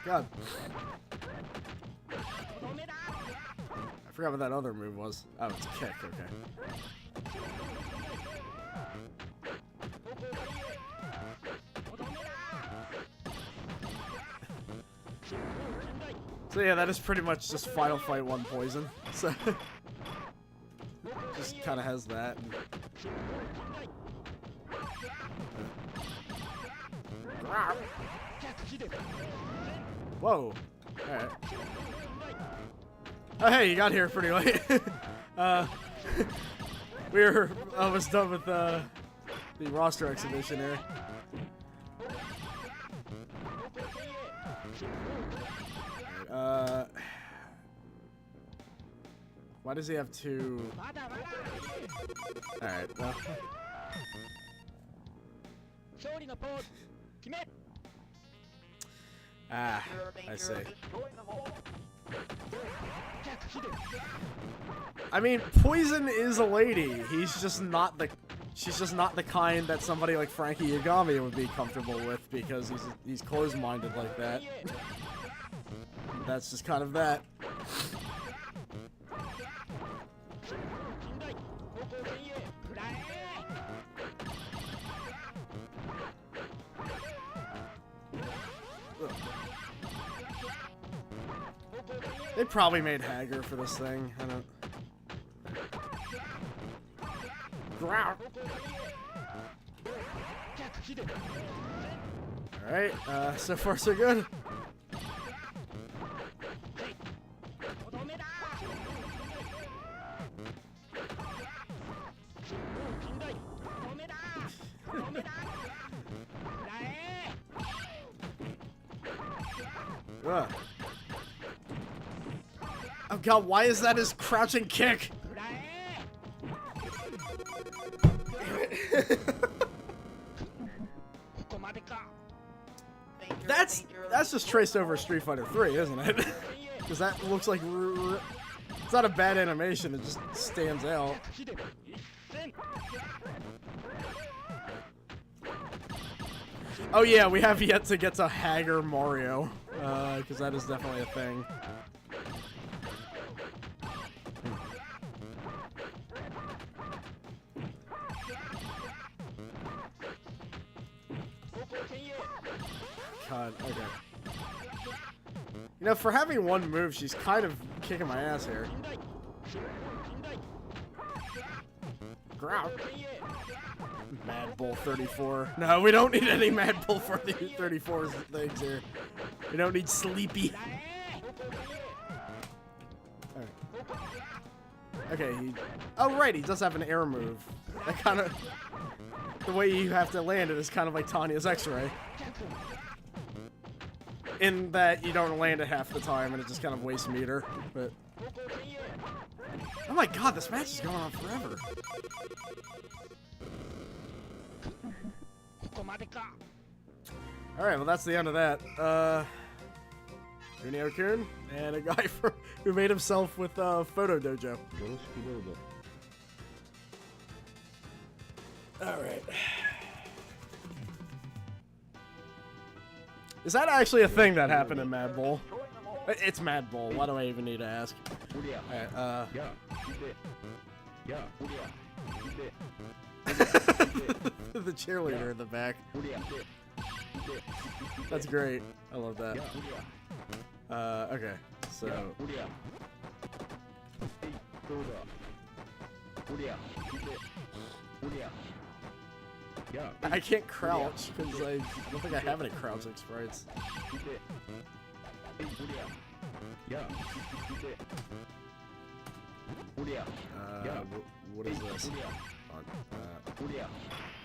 God. I forgot what that other move was. Oh, it's kick, okay. So yeah, that is pretty much just Final Fight 1 Poison. So just kind of has that. Whoa! Alright. Oh hey, you got here pretty late. We were almost done with the roster exhibition here. Why does he have 2? Alright, well. Ah, I see. I mean, Poison is a lady. She's just not the kind that somebody like Frankie Yagami would be comfortable with because he's closed-minded like that. That's just kind of that. They probably made Hager for this thing. I don't. Alright, so far so good. Oh god, why is that his crouching kick? That's just traced over Street Fighter 3, isn't it? Because that looks like it's not a bad animation. It just stands out. Oh yeah, we have yet to get to Hager Mario, because that is definitely a thing. God, okay. You know, for having one move, she's kind of kicking my ass here. Grout. Mad Bull 34. No, we don't need any Mad Bull 34 things here. We don't need Sleepy. Alright. Okay, oh right, he does have an air move. That kind of... The way you have to land it is kind of like Tanya's X-Ray. In that you don't land it half the time and it just kind of wastes meter, but... Oh my god, this match is going on forever. Alright, well that's the end of that. Runio-kun, and a guy who made himself with Photo Dojo. Alright. Is that actually a thing that happened in Mad Bull? It's Mad Bull. Why do I even need to ask? Alright, the cheerleader in the back. That's great. I love that. Okay, so... I can't crouch because I don't think I have any crouching sprites. What is this?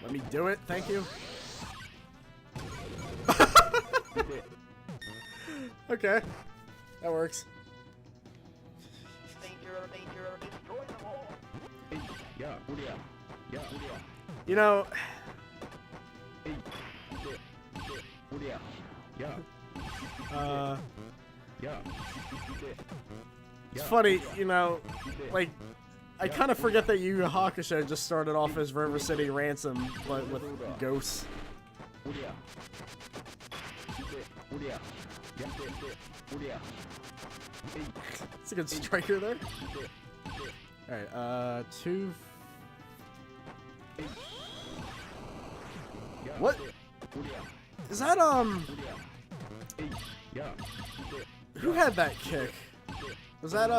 Let me do it, thank you. Okay, that works. You know, it's funny, you know, like, I kind of forget that Yu Yu Hakusho just started off as River City Ransom, but with ghosts. It's a good striker there. Alright, two... What? Is that, who had that kick? Was that,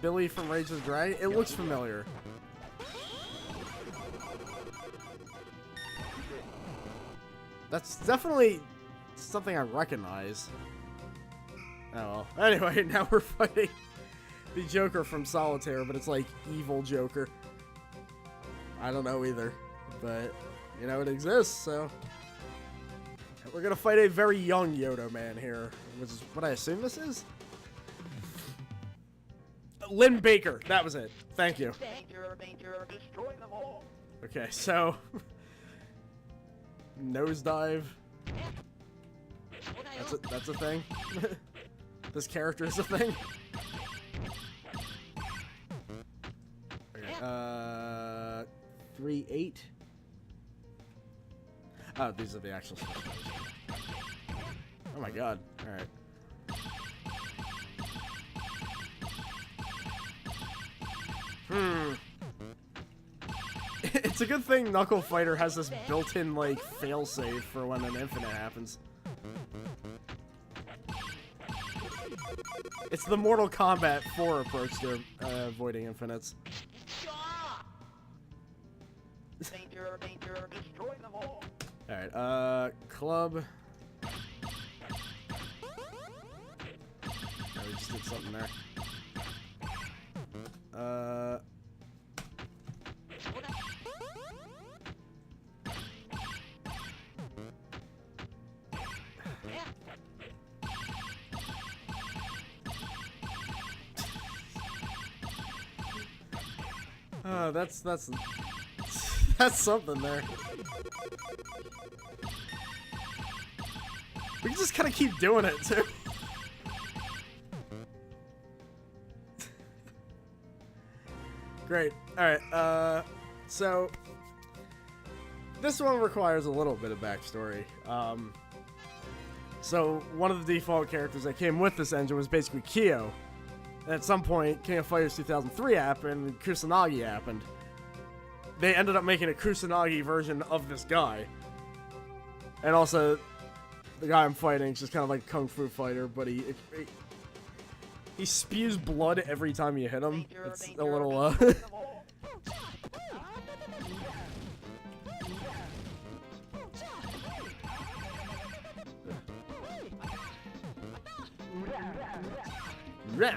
Billy from Rage of the Dragon? It looks familiar. That's definitely something I recognize. Oh well. Anyway, now we're fighting the Joker from Solitaire, but it's like evil Joker. I don't know either, but you know it exists, so we're gonna fight a very young Yodo man here, which is what I assume this is. Lynn Baker, that was it. Thank you. Okay, so nosedive. That's a thing. This character is a thing. Okay, 3-8. Oh, these are the actual stuff. Oh my god. Alright. It's a good thing Knuckle Fighter has this built-in, like, failsafe for when an infinite happens. It's the Mortal Kombat 4 approach to avoiding infinites. Alright, club. Oh, we just did something there. That's something there. We can just kind of keep doing it, too. Great. Alright, so... This one requires a little bit of backstory. So, one of the default characters that came with this engine was basically Kyo. And at some point, King of Fighters 2003 happened, and Kusanagi happened. They ended up making a Kusanagi version of this guy. And also, the guy I'm fighting is just kind of like a kung fu fighter, but he spews blood every time you hit him. It's a little, Rah.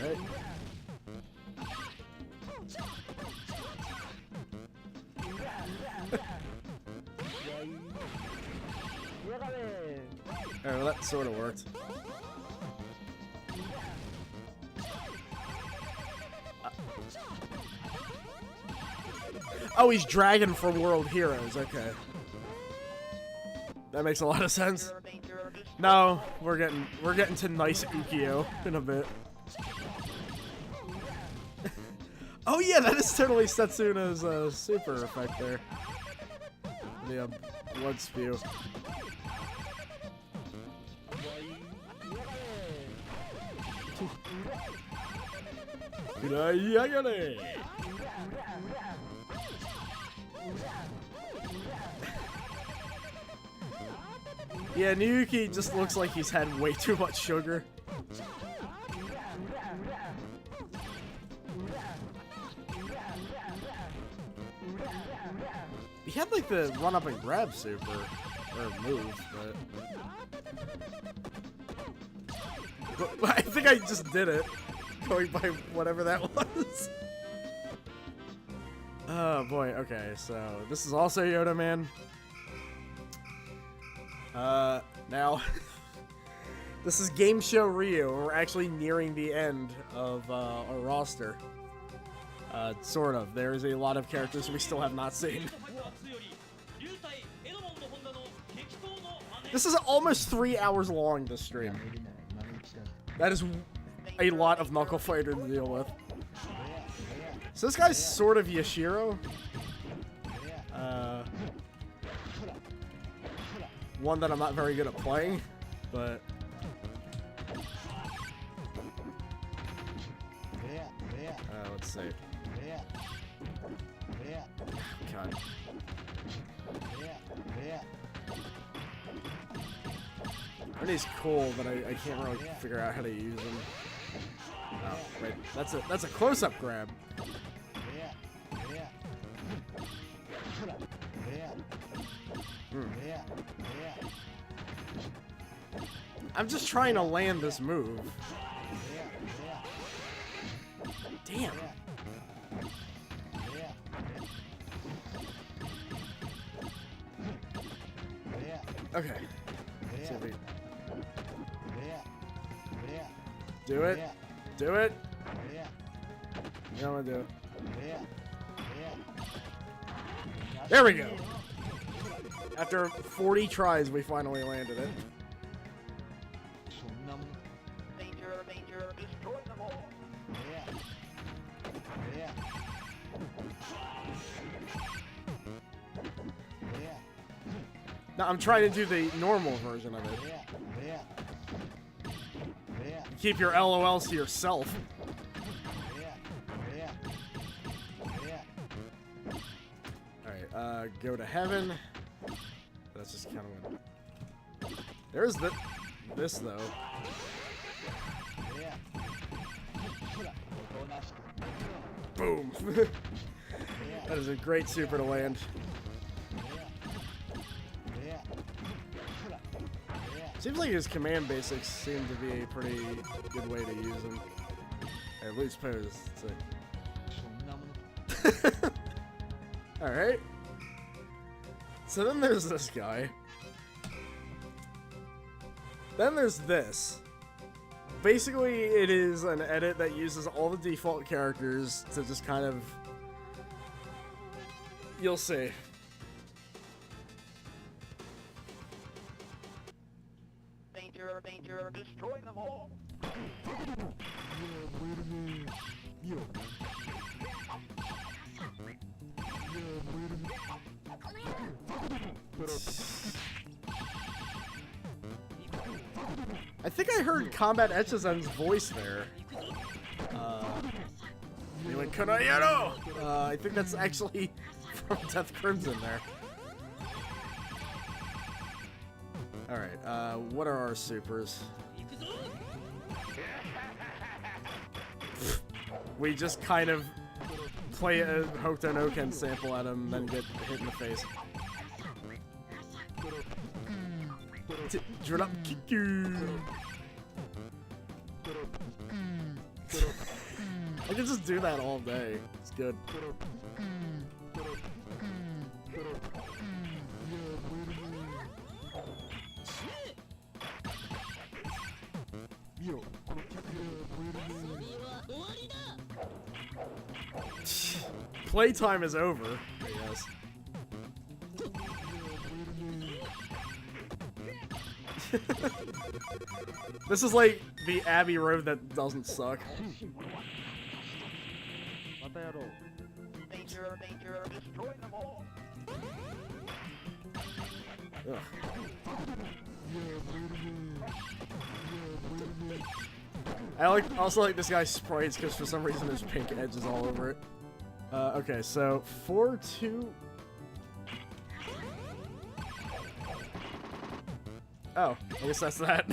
Alright. Alright, well that sort of worked. Oh, he's Dragon from World Heroes, okay. That makes a lot of sense. No, we're getting to nice Ukyo in a bit. Oh yeah, that is totally Setsuna's super effect there. The blood spew. Yeah, Niyuki just looks like he's had way too much sugar. He had like the run up and grab super, or move, but I think I just did it, going by whatever that was. Oh boy, okay, so this is also Yoda Man. Now, this is Game Show Ryu, and we're actually nearing the end of our roster. Sort of. There's a lot of characters we still have not seen. This is almost 3 hours long, this stream. That is a lot of Knuckle Fighter to deal with. So this guy's sort of Yashiro. One that I'm not very good at playing, but... let's see. God. He's cool, but I can't really figure out how to use him. Oh, wait, that's a close-up grab. I'm just trying to land this move. Damn. Okay. So do it. Do it. You don't want to do it. There we go. After 40 tries, we finally landed it. Danger, danger, destroy them all. Now I'm trying to do the normal version of it. Keep your LOLs to yourself. Alright, go to heaven. That's just kind of what... There's this though. Boom! That is a great super to land. Seems like his command basics seem to be a pretty good way to use them. At least pose. Alright. So then there's this guy. Then there's this. Basically, it is an edit that uses all the default characters to just kind of You'll see. Danger, danger, destroy them all. I think I heard Combat Echizen's voice there. He went, Kanayero! I think that's actually from Death Crimson there. Alright, what are our supers? We just kind of play a Hokuto no Ken sample at him, then get hit in the face. Drop kick you. I can just do that all day. It's good. Playtime is over, I guess. This is like the Abbey Road that doesn't suck. Danger, danger, destroy them all. Ugh. I also like this guy's sprites because for some reason there's pink edges all over it. Okay, so 4-2. Oh, I guess that's that.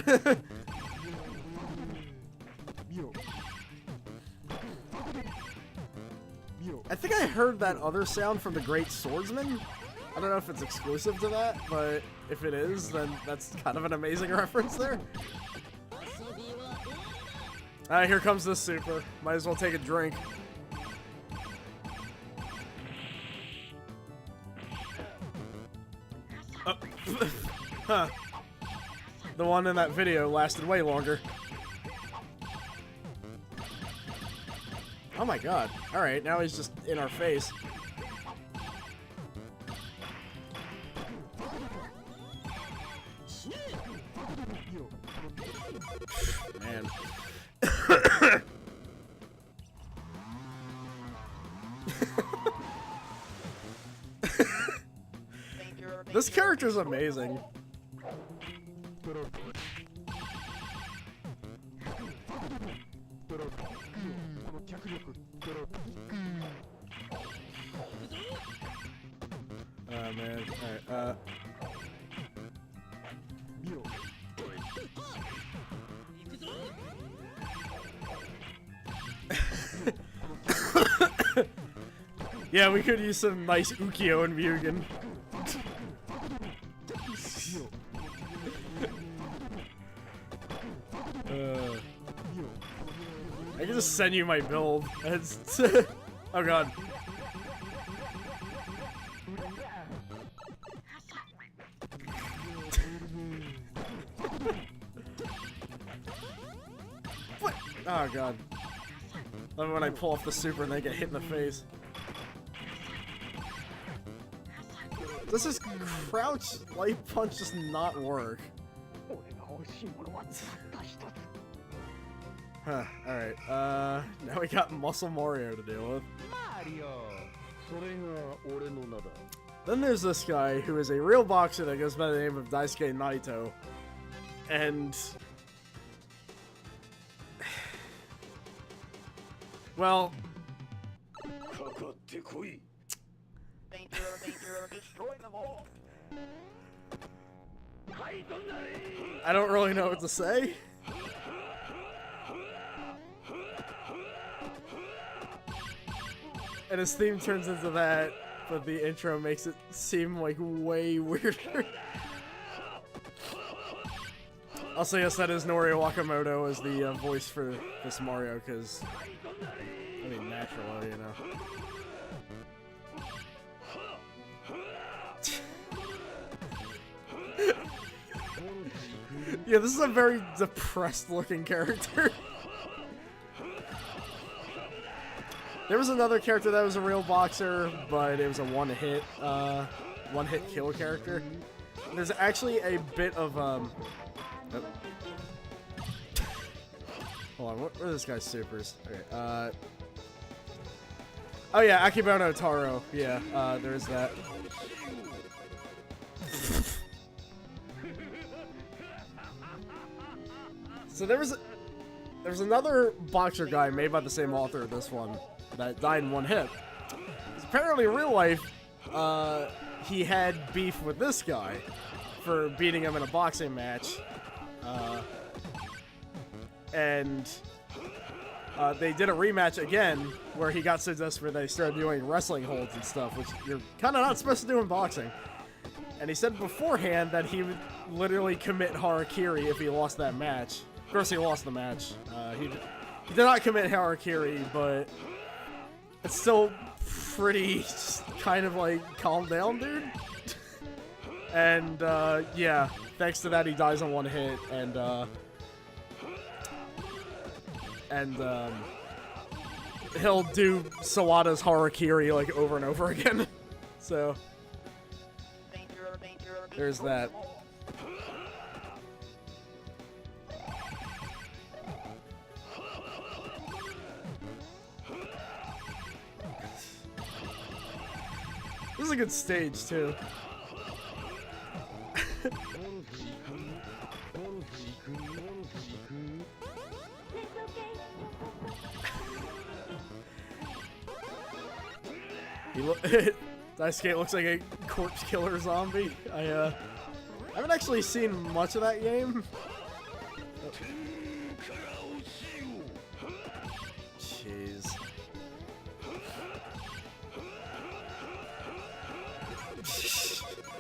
I think I heard that other sound from the Great Swordsman. I don't know if it's exclusive to that, but if it is, then that's kind of an amazing reference there. Alright, here comes the super. Might as well take a drink. Huh. The one in that video lasted way longer. Oh my god. Alright, now he's just in our face. Man. This character's amazing. Oh man, alright, yeah, we could use some nice Ukiyo and Mugen. I can just send you my build. It's oh god. What? Oh god. Love it when I pull off the super and they get hit in the face. Does this crouch light punch just not work? Huh, alright, now we got Muscle Mario to deal with. Then there's this guy who is a real boxer that goes by the name of Daisuke Naito. And... well... Danger, danger, destroy them all. I don't really know what to say. And his theme turns into that, but the intro makes it seem like way weirder. Also, yes, that is Norio Wakamoto as the voice for this Mario, because, I mean, natural, you know. Yeah, this is a very depressed looking character. There was another character that was a real boxer, but it was a one-hit kill character. There's actually a bit of oh. Hold on, what are this guy's supers? Okay, oh yeah, Akebono Taro. Yeah, there's that. So there was another boxer guy made by the same author of this one that died in one hit. Apparently in real life, he had beef with this guy for beating him in a boxing match. And they did a rematch again where he got so desperate they started doing wrestling holds and stuff, which you're kind of not supposed to do in boxing. And he said beforehand that he would literally commit harakiri if he lost that match. Of course, he lost the match. He did not commit harakiri, but it's still pretty kind of like, calm down, dude. And yeah, thanks to that, he dies on one hit, and he'll do Sawada's harakiri like over and over again. So there's that. This is a good stage too. Daisuke looks like a corpse killer zombie. I haven't actually seen much of that game. Jeez.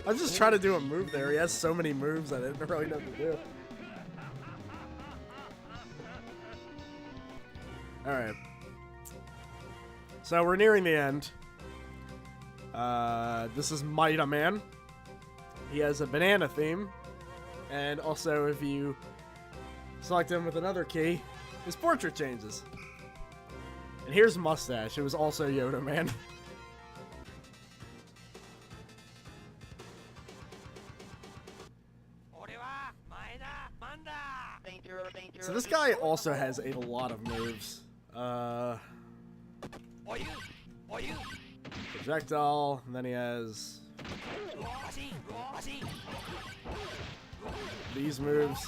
I was just trying to do a move there. He has so many moves I didn't really know what to do. Alright. So we're nearing the end. This is Might Man. He has a banana theme. And also, if you select him with another key, his portrait changes. And here's Mustache. It was also Yoda Man. So this guy also has a lot of moves. Projectile, and then he has these moves.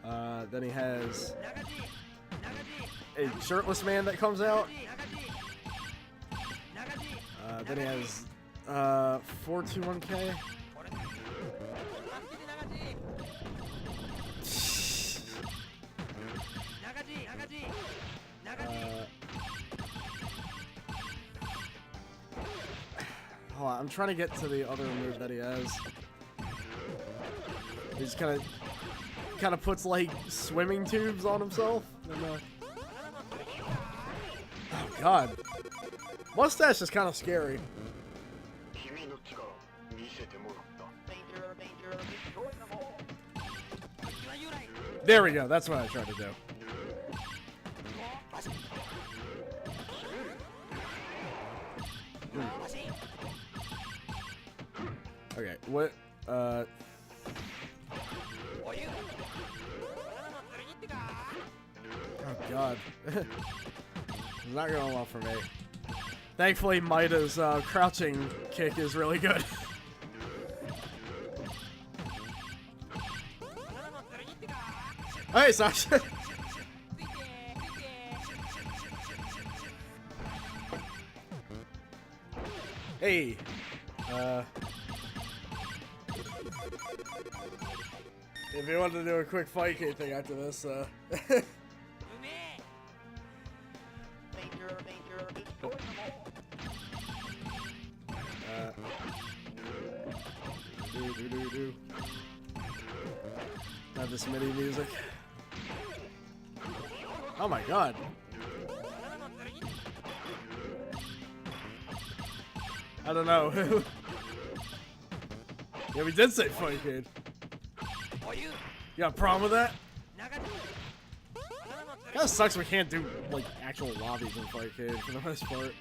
Then he has a shirtless man that comes out. Then he has 421K. Hold on, I'm trying to get to the other move that he has. He just kind of puts like swimming tubes on himself. And, oh god, Mustache is kind of scary. There we go. That's what I tried to do. Okay, what, oh god. It's not going well for me. Thankfully, Maida's crouching kick is really good. Hey, Sasha! Hey! If you want to do a quick fight game thing after this, do. Have this MIDI music. Oh my god. I don't know. Yeah, we did say fight kid. You got a problem with that? That sucks we can't do, like, actual lobbies in Fightcade for the most part.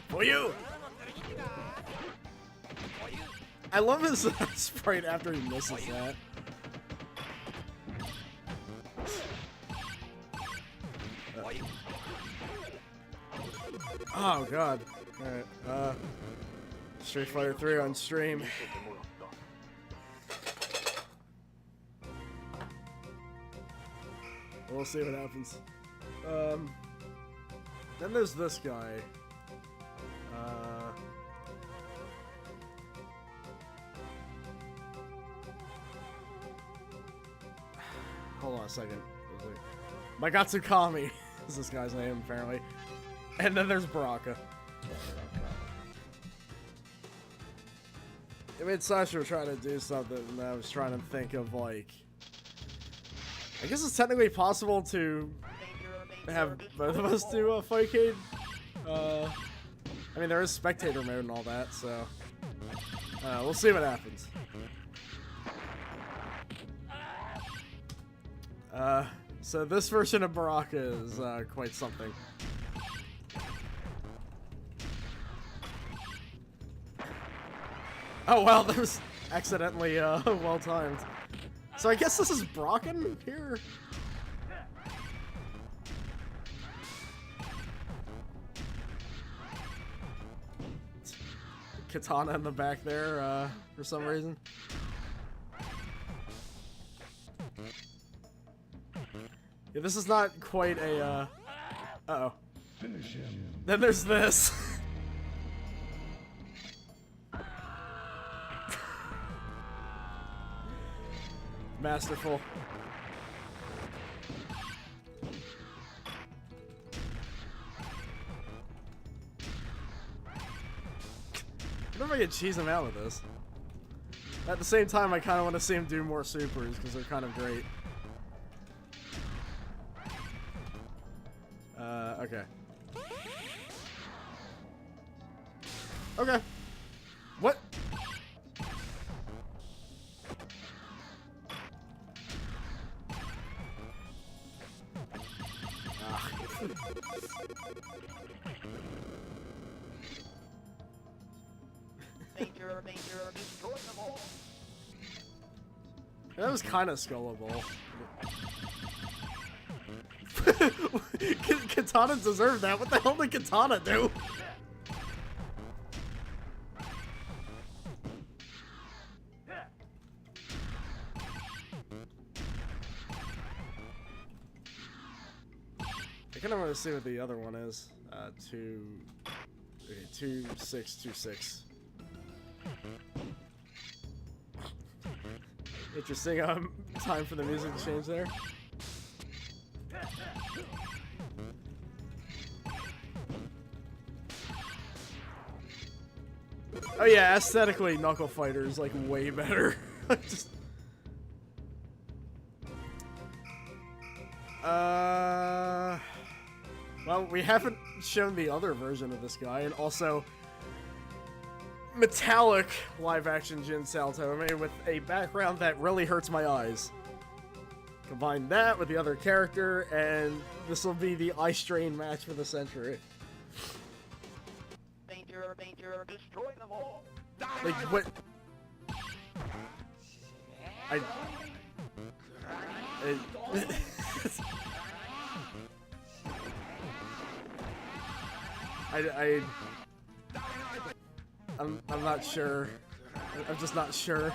For you! I love his sprite after he misses that. Oh god. Alright, Street Fighter 3 on stream. We'll see what happens. Then there's this guy. Hold on a second. Magatsukami is this guy's name, apparently. And then there's Baraka. I mean, Sasha was trying to do something, and I was trying to think of, like... I guess it's technically possible to have both of us do a Fightcade. I mean, there is spectator mode and all that, so... we'll see what happens. So this version of Baraka is quite something. Oh wow, that was accidentally well timed. So I guess this is Brocken here? Katana in the back there for some reason. Yeah, this is not quite a uh-oh. Then there's this. Masterful. I wonder if I can cheese him out with this. At the same time, I kind of want to see him do more supers because they're kind of great. Okay. Okay. What? That was kind of skullable. Katana deserved that. What the hell did Katana do? I kind of want to see what the other one is. 2626. Interesting. Time for the music to change there. Oh yeah, aesthetically, Knuckle Fighter is like way better. Just... Well, we haven't shown the other version of this guy, and also metallic live-action Jin Salto with a background that really hurts my eyes. Combine that with the other character, and this will be the eye strain match for the century. Danger, danger, destroy them all. Like, what? I'm not sure. I'm just not sure.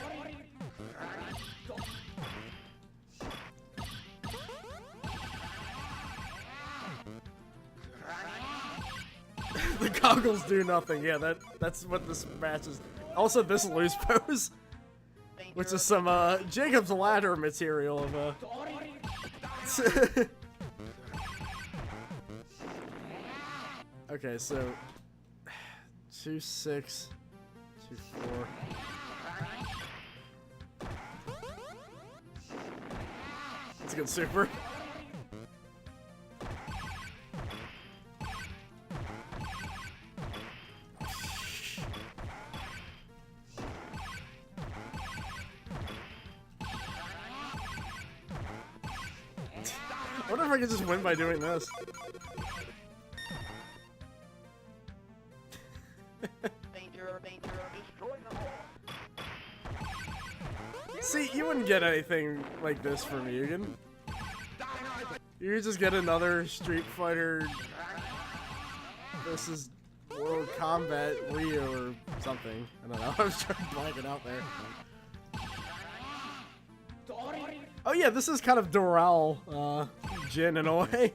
The goggles do nothing. Yeah, that's what this match is. Also, this loose pose, which is some Jacob's Ladder material of Okay, so 2-6, 2-4. It's a good super. I wonder if I could just win by doing this. Danger, danger, destroy them all. See, you wouldn't get anything like this from MUGEN. You could just get another Street Fighter versus World Combat Rio or something. I don't know. I was trying to blank it out there. Oh yeah, this is kind of Doral Jin in a way.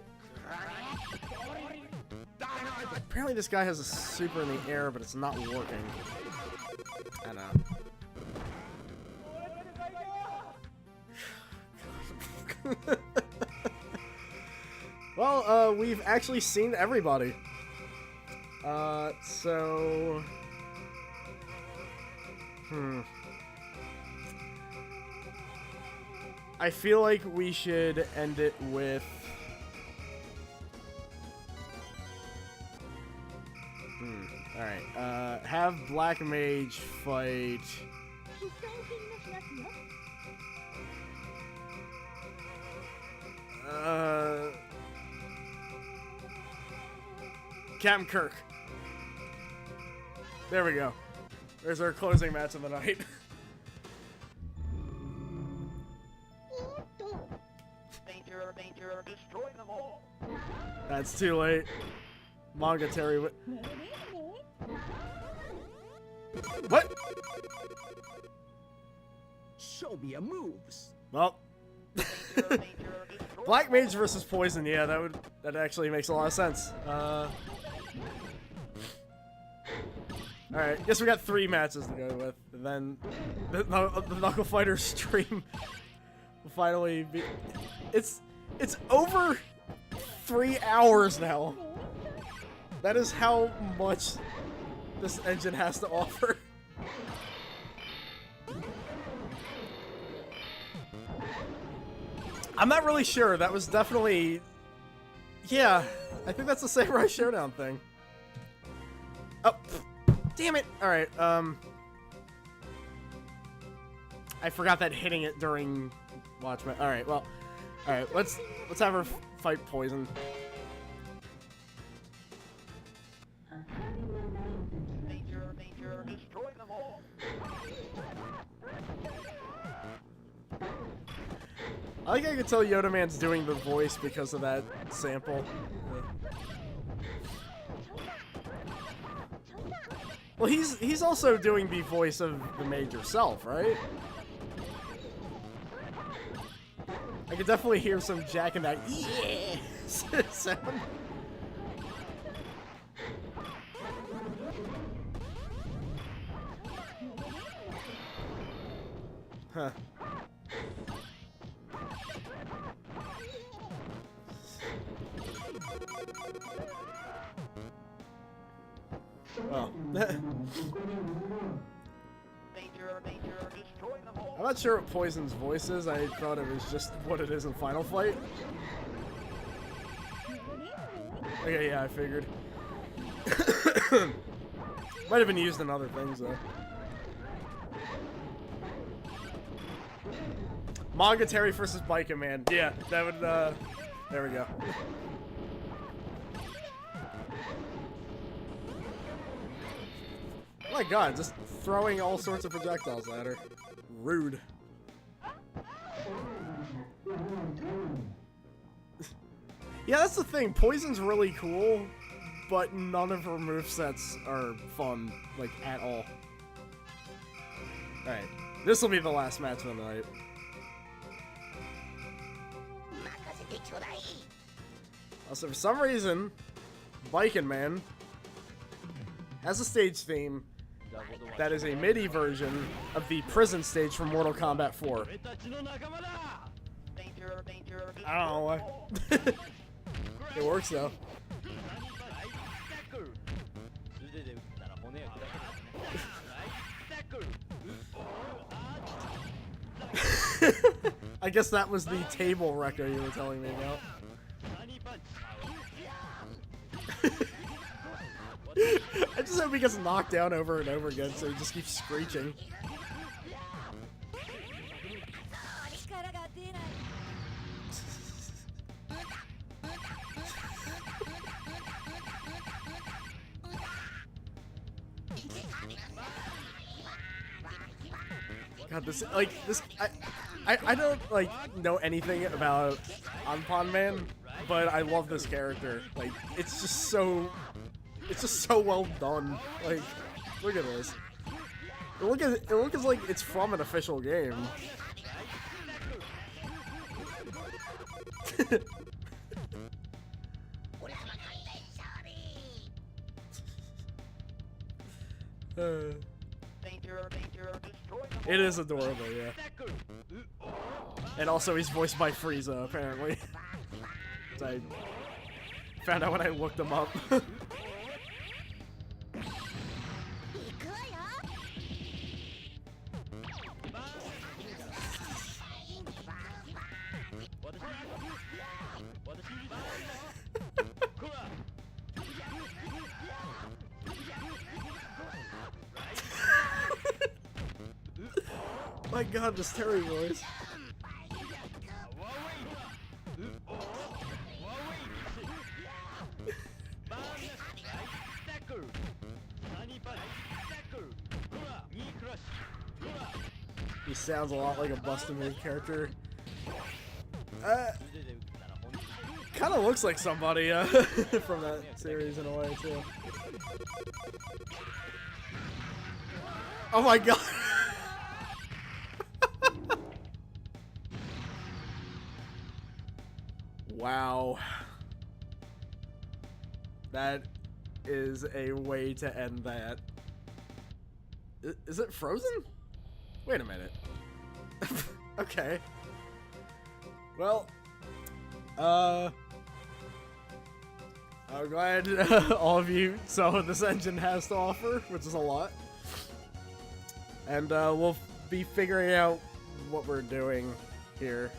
Apparently this guy has a super in the air, but it's not working. I don't know. Well, we've actually seen everybody. So... I feel like we should end it with... Alright, have Black Mage fight... Captain Kirk. There we go. There's our closing match of the night. Danger, danger, destroy them all. That's too late. Manga Terry. What? Show me your moves. Well, Danger, danger, destroy Black Mage versus Poison. Yeah, that actually makes a lot of sense. All right, guess we got 3 matches to go with, and then the Knuckle Fighter stream will finally be. It's over 3 hours now. That is how much this engine has to offer. I'm not really sure. That was definitely... Yeah, I think that's the Samurai Showdown thing. Oh, damn it. Alright, I forgot that hitting it during Watchmen. Alright, well... Alright, let's have her fight Poison. danger, danger, destroy them all. I think I can tell Yoda Man's doing the voice because of that sample. Well, he's also doing the voice of the mage herself, right? I could definitely hear some Jack in that yeah sound. Huh. Oh. Danger, danger, destroy them all. I'm not sure what Poison's voice is. I thought it was just what it is in Final Fight. Okay, yeah, I figured. Might have been used in other things, though. Manga Terry versus Biker Man. Yeah, that would, there we go. Oh my god, just throwing all sorts of projectiles at her. Rude. Yeah, that's the thing. Poison's really cool, but none of her movesets are fun, like, at all. Alright, this will be the last match of the night. Also, for some reason, Biken Man has a stage theme that is a MIDI version of the prison stage from Mortal Kombat 4. Danger, danger, destroy I don't know why. them all. It works though. I guess that was the table record you were telling me about. I just hope he gets knocked down over and over again so he just keeps screeching. God, this I don't like know anything about Anpan Man, but I love this character. Like, it's just so well done. Like, look at this. It looks like it's from an official game. It is adorable, yeah. And also, he's voiced by Frieza, apparently. I found out when I looked him up. My God, this Terry voice. He sounds a lot like a Busted Move character. Kind of looks like somebody from that series in a way too. Oh my God. Wow. That is a way to end that. Is it frozen? Wait a minute. Okay. Well, I'm glad all of you saw what this engine has to offer, which is a lot. And we'll be figuring out what we're doing here.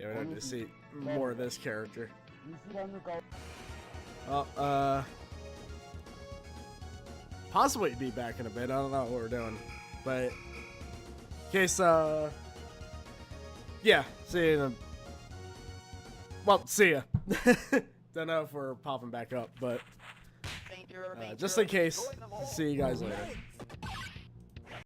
Yeah, we need to see more of this character. Well, possibly be back in a bit. I don't know what we're doing, but in case, yeah, see you in a, well, see ya. Don't know if we're popping back up, but just in case, see you guys later.